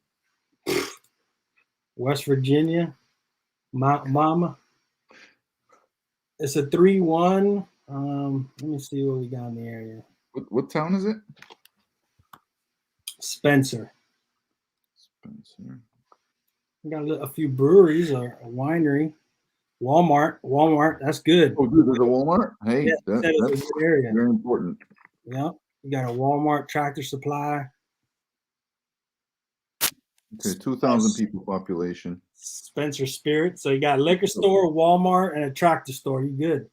West Virginia, Mama. It's a 3-1. Let me see what we got in the area. What town is it? Spencer. Spencer. We got a few breweries, a winery, Walmart. That's good. Oh, dude, there's a Walmart. Hey, Yeah, that's a good area. very important. Yeah, you got a Walmart, Tractor Supply. Okay, 2,000 people population. Spencer Spirit. So you got a liquor store, Walmart, and a tractor store. You good?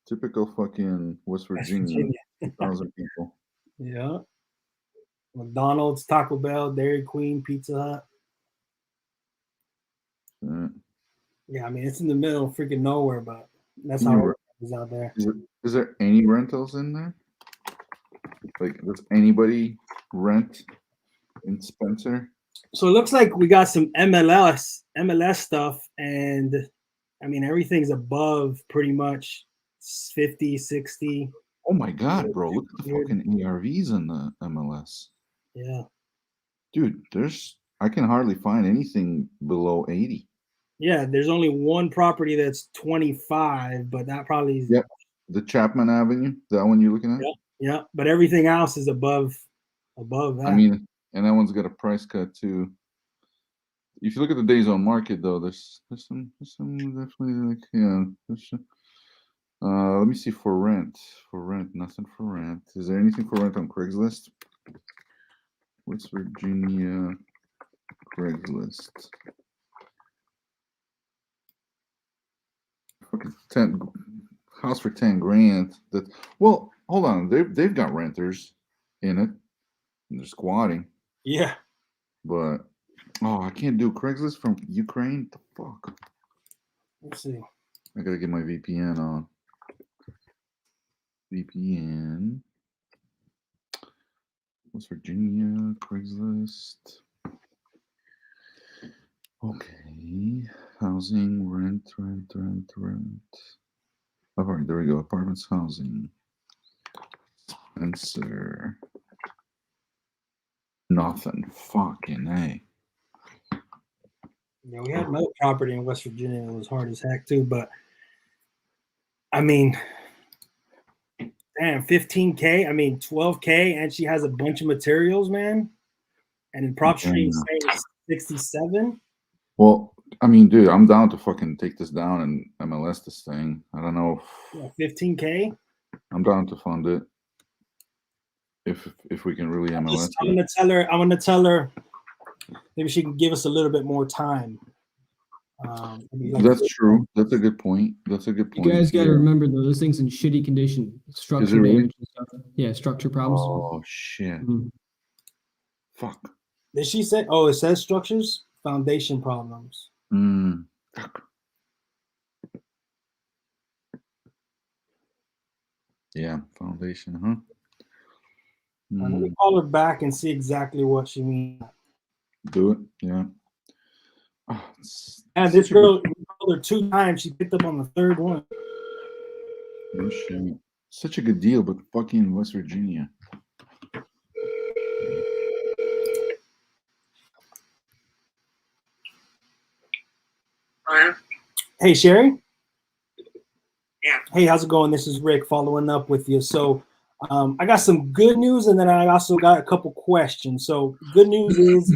Typical fucking West Virginia. 2,000 people. Yeah. McDonald's, Taco Bell, Dairy Queen, Pizza Hut. Yeah, I mean, it's in the middle of freaking nowhere, but that's how it is out there. Is there any rentals in there? Like, does anybody rent in Spencer? So it looks like we got some MLS stuff, and I mean, everything's above pretty much 50, 60. Oh my God, bro! Look at the Weird. fucking ARVs in the MLS, Yeah. dude. I can hardly find anything below 80. Yeah, there's only one property that's 25, but that probably is, Yep, the Chapman Avenue, that one you're looking at. yeah, yeah, but everything else is above that. I mean, and that one's got a price cut too. If you look at the days on market, though, there's some definitely like let me see for rent. For rent, nothing for rent. Is there anything for rent on Craigslist? West Virginia Craigslist. Fucking 10 house for 10 grand. That well, hold on. They've got renters in it. And they're squatting, Yeah. but oh, I can't do Craigslist from Ukraine. The fuck. Let's see. I gotta get my VPN on. VPN. West Virginia, Craigslist. Okay. Housing, rent. Oh, all right, there we go. Apartments, housing. Spencer. Nothing. Fucking A. Yeah, we had another property in West Virginia that was hard as heck too, but I mean, damn, 15K, I mean 12K, and she has a bunch of materials, man. And in Prop Street is saying 67. Well, I mean, dude, I'm down to fucking take this down and MLS this thing. I don't know. Yeah, 15K. I'm down to fund it. If we can really MLS I'm it. gonna tell her maybe she can give us a little bit more time. Maybe like That's true. That's a good point. That's a good You point. guys got to Yeah. remember though, this thing's in shitty condition. Structure really? damage and stuff. Yeah, structure problems. Oh shit! Mhm. Fuck. Did she say? Oh, it says structures, foundation problems. Fuck. Yeah, foundation, huh? Let me call her back and see exactly what she means. Do it. Yeah. Oh, And this girl, we called her 2 times. She picked up on the 3rd one. no shit. Such a good deal, but fucking West Virginia. Hey, Sherry. Yeah. Hey, how's it going? This is Rick following up with you. So I got some good news, and then I also got a couple questions. So good news is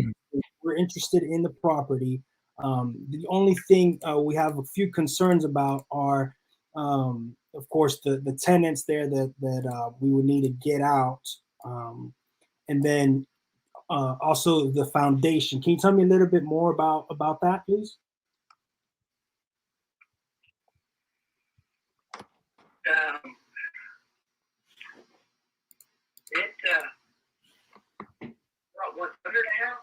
we're interested in the property. The only thing we have a few concerns about are, of course, the tenants there that we would need to get out, and then also the foundation. Can you tell me a little bit more about that, please? What's under the house?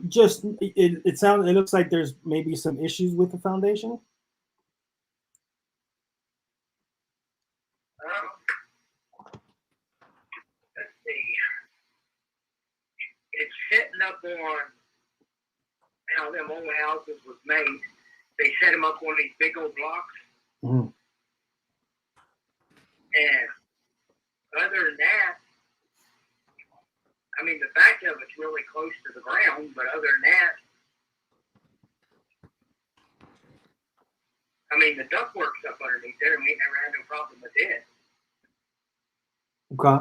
Just it looks like there's maybe some issues with the foundation. Let's see. It's sitting up on how them old houses was made. They set them up on these big old blocks. Mm-hmm. And other than that, I mean, the back of it's really close to the ground, but other than that, I mean, the ductwork's up underneath there, and we never had no problem with it. Okay.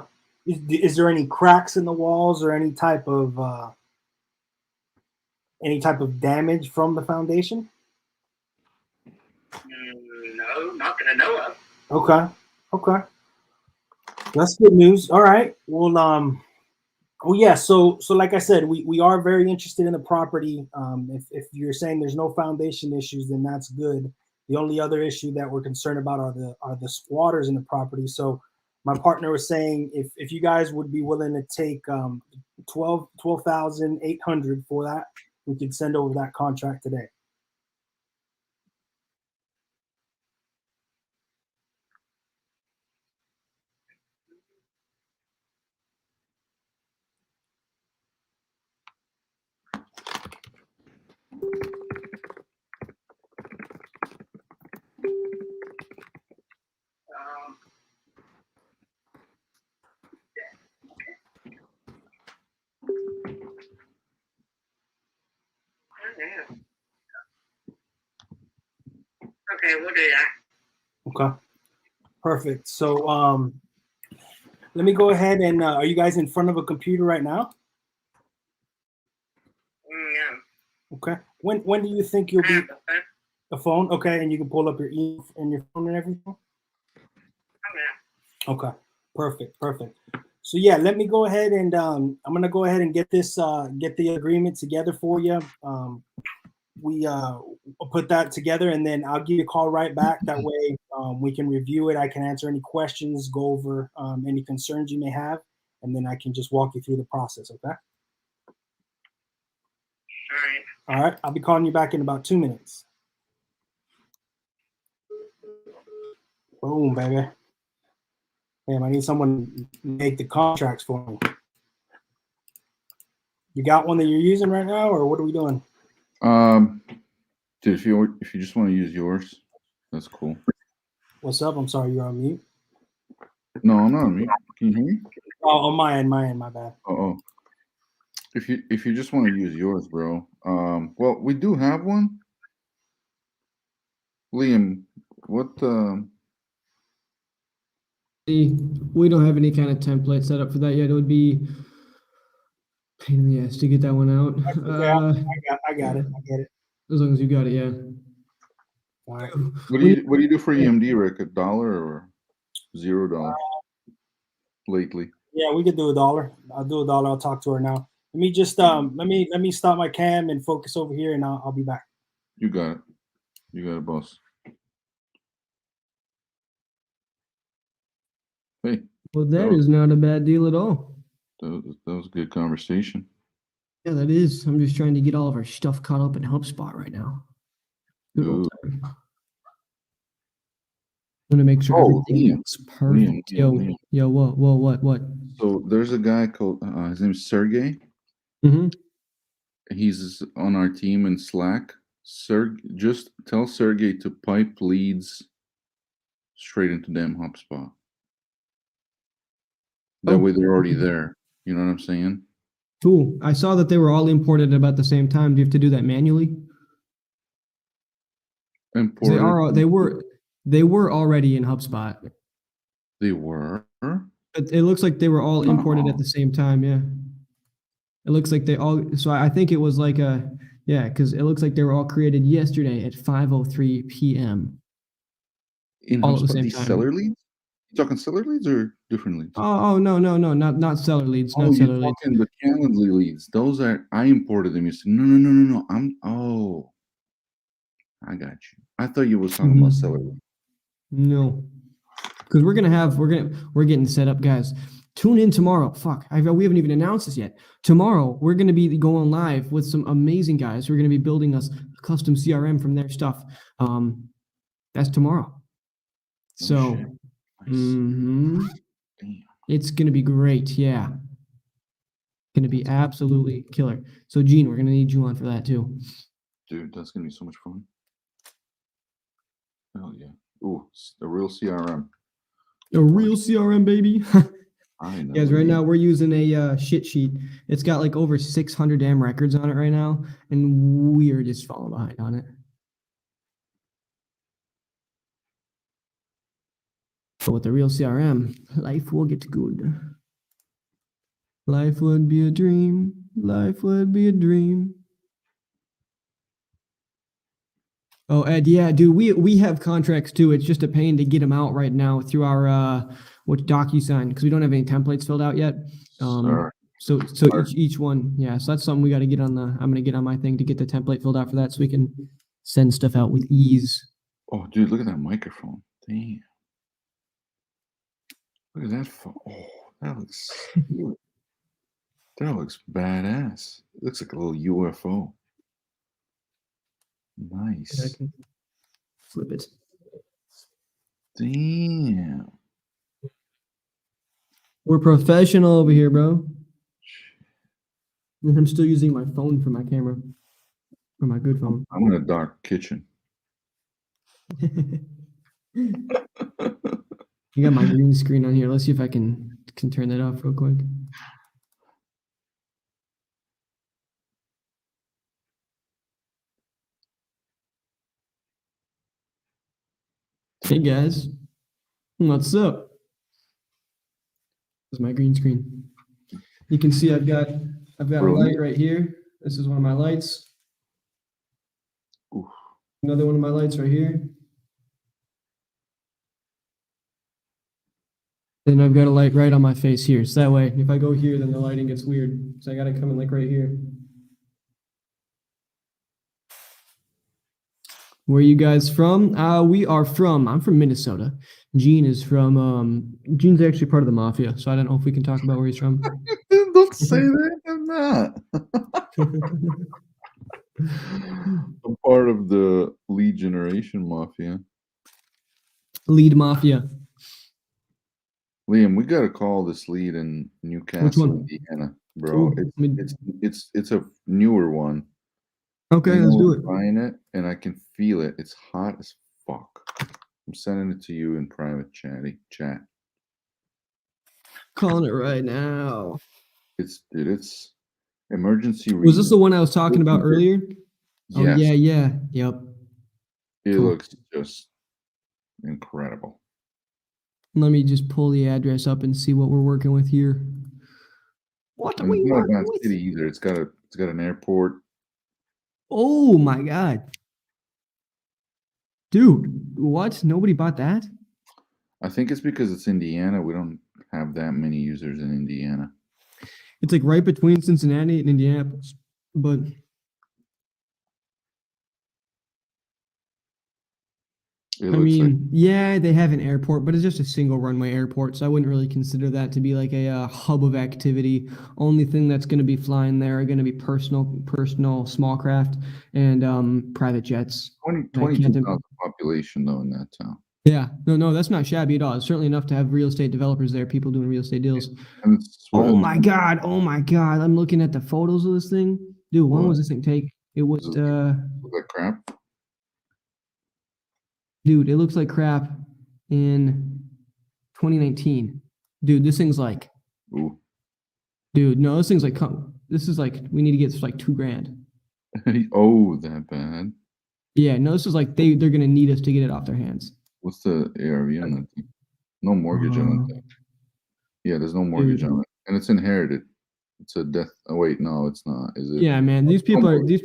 Is there any cracks in the walls or any type of damage from the foundation? No, not that I know of. Okay. That's good news. All right. Well, yeah. So like I said, we are very interested in the property. If you're saying there's no foundation issues, then that's good. The only other issue that we're concerned about are the squatters in the property. So my partner was saying if you guys would be willing to take $12,800 for that, we could send over that contract today. Okay, we'll do that. Okay. Perfect. So let me go ahead and are you guys in front of a computer right now? No. Okay. When do you think you'll I be have the phone. a phone? Okay, and you can pull up your email and your phone and everything? Okay. Okay. Perfect. So yeah, let me go ahead and I'm gonna go ahead and get this get the agreement together for you. We'll put that together and then I'll give you a call right back. That way we can review it. I can answer any questions, go over any concerns you may have, and then I can just walk you through the process. Okay. All right. All right. I'll be calling you back in about 2 minutes. Boom, baby. Damn, I need someone to make the contracts for me. You got one that you're using right now, or what are we doing? Dude, if you just want to use yours, that's cool. What's up? I'm sorry, you're on mute. No, I'm not on mute. Can you hear me? Oh, on my end, my bad. Oh. If you just want to use yours, bro. Well, we do have one. Liam, what We don't have any kind of template set up for that yet. It would be pain in the ass to get that one out. Okay, I got it. I get it. As long as you got it, yeah. All right. what do you do for EMD, Rick? $1 or $0 lately? Yeah, we could do $1. I'll do $1. I'll talk to her now. Let me just let me stop my cam and focus over here, and I'll be back. You got it, boss. Hey, Well, that is not a bad deal at all. that was a good conversation. Yeah, that is. I'm just trying to get all of our stuff caught up in HubSpot right now. Good old time. I'm gonna make sure everything Liam. looks perfect. Liam. Yo, what? So there's a guy called his name is Sergey. Mm-hmm. He's on our team in Slack. Just tell Sergey to pipe leads straight into them HubSpot. That way they're already there. You know what I'm saying? Cool. I saw that they were all imported about the same time. Do you have to do that manually? Imported. They were already in HubSpot. They were. But it looks like they were all imported at the same time. Yeah. It looks like they all. So I think it was like because it looks like they were all created yesterday at 5:03 p.m. In all at the HubSpot, same these time. seller leads? You talking seller leads or different leads? Oh no, not seller leads, not you're seller leads. talking the Calendly leads. Those are I imported them. You said no. I got you. I thought you was talking about seller leads. No, because we're getting set up, guys. Tune in tomorrow. Fuck, we haven't even announced this yet. Tomorrow we're gonna be going live with some amazing guys who are gonna be building us a custom CRM from their stuff. That's tomorrow. So, Damn. it's gonna be great. Yeah, gonna be absolutely killer. So, Gene, we're gonna need you on for that too. Dude, that's gonna be so much fun. Hell yeah. Ooh, a real CRM. A real CRM, baby. I know. Guys, right now we're using a shit sheet. It's got like over 600 damn records on it right now, and we are just falling behind on it. But with the real CRM, life will get good. Life would be a dream. Life would be a dream. Oh, Ed, yeah, dude, we have contracts too. It's just a pain to get them out right now through our DocuSign because we don't have any templates filled out yet. So each one, yeah. So that's something we got to get on I'm gonna get on my thing to get the template filled out for that, so we can send stuff out with ease. Oh, dude, look at that microphone. Damn. Look at that phone. Oh, that looks badass. It looks like a little UFO. Nice. I can flip it. Damn. We're professional over here, bro. I'm still using my phone for my camera. For my good phone. I'm in a dark kitchen. You got my green screen on here. Let's see if I can turn that off real quick. Hey guys, what's up? This is my green screen. You can see I've got a light right here. This is one of my lights. Oof. Another one of my lights right here. Then I've got a light right on my face here. So that way, if I go here, then the lighting gets weird. So I gotta come in like right here. Where are you guys from? I'm from Minnesota. Gene is from, Gene's actually part of the mafia, so I don't know if we can talk about where he's from. Don't say that. I'm not. I'm part of the lead generation mafia. Lead mafia. Liam, we gotta call this lead in Newcastle, one? Indiana, bro. Ooh, It's a newer one. Okay, let's do it. Buying it, and I can feel it. It's hot as fuck. I'm sending it to you in private chat. Calling it right now. It's emergency. Was this the one I was talking about earlier? Yes. Oh yeah. Yep. It Cool. looks just incredible. Let me just pull the address up and see what we're working with here. What are And we it's not a working bad with? city either. It's got an airport. Oh my god. Dude, what? Nobody bought that? I think it's because it's Indiana. We don't have that many users in Indiana. It's like right between Cincinnati and Indianapolis. But It I looks mean, yeah, they have an airport, but it's just a single runway airport, so I wouldn't really consider that to be like a hub of activity. Only thing that's going to be flying there are going to be personal small craft and private jets. like I can't 22,000 population though in that town. Yeah, no, that's not shabby at all. It's certainly enough to have real estate developers there, people doing real estate deals. And it's Oh my god, I'm looking at the photos of this thing. Dude, when What? was this thing taken? It was Does it look like crap. dude, it looks like crap in 2019. Dude, this thing's like, Ooh. dude, no, this thing's like, this is like, we need to get like $2,000. Oh, that bad. Yeah, no, this is like, they're gonna need us to get it off their hands. What's the ARV on that thing? No mortgage on that thing. Yeah, there's no mortgage Dude. on it. And it's inherited. It's a death. Oh, wait, no, it's not. Is it? Yeah, man, these people are, mortgage.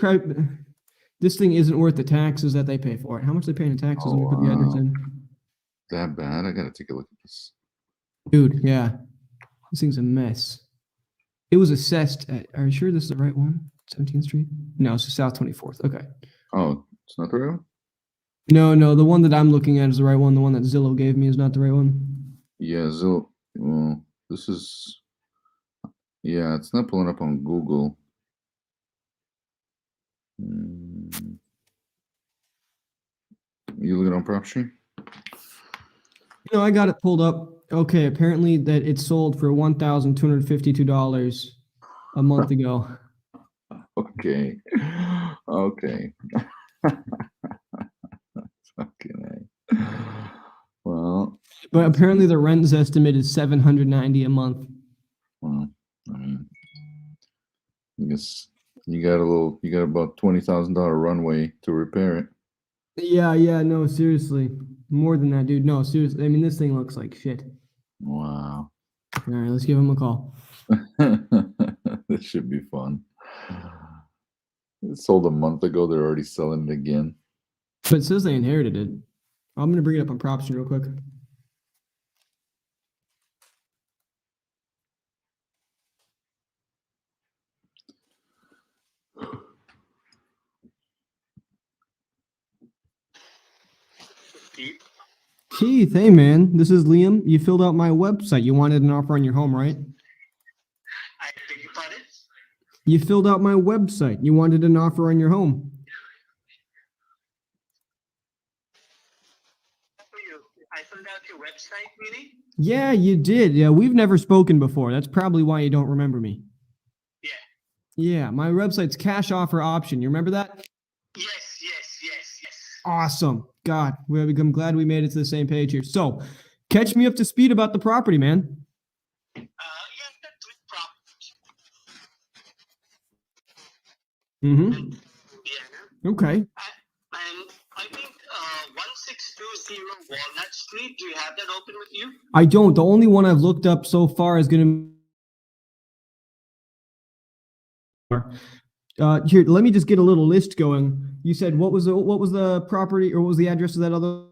this thing isn't worth the taxes that they pay for it. How much they pay in taxes when we put the address wow. in? That bad? I gotta take a look at this. Dude, yeah, this thing's a mess. It was assessed at, are you sure this is the right one? 17th Street? No, it's South 24th. Okay. Oh, it's not the real one? No, the one that I'm looking at is the right one. The one that Zillow gave me is not the right one. Yeah, well, this is. Yeah, it's not pulling up on Google. You looking on PropStream? No, I got it pulled up. Okay, apparently that it sold for $1,252 a month ago. Okay. Okay. Fucking A. Well, But apparently the rent's estimate is $790 a month. well, I mean, I guess you got about $20,000 runway to repair it. Yeah, no, seriously. More than that, dude. No, seriously. I mean, this thing looks like shit. Wow. All right, let's give him a call. This should be fun. It sold a month ago. They're already selling it again. But it says they inherited it. I'm going to bring it up on Propstream real quick. Keith, hey man, this is Liam. You filled out my website. You wanted an offer on your home, right? I beg your pardon? You filled out my website. You wanted an offer on your home. I filled out your website, meaning? Yeah, you did. Yeah, we've never spoken before. That's probably why you don't remember me. Yeah. Yeah, my website's cash offer option. You remember that? Yes. Awesome. God, I'm glad we made it to the same page here. So, catch me up to speed about the property, man. Yeah, that's with property. Mm-hmm. Yeah. Okay. And I think 1620 Walnut Street. Do you have that open with you? I don't. The only one I've looked up so far is going to. Here, let me just get a little list going. You said what was the property or what was the address of that other?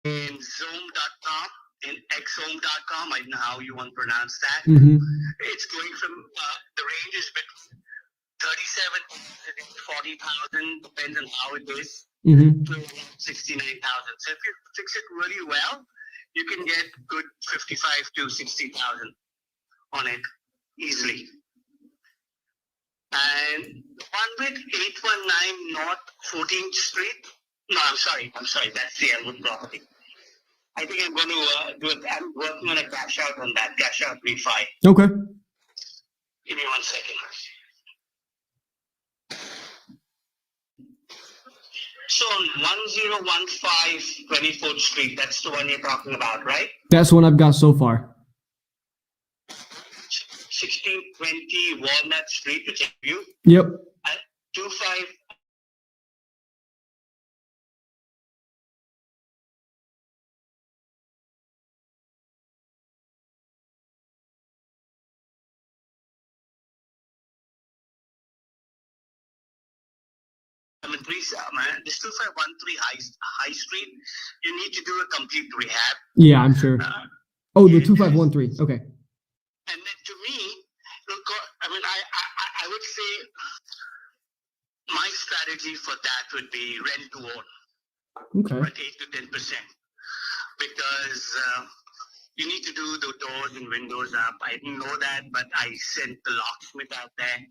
In Zoom.com, in xhome.com. I don't know how you want to pronounce that. Mm-hmm. It's going from the range is between 37,000 and 40,000, depends on how it is, Mm-hmm. to 69,000. So if you fix it really well, you can get good 55 to 60,000 on it easily. And the one with 819 North 14th Street. No, I'm sorry. That's the Elwood property. I think I'm going to do it. I'm working on a cash out on that, cash out refi. Okay. Give me 1 second. So on 1015 24th Street, that's the one you're talking about, right? That's the one I've got so far. 1620 Walnut Street, which is you. Yep. 25. This 2513 High Street, you need to do a complete rehab. Yeah, I'm sure. Oh, the 2513. Okay. And then to me, look, I would say my strategy for that would be rent to own. Okay. At 8 to 10%, because you need to do the doors and windows up. I didn't know that, but I sent the locksmith out there, and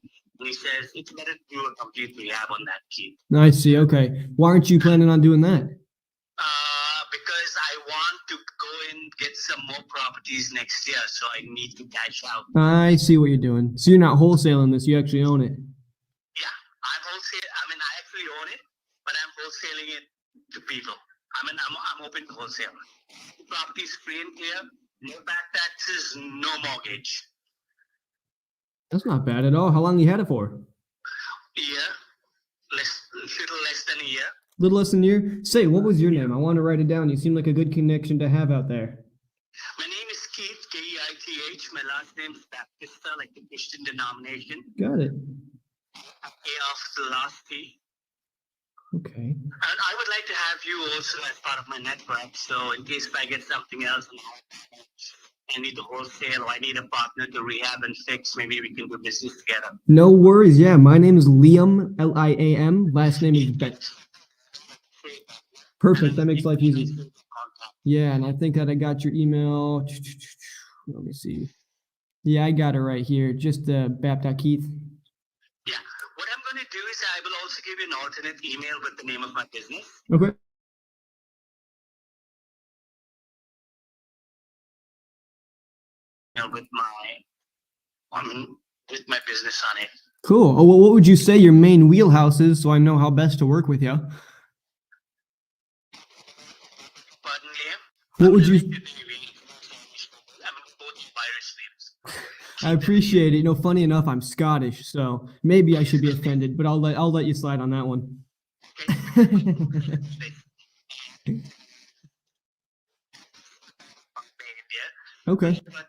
he says it's better to do a complete rehab on that key. I see. Okay. Why aren't you planning on doing that? Because I want to go and get some more properties next year, so I need to cash out. I see what you're doing. So you're not wholesaling this; you actually own it. Yeah, I'm wholesale. I actually own it, but I'm wholesaling it to people. I'm open to wholesale. The property is free and clear, no back taxes, no mortgage. That's not bad at all. How long you had it for? Year, little less than a year. Little less than a year. Say, what was your name? I want to write it down. You seem like a good connection to have out there. My name is Keith, Keith. My last name is Baptista, like the Christian denomination. Got it. A off the last T. Okay. And I would like to have you also as part of my network. So in case if I get something else and I need to wholesale or I need a partner to rehab and fix, maybe we can do business together. No worries. Yeah, my name is Liam, Liam. Last name is Ben. Perfect. That makes life easy. Yeah, and I think that I got your email. Let me see. Yeah, I got it right here. Just Baptist Keith. Yeah. What I'm going to do is I will also give you an alternate email with the name of my business. Okay. With my business on it. Cool. Oh, well, what would you say your main wheelhouse is, so I know how best to work with you? Pardon me? What would you? I appreciate it. You know, funny enough, I'm Scottish, so maybe I should be offended, but I'll let you slide on that one. Okay. But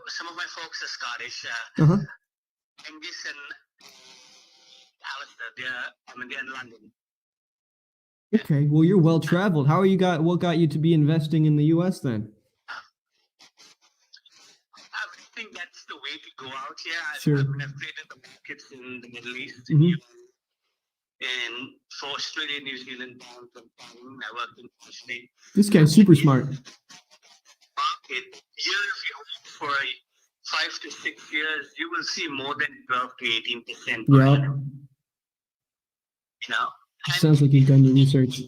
some of my folks are Scottish. Uh-huh. Angus and Alistair, they're in London. Okay. Well, you're well traveled. What got you to be investing in the U.S. then? I think that's the way to go out here. Sure. I've created the markets in the Middle East, Mhm. and for Australia, New Zealand, pounds and pound. I worked in Australia. This guy's super smart. Market here, if you hope 5 to 6 years, you will see more than 12 to 18%. Yeah. You know, Sounds like you've done your research.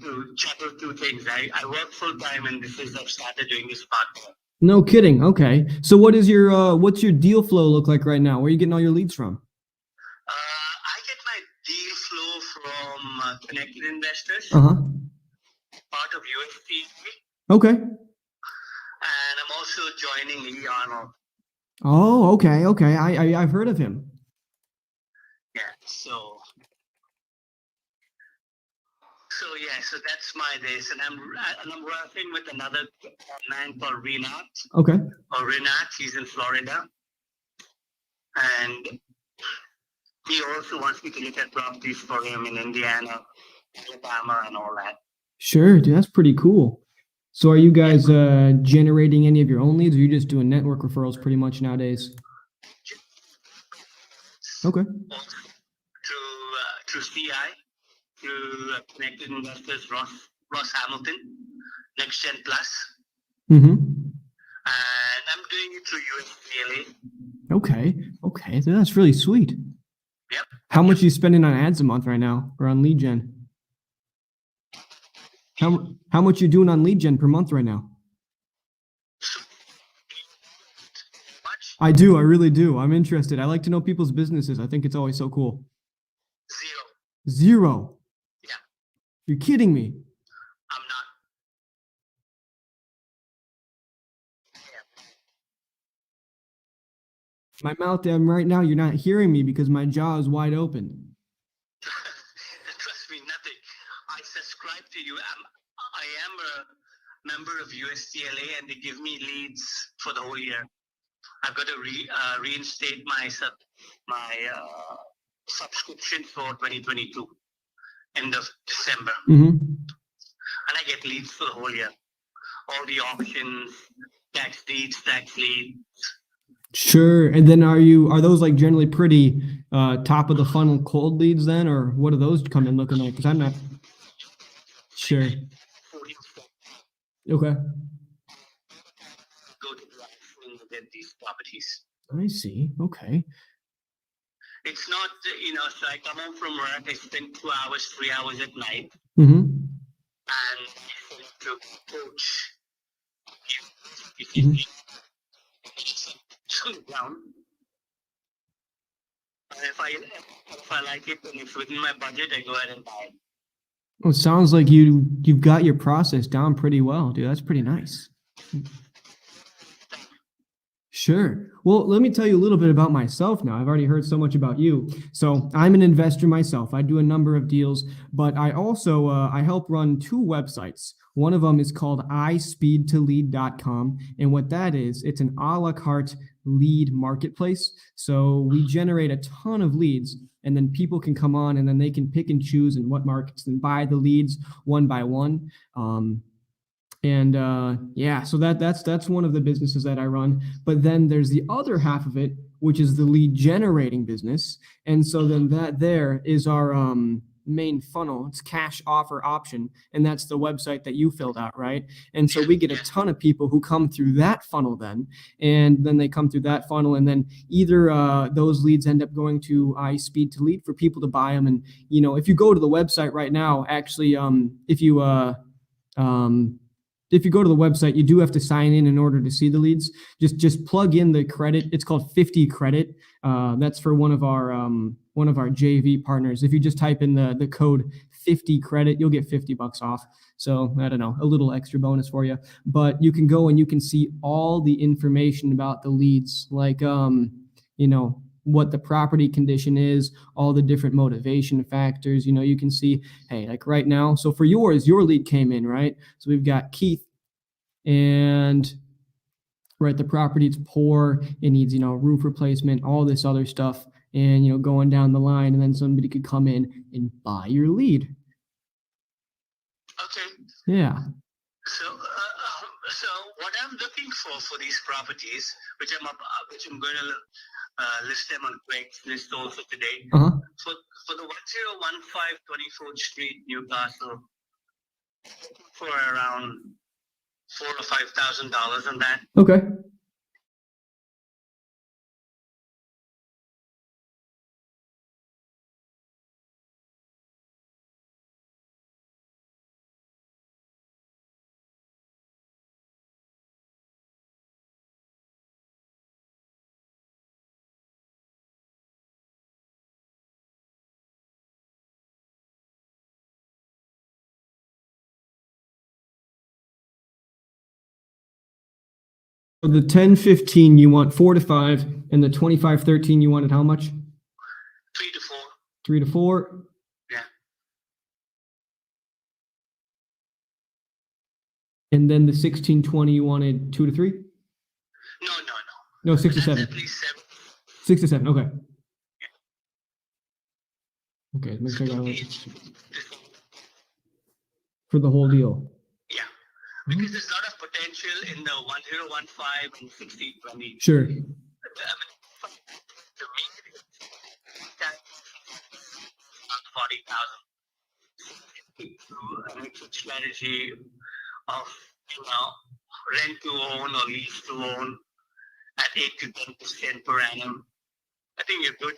To juggle two things. I work full time, and I've started doing this part time. No kidding. Okay. So what's your deal flow look like right now? Where are you getting all your leads from? I get my deal flow from Connected Investors, Uh-huh. part of UST, Okay. and I'm also joining Lee Arnold. Oh, okay. Okay. I've heard of him. Yeah. So that's my days, and I'm working with another man called Renat. Okay. He's in Florida, and he also wants me to look at properties for him in Indiana, Alabama, and all that. Sure, dude. That's pretty cool. So are you guys generating any of your own leads, or are you just doing network referrals pretty much nowadays? Okay. Through CI, through Connected Investors, Ross Hamilton, Next Gen Plus, Mm-hmm. and I'm doing it through USPLA. Okay. Okay. So that's really sweet. Yep. How much are you spending on ads a month right now, or on lead gen? How much you doing on lead gen per month right now? Much? I do. I really do. I'm interested. I like to know people's businesses. I think it's always so cool. 0. 0. Yeah. You're kidding me. I'm not. My mouth right now, you're not hearing me because my jaw is wide open. Trust me, nothing. I subscribe to you. I am a member of USTLA, and they give me leads for the whole year. I've got to reinstate my subscription for 2022, end of December, Mm-hmm. and I get leads for the whole year. All the auctions, tax leads. Sure. And then are those like generally pretty top of the funnel cold leads then, or what do those come in looking like? Because I'm not sure. 40%. Okay. Go to the get these properties. I see. Okay. It's not, so I come home from work, I spend 2 hours, 3 hours at night, Mm-hmm. and I have to coach. Mhm. Down. And if I like it and it's within my budget, I go ahead and buy it. Well, it sounds like you've got your process down pretty well, dude. That's pretty nice. Sure. Well, let me tell you a little bit about myself now. I've already heard so much about you. So I'm an investor myself. I do a number of deals, but I also I help run 2 websites. One of them is called ispeedtolead.com. And what that is, it's an a la carte lead marketplace. So we generate a ton of leads, and then people can come on and then they can pick and choose in what markets and buy the leads one by one. So that's one of the businesses that I run. But then there's the other half of it, which is the lead generating business. And so then that there is our main funnel. It's cash offer option, and that's the website that you filled out, right? And so we get a ton of people who come through that funnel then they come through that funnel, and then either those leads end up going to iSpeed to Lead for people to buy them. And if you go to the website right now, actually, if you go to the website, you do have to sign in order to see the leads. Just plug in the credit. It's called 50 credit. That's for one of our JV partners. If you just type in the code 50 credit, you'll get $50 off. So I don't know, a little extra bonus for you. But you can go and you can see all the information about the leads, like what the property condition is, all the different motivation factors. You can see, hey, like right now. So for yours, your lead came in, right? So we've got Keith, and right, the property, it's poor, it needs, roof replacement, all this other stuff, and going down the line, and then somebody could come in and buy your lead. Okay. Yeah. So what I'm looking for these properties, which I'm going to list them on Craigslist also today. Uh-huh. For the 1015 24th Street, Newcastle, for around $4,000 to $5,000 on that. Okay. So the 10-15 you want 4 to 5, and the 25-13 you wanted how much? 3 to 4. 3 to 4. Yeah. And then the 16-20 you wanted 2 to 3? No. No, 6 to That's 7. at least 7. 6 to 7. Okay. Okay, make sure I got it for the whole deal. Yeah. Because there's a lot of potential in the 1015 and 1620. Sure. I mean, to me, that 40,000. An exit strategy of rent to own or lease to own at 8 to 10% per annum. I think you're good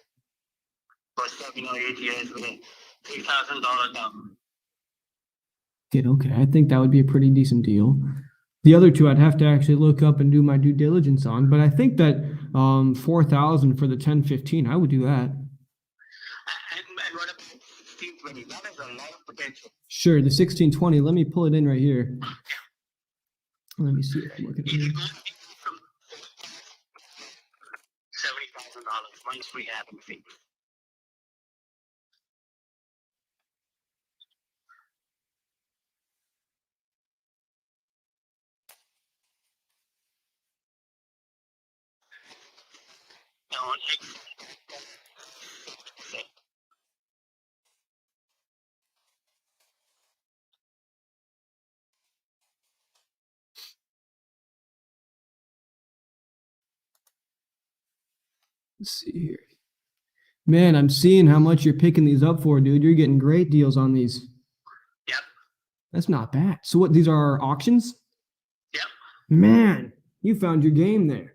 for 7 or 8 years with a $3,000 down. Okay, I think that would be a pretty decent deal. The other two I'd have to actually look up and do my due diligence on, but I think that 4,000 for the 10-15, I would do that. And what about 1620? That has a lot of potential. Sure, the 1620. Let me pull it in right here. Let me see if I'm looking at It it. goes from $70,000 once we have them fixed. Now, Let's see here. Man, I'm seeing how much you're picking these up for, dude. You're getting great deals on these. Yep. That's not bad. So what, these are auctions? Yep. Man, you found your game there.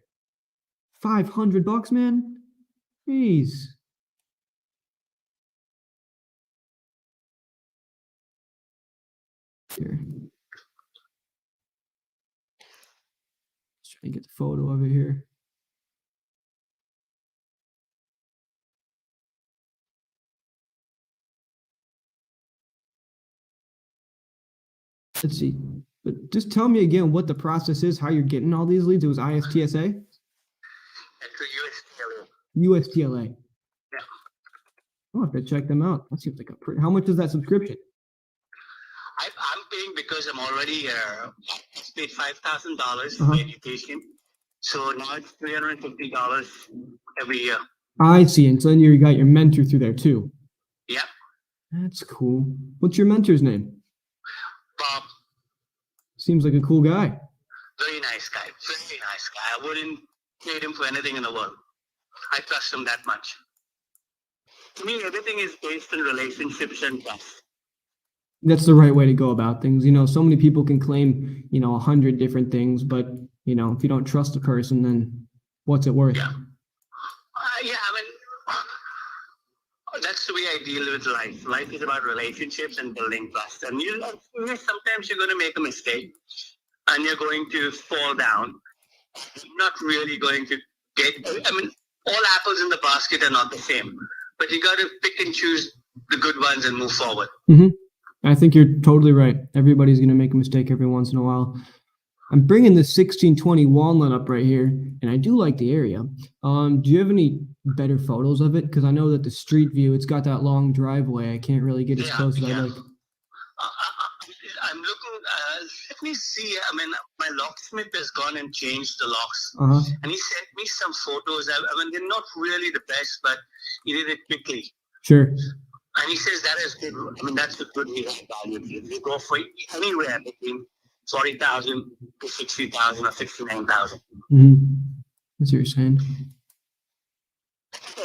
$500, man. Jeez. Here. Let's try and get the photo of it here. Let's see. But just tell me again what the process is, how you're getting all these leads. It was ISTSA? It's a USTLA. USTLA. Yeah. I'll have to check them out. That seems like a pretty. How much is that subscription? I'm paying because I'm already paid $5,000 Uh-huh. for education. So now it's $350 every year. I see. And so then you got your mentor through there too. Yep. That's cool. What's your mentor's name? Bob, Seems like a cool guy. very nice guy. Very nice guy. I wouldn't trade him for anything in the world. I trust him that much. To me, everything is based on relationships and trust. That's the right way to go about things. You know, so many people can claim, 100 different things, but if you don't trust a person, then what's it worth? Yeah. Yeah, I mean, that's the way I deal with life. Life is about relationships and building trust. And sometimes you're going to make a mistake and you're going to fall down. You're not really going to all apples in the basket are not the same, but you got to pick and choose the good ones and move forward. Mm-hmm. I think you're totally right. Everybody's going to make a mistake every once in a while. I'm bringing the 1620 Walnut up right here, and I do like the area. Do you have any better photos of it? Because I know that the street view, it's got that long driveway. I can't really get as close as I like. I'm looking, let me see. I mean, my locksmith has gone and changed the locks. Uh-huh. And he sent me some photos. I mean, they're not really the best, but he did it quickly. Sure. And he says that is good. I mean, that's the good we have value. You go for anywhere between 40,000 to 60,000 or 69,000. Mm-hmm. That's what you're saying.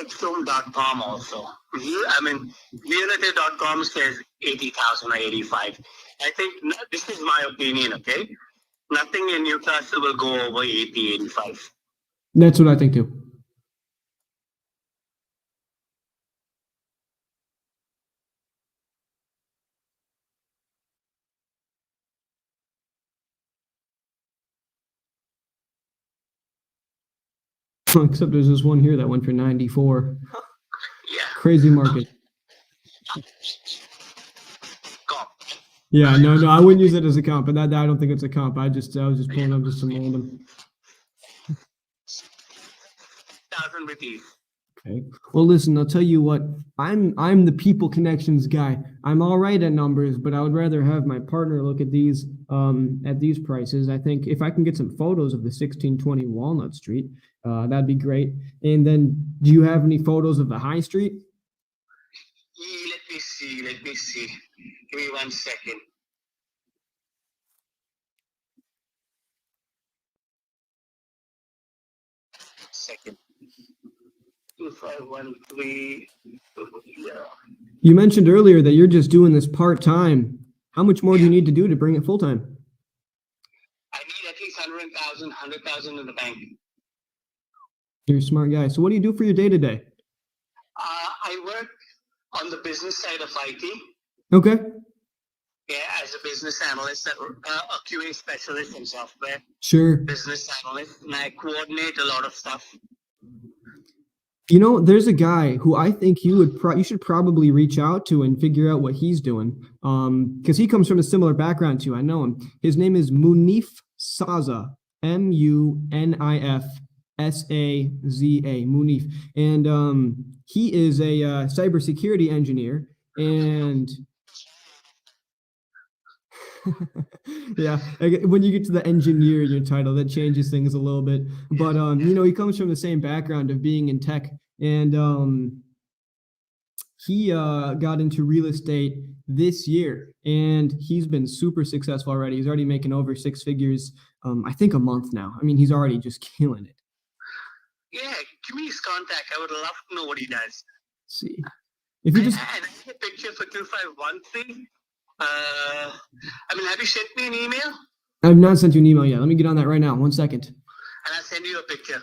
Nextdome.com also. Realtor.com says 80,000 or 85. I think this is my opinion, okay? Nothing in Newcastle will go over 80, 85. That's what I think too. Except there's this one here that went for 94. Yeah. Crazy market. Comp. Yeah, no, I wouldn't use it as a comp, but that I don't think it's a comp. I was just pulling up just some random. 1,000 with ease. Okay. Well, listen, I'll tell you what. I'm the people connections guy. I'm all right at numbers, but I would rather have my partner look at these prices. I think if I can get some photos of the 1620 Walnut Street, that'd be great. And then, do you have any photos of the High Street? Let me see. Give me 1 second. Second. 2513. Yeah. You mentioned earlier that you're just doing this part-time. How much more do you need to do to bring it full-time? I need at least 100,000 in the bank. You're a smart guy. So what do you do for your day-to-day? I work on the business side of IT. Okay. Yeah, as a business analyst, a QA specialist in software. Sure. Business analyst, and I coordinate a lot of stuff. You know, there's a guy who I think you should probably reach out to and figure out what he's doing. Because he comes from a similar background to you. I know him. His name is Munif Saza. Munif Saza. Munif. And he is a cybersecurity engineer. And yeah, when you get to the engineer in your title, that changes things a little bit. But you know, he comes from the same background of being in tech, and he got into real estate this year, and he's been super successful already. He's already making over 6 figures, I think a month now. I mean, he's already just killing it. Yeah, give me his contact. I would love to know what he does. Let's see, if you just and I have a picture for 2513. Have you sent me an email? I've not sent you an email yet. Let me get on that right now. 1 second. And I'll send you a picture.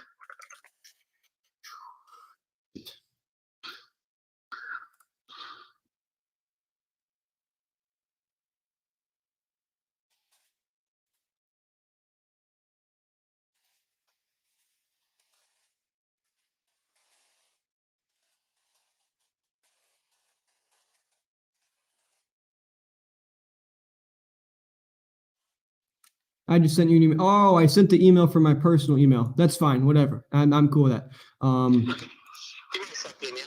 I just sent you an email. Oh, I sent the email from my personal email. That's fine. Whatever. I'm cool with that. Give me a second.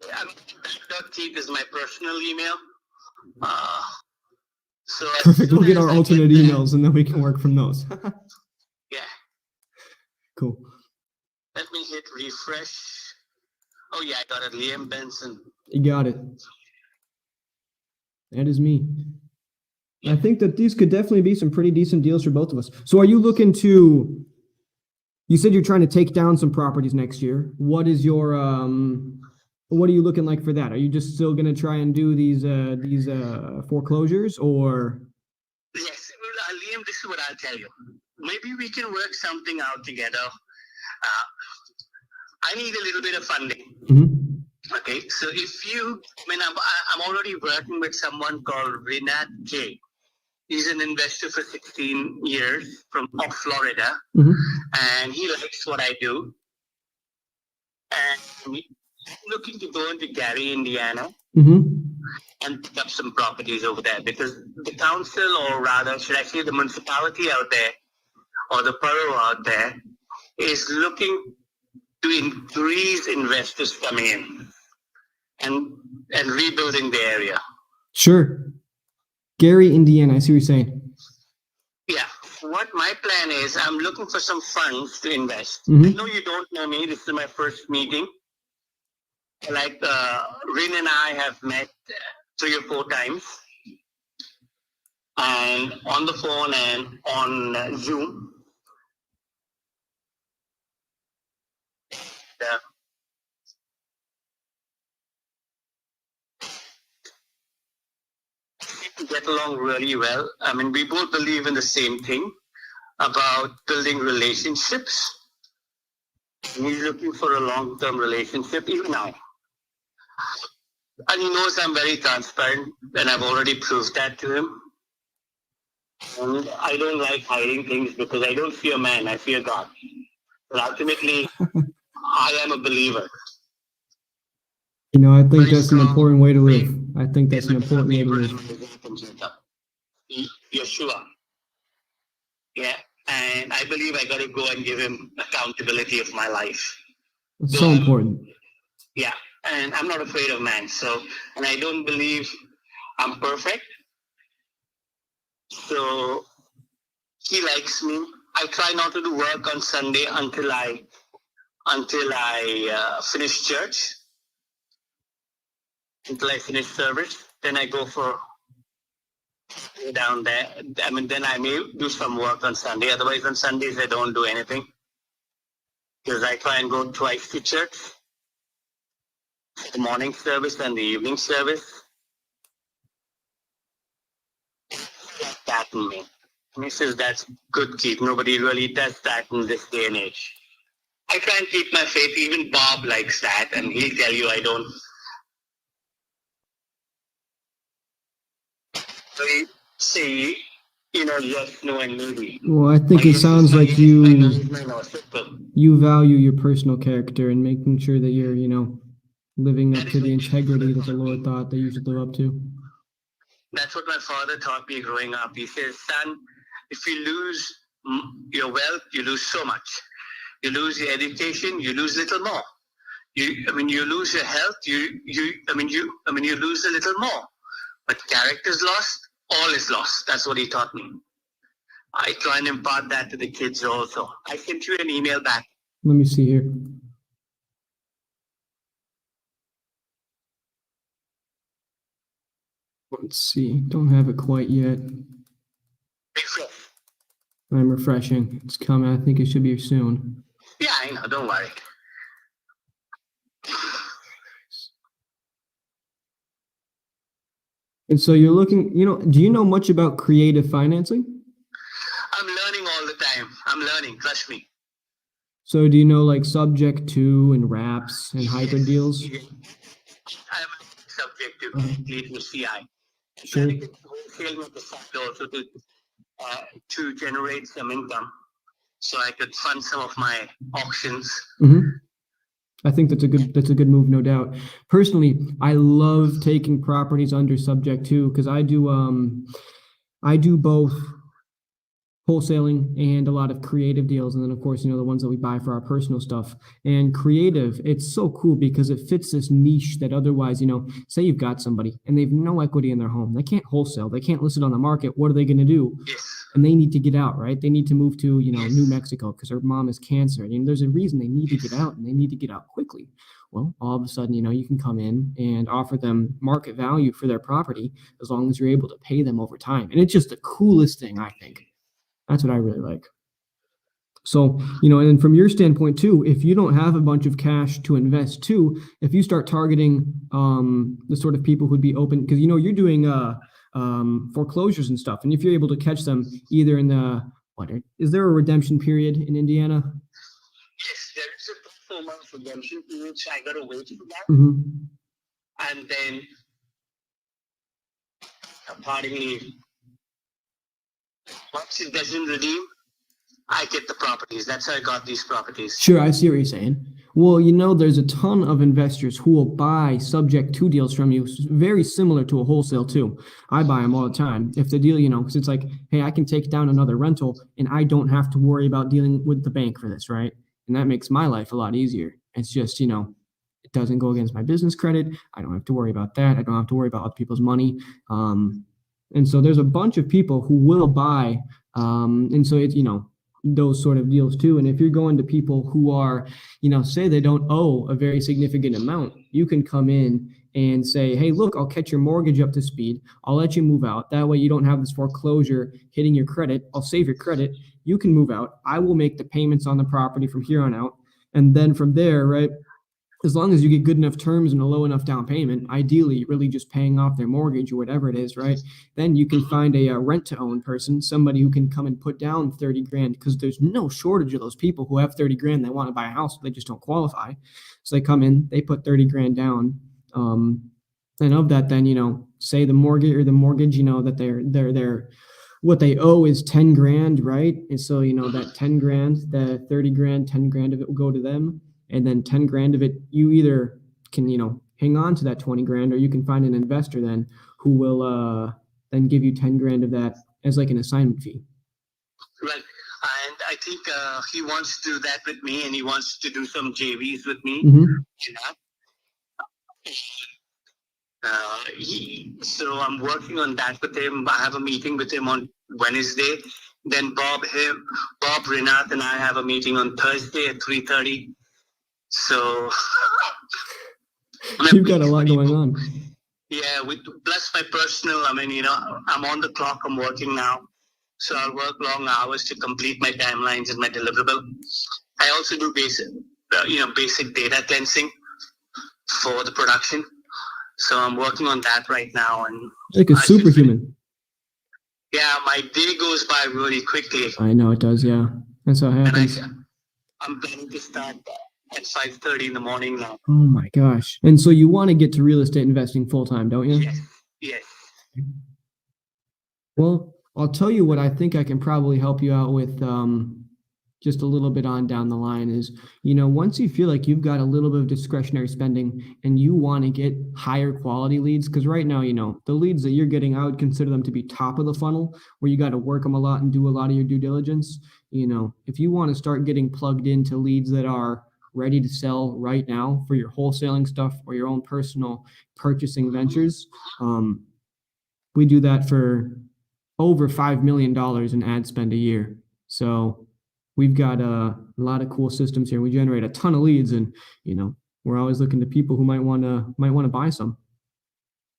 Back.teeth is my personal email. So Perfect. We'll get our alternate emails and then we can work from those. Yeah. Cool. Let me hit refresh. Oh yeah, I got it. Liam Benson. You got it. That is me. I think that these could definitely be some pretty decent deals for both of us. So are you looking to, you said you're trying to take down some properties next year. What is your, what are you looking like for that? Are you just still going to try and do these foreclosures or? Yes, Liam, this is what I'll tell you. Maybe we can work something out together. I need a little bit of funding. Mm-hmm. Okay, so I'm already working with someone called Rinat J. He's an investor for 16 years from Florida, mm-hmm. and he likes what I do. And he's looking to go into Gary, Indiana, mm-hmm. and pick up some properties over there because the council, or rather, should I say the municipality out there, or the borough out there, is looking to increase investors coming in and rebuilding the area. Sure. Gary, Indiana, I see what you're saying. Yeah. What my plan is, I'm looking for some funds to invest. Mm-hmm. I know you don't know me. This is my first meeting. Like Rin and I have met 3 or 4 times. And on the phone and on Zoom. get along really well. I mean, we both believe in the same thing about building relationships. He's looking for a long-term relationship, even now. And he knows I'm very transparent, and I've already proved that to him. And I don't like hiding things because I don't fear man, I fear God. But ultimately, I am a believer. You know, I think Very that's an strong important way to live. faith I think that's in an the important way to Abraham live. and Isaac and Jacob. Yeshua. Yeah. And I believe I got to go and give him accountability of my life. It's so important. Yeah. And I'm not afraid of man. So, and I don't believe I'm perfect. So he likes me. I try not to do work on Sunday until I finish church, until I finish service. Then I go for down there. I mean, then I may do some work on Sunday. Otherwise, on Sundays I don't do anything because I try and go twice to church, the morning service and the evening service. That in me. And he says that's good, Keith. Nobody really does that in this day and age. I try and keep my faith. Even Bob likes that, and he'll tell you I don't. So he say, yes, no, and maybe. Well, I think it sounds like you value your personal character and making sure that you're, living up to the integrity that the Lord thought that you should live up to. That's what my father taught me growing up. He says, son, if you lose your wealth, you lose so much. You lose your education, you lose little more. You lose your health, you lose a little more. But character's lost, all is lost. That's what he taught me. I try and impart that to the kids also. I sent you an email back. Let me see here. Let's see. Don't have it quite yet. I'm refreshing. It's coming. I think it should be here soon. Yeah, I know. Don't worry. And so you're looking, do you know much about creative financing? I'm learning all the time. I'm learning. Trust me. So do you know like subject to and wraps and hybrid deals? I'm subject to lead with CI. Sure. Wholesale with the side also to generate some income, so I could fund some of my auctions. Mm-hmm. I think that's a good move, no doubt. Personally, I love taking properties under subject to because I do both wholesaling and a lot of creative deals, and then of course the ones that we buy for our personal stuff. And creative, it's so cool because it fits this niche that otherwise, say you've got somebody and they've no equity in their home, they can't wholesale, they can't list it on the market. What are they going to do? And they need to get out, right? They need to move to New Mexico because their mom has cancer. There's a reason they need to get out, and they need to get out quickly. Well, all of a sudden, you can come in and offer them market value for their property as long as you're able to pay them over time. And it's just the coolest thing, I think. That's what I really like. So, and from your standpoint too, if you don't have a bunch of cash to invest too, if you start targeting the sort of people who'd be open, because you're doing foreclosures and stuff, and if you're able to catch them either in is there a redemption period in Indiana? Yes, there is a 4-month redemption period, so I gotta wait for that. Mm-hmm. And then accordingly, once it doesn't redeem, I get the properties. That's how I got these properties. Sure, I see what you're saying. Well, there's a ton of investors who will buy subject to deals from you, very similar to a wholesale too. I buy them all the time. If the deal, because it's like, hey, I can take down another rental and I don't have to worry about dealing with the bank for this, right? And that makes my life a lot easier. It's just, it doesn't go against my business credit. I don't have to worry about that. I don't have to worry about other people's money. And so there's a bunch of people who will buy. And so it's, those sort of deals too. And if you're going to people who are, say they don't owe a very significant amount, you can come in and say, hey, look, I'll catch your mortgage up to speed. I'll let you move out. That way you don't have this foreclosure hitting your credit. I'll save your credit. You can move out. I will make the payments on the property from here on out. And then from there, right, as long as you get good enough terms and a low enough down payment, ideally really just paying off their mortgage or whatever it is, right? Then you can find a rent to own person, somebody who can come and put down 30 grand, because there's no shortage of those people who have 30 grand. They want to buy a house, but they just don't qualify. So they come in, they put 30 grand down. And of that, then, say the mortgage, that they're what they owe is 10 grand, right? And so, that 10 grand, the 30 grand, 10 grand of it will go to them. And then 10 grand of it, you either can, hang on to that 20 grand, or you can find an investor then who will then give you 10 grand of that as like an assignment fee. Right. And I think he wants to do that with me, and he wants to do some JVs with me. So I'm working on that with him. I have a meeting with him on Wednesday. Then Bob, Rinath, and I have a meeting on Thursday at 3:30. So you've got a lot going on. Yeah, plus my personal. I'm on the clock. I'm working now, so I'll work long hours to complete my timelines and my deliverable. I also do basic data cleansing for the production. So I'm working on that right now, and like a superhuman. Yeah, my day goes by really quickly. I know it does. Yeah, that's how it happens. And I'm planning to start at 5:30 in the morning now. Oh my gosh! And so you want to get to real estate investing full time, don't you? Yes. Yes. Well, I'll tell you what I think I can probably help you out with. Just a little bit on down the line is, once you feel like you've got a little bit of discretionary spending and you want to get higher quality leads, because right now, the leads that you're getting, I would consider them to be top of the funnel, where you got to work them a lot and do a lot of your due diligence. If you want to start getting plugged into leads that are ready to sell right now for your wholesaling stuff or your own personal purchasing ventures, we do that for over $5 million in ad spend a year. So we've got a lot of cool systems here. We generate a ton of leads, and we're always looking to people who might want to buy some.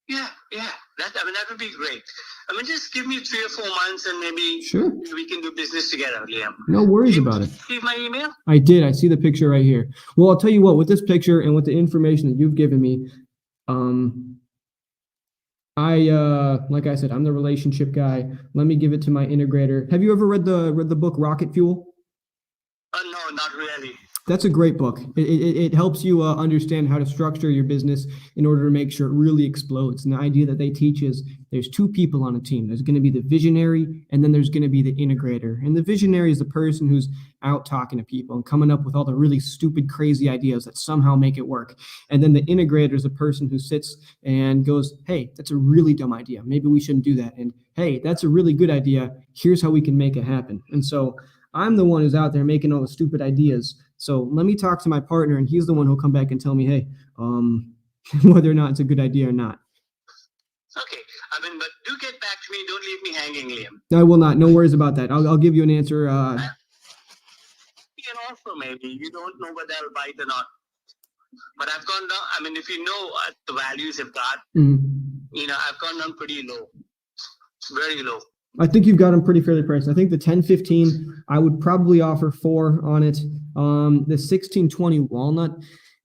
Yeah, that would be great. Just give me 3 or 4 months, and maybe we can do business together, Liam. No worries about it. See my email? I did. I see the picture right here. Well, I'll tell you what. With this picture and with the information that you've given me, like I said, I'm the relationship guy. Let me give it to my integrator. Have you ever read the book Rocket Fuel? No, not really. That's a great book. It helps you understand how to structure your business in order to make sure it really explodes. And the idea that they teach is there's 2 people on a team. There's going to be the visionary, and then there's going to be the integrator. And the visionary is the person who's out talking to people and coming up with all the really stupid, crazy ideas that somehow make it work. And then the integrator is the person who sits and goes, hey, that's a really dumb idea. Maybe we shouldn't do that. And hey, that's a really good idea. Here's how we can make it happen. And so I'm the one who's out there making all the stupid ideas. So let me talk to my partner, and he's the one who'll come back and tell me, hey, whether or not it's a good idea or not. Okay. But do get back to me. Don't leave me hanging, Liam. I will not. No worries about that. I'll give you an answer. You can also maybe. You don't know whether I'll bite or not. But I've gone down. If you know the values I've got, I've gone down pretty low. Very low. I think you've got them pretty fairly priced. I think the 1015, I would probably offer 4 on it. The 1620 walnut,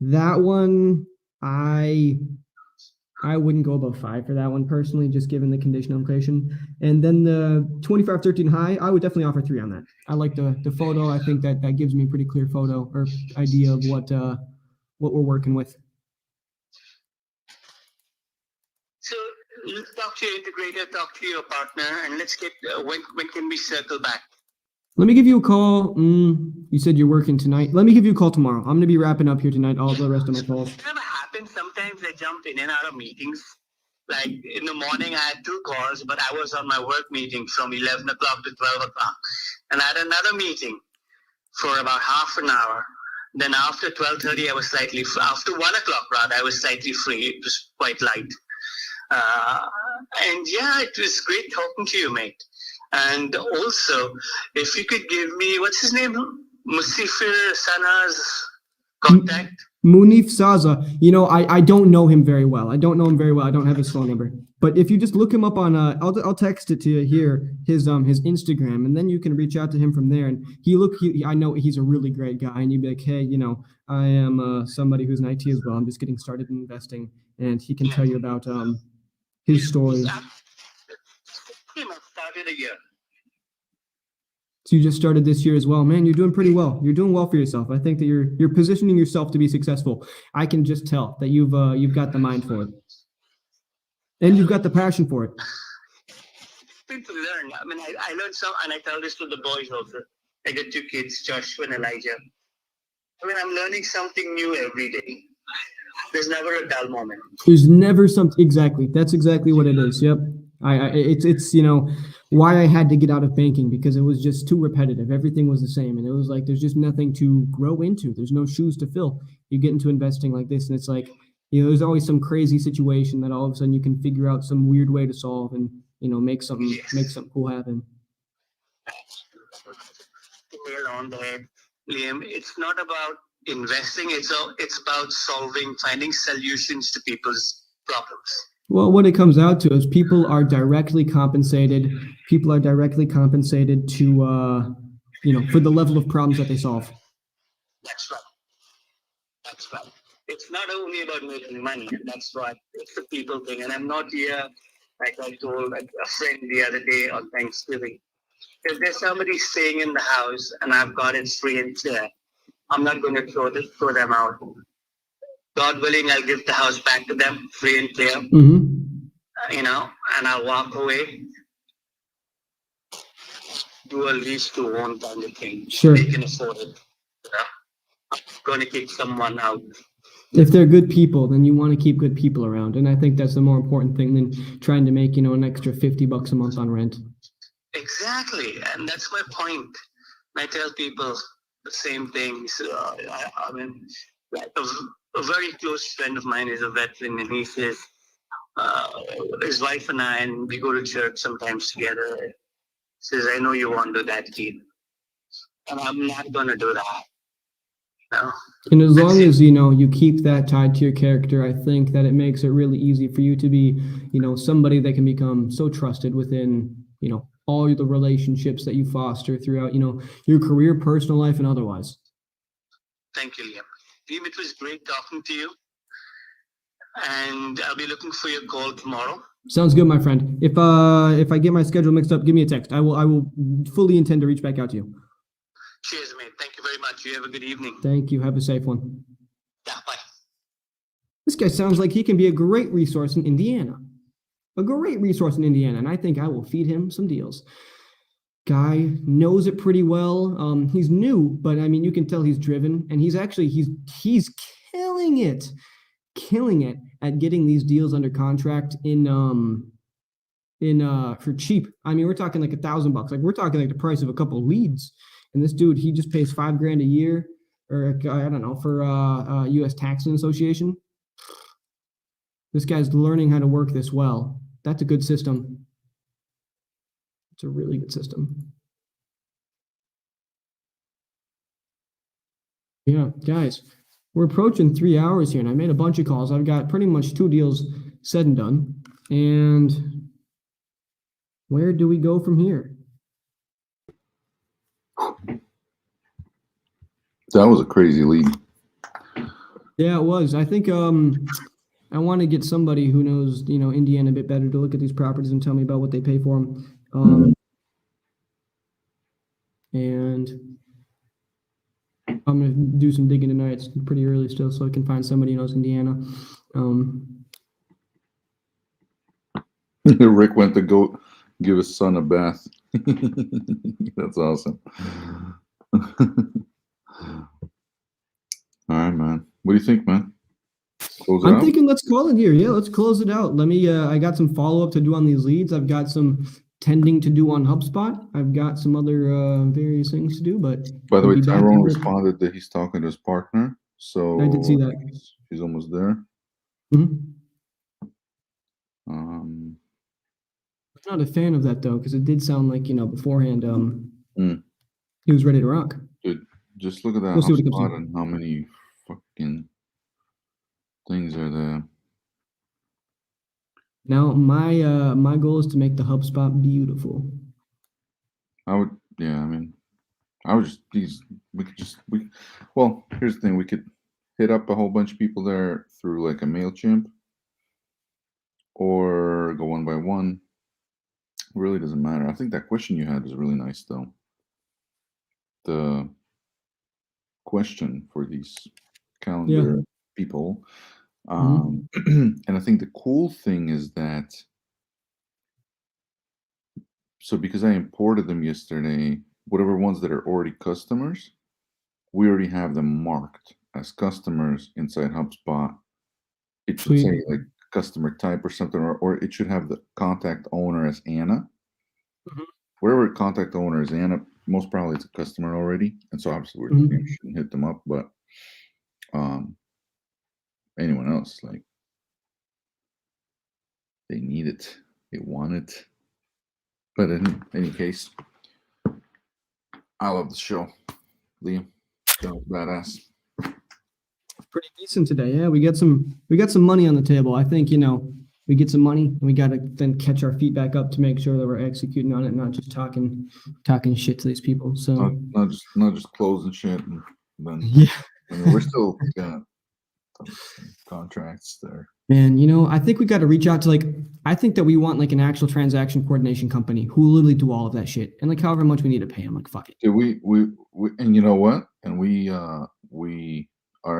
that one, I wouldn't go above 5 for that one personally, just given the condition of location. And then the 2513 high, I would definitely offer 3 on that. I like the photo. I think that gives me a pretty clear photo or idea of what we're working with. So let's talk to your integrator, talk to your partner, and let's get when can we circle back? Let me give you a call. You said you're working tonight. Let me give you a call tomorrow. I'm going to be wrapping up here tonight, all the rest of my calls. It never happens. Sometimes I jump in and out of meetings. Like in the morning, I had 2 calls, but I was on my work meeting from 11 o'clock to 12 o'clock. And I had another meeting for about half an hour. Then after 12:30, I was slightly, after 1 o'clock, rather, I was slightly free. It was quite light. And yeah, it was great talking to you, mate. And also, if you could give me, what's his name? Musifir Sana's contact? Munif Saza. I don't know him very well. I don't have his phone number. But if you just look him up on, I'll text it to you here, his Instagram, and then you can reach out to him from there. And I know he's a really great guy, and you'd be like, hey, I am somebody who's in IT as well. I'm just getting started in investing, and he can tell you about his story. Pretty much started a year. So you just started this year as well, man. You're doing pretty well. You're doing well for yourself. I think that you're positioning yourself to be successful. I can just tell that you've got the mind for it. And you've got the passion for it. People learn. I mean, I learned some, and I tell this to the boys also. I got 2 kids, Joshua and Elijah. I mean, I'm learning something new every day. There's never a dull moment. There's never something. Exactly. That's exactly what it is. Yep. It's why I had to get out of banking, because it was just too repetitive. Everything was the same, and it was like there's just nothing to grow into. There's no shoes to fill. You get into investing like this, and it's like, there's always some crazy situation that all of a sudden you can figure out some weird way to solve and, make something cool happen. Nail on the head, Liam. It's not about investing. It's about finding solutions to people's problems. Well, what it comes out to is people are directly compensated. People are directly compensated to, for the level of problems that they solve. That's right. That's right. It's not only about making money. That's right. It's the people thing. And I'm not here, like I told a friend the other day on Thanksgiving. If there's somebody staying in the house and I've got it free and clear, I'm not going to throw them out. God willing, I'll give the house back to them free and clear. Mm-hmm. And I'll walk away. Do a lease to own kind of thing. Sure. They can afford it. I'm going to kick someone out. If they're good people, then you want to keep good people around. And I think that's the more important thing than trying to make, an extra $50 a month on rent. Exactly. And that's my point. I tell people the same thing. So, I mean, like a very close friend of mine is a veteran, and he says, his wife and we go to church sometimes together. He says, I know you want to do that, kid. And I'm not going to do that. No. And as long as, you keep that tied to your character, I think that it makes it really easy for you to be, somebody that can become so trusted within, all the relationships that you foster throughout, your career, personal life, and otherwise. Thank you, Liam. Liam, it was great talking to you. And I'll be looking for your call tomorrow. Sounds good, my friend. If I get my schedule mixed up, give me a text. I will fully intend to reach back out to you. Cheers, mate. Thank you very much. You have a good evening. Thank you. Have a safe one. Yeah, bye. This guy sounds like he can be a great resource in Indiana. A great resource in Indiana, and I think I will feed him some deals. Guy knows it pretty well. He's new, but I mean, you can tell he's driven, and he's killing it at getting these deals under contract for cheap. I mean, we're talking like $1,000. Like, we're talking like the price of a couple of leads. And this dude, he just pays $5,000 a year, or I don't know, for U.S. Taxing Association. This guy's learning how to work this well. That's a good system. It's a really good system. Yeah, guys, we're approaching 3 hours here, and I made a bunch of calls. I've got pretty much 2 deals said and done. And where do we go from here? That was a crazy lead. Yeah, it was. I think I want to get somebody who knows, Indiana a bit better to look at these properties and tell me about what they pay for them. And I'm going to do some digging tonight. It's pretty early still, so I can find somebody who knows Indiana. Rick went to go give his son a bath. That's awesome. All right, man. What do you think, man? I'm thinking let's call it here. Yeah, let's close it out. Let me, I got some follow-up to do on these leads. I've got some tending to do on HubSpot. I've got some other various things to do, but... By the way, Tyrone responded that he's talking to his partner, so... I did see that. He's almost there. Mm-hmm. I'm not a fan of that, though, because it did sound like, beforehand, he was ready to rock. Dude, just look at that HubSpot and how many fucking things are there. Now, my goal is to make the HubSpot beautiful. I would, yeah, I mean, I would just, well, here's the thing. We could hit up a whole bunch of people there through like a MailChimp or go one by one. It really doesn't matter. I think that question you had was really nice though. The question for these calendar people. And I think the cool thing is that, so because I imported them yesterday, whatever ones that are already customers, we already have them marked as customers inside HubSpot. It should say like customer type or something, or it should have the contact owner as Anna. Wherever contact owner is Anna, most probably it's a customer already, and so obviously we shouldn't hit them up. But anyone else, like, they need it, they want it. But in any case, I love the show. Liam, sounds badass. Pretty decent today. Yeah, we got some money on the table. I think, we get some money and we got to then catch our feet back up to make sure that we're executing on it, not just talking shit to these people. So not just closing shit and then I mean, we're still got contracts there. Man, I think we got to reach out to I think that we want an actual transaction coordination company who will literally do all of that shit, and however much we need to pay them, fuck it. Yeah, we and you know what? And we are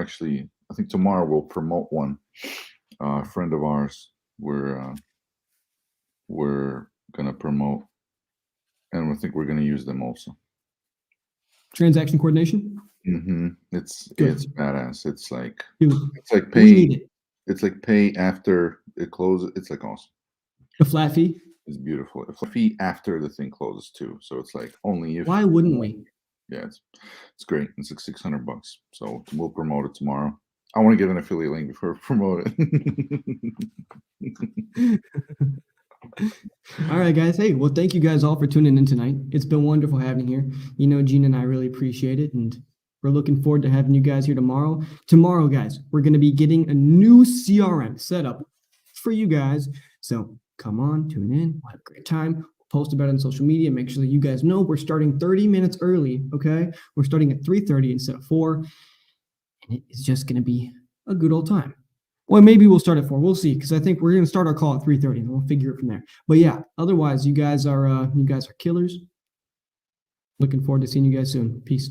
actually, I think tomorrow we'll promote one. A friend of ours, we're gonna promote, and I think we're gonna use them also. Transaction coordination. It's Good. badass. It's like We need it. It's like pay after it closes. It's like awesome. A flat fee. It's beautiful. A flat fee after the thing closes too. So it's like only if. Why wouldn't we? Yeah, it's great. It's like $600. So we'll promote it tomorrow. I want to get an affiliate link before we promote it. All right, guys. Hey, well, thank you guys all for tuning in tonight. It's been wonderful having you here. Gene and I really appreciate it, and we're looking forward to having you guys here tomorrow. Tomorrow, guys, we're going to be getting a new CRM set up for you guys. So come on, tune in. We'll have a great time. We'll post about it on social media. Make sure that you guys know we're starting 30 minutes early, okay? We're starting at 3:30 instead of 4. And it is just going to be a good old time. Or maybe we'll start at 4. We'll see, because I think we're going to start our call at 3:30, and we'll figure it from there. But yeah, otherwise, you guys are killers. Looking forward to seeing you guys soon. Peace.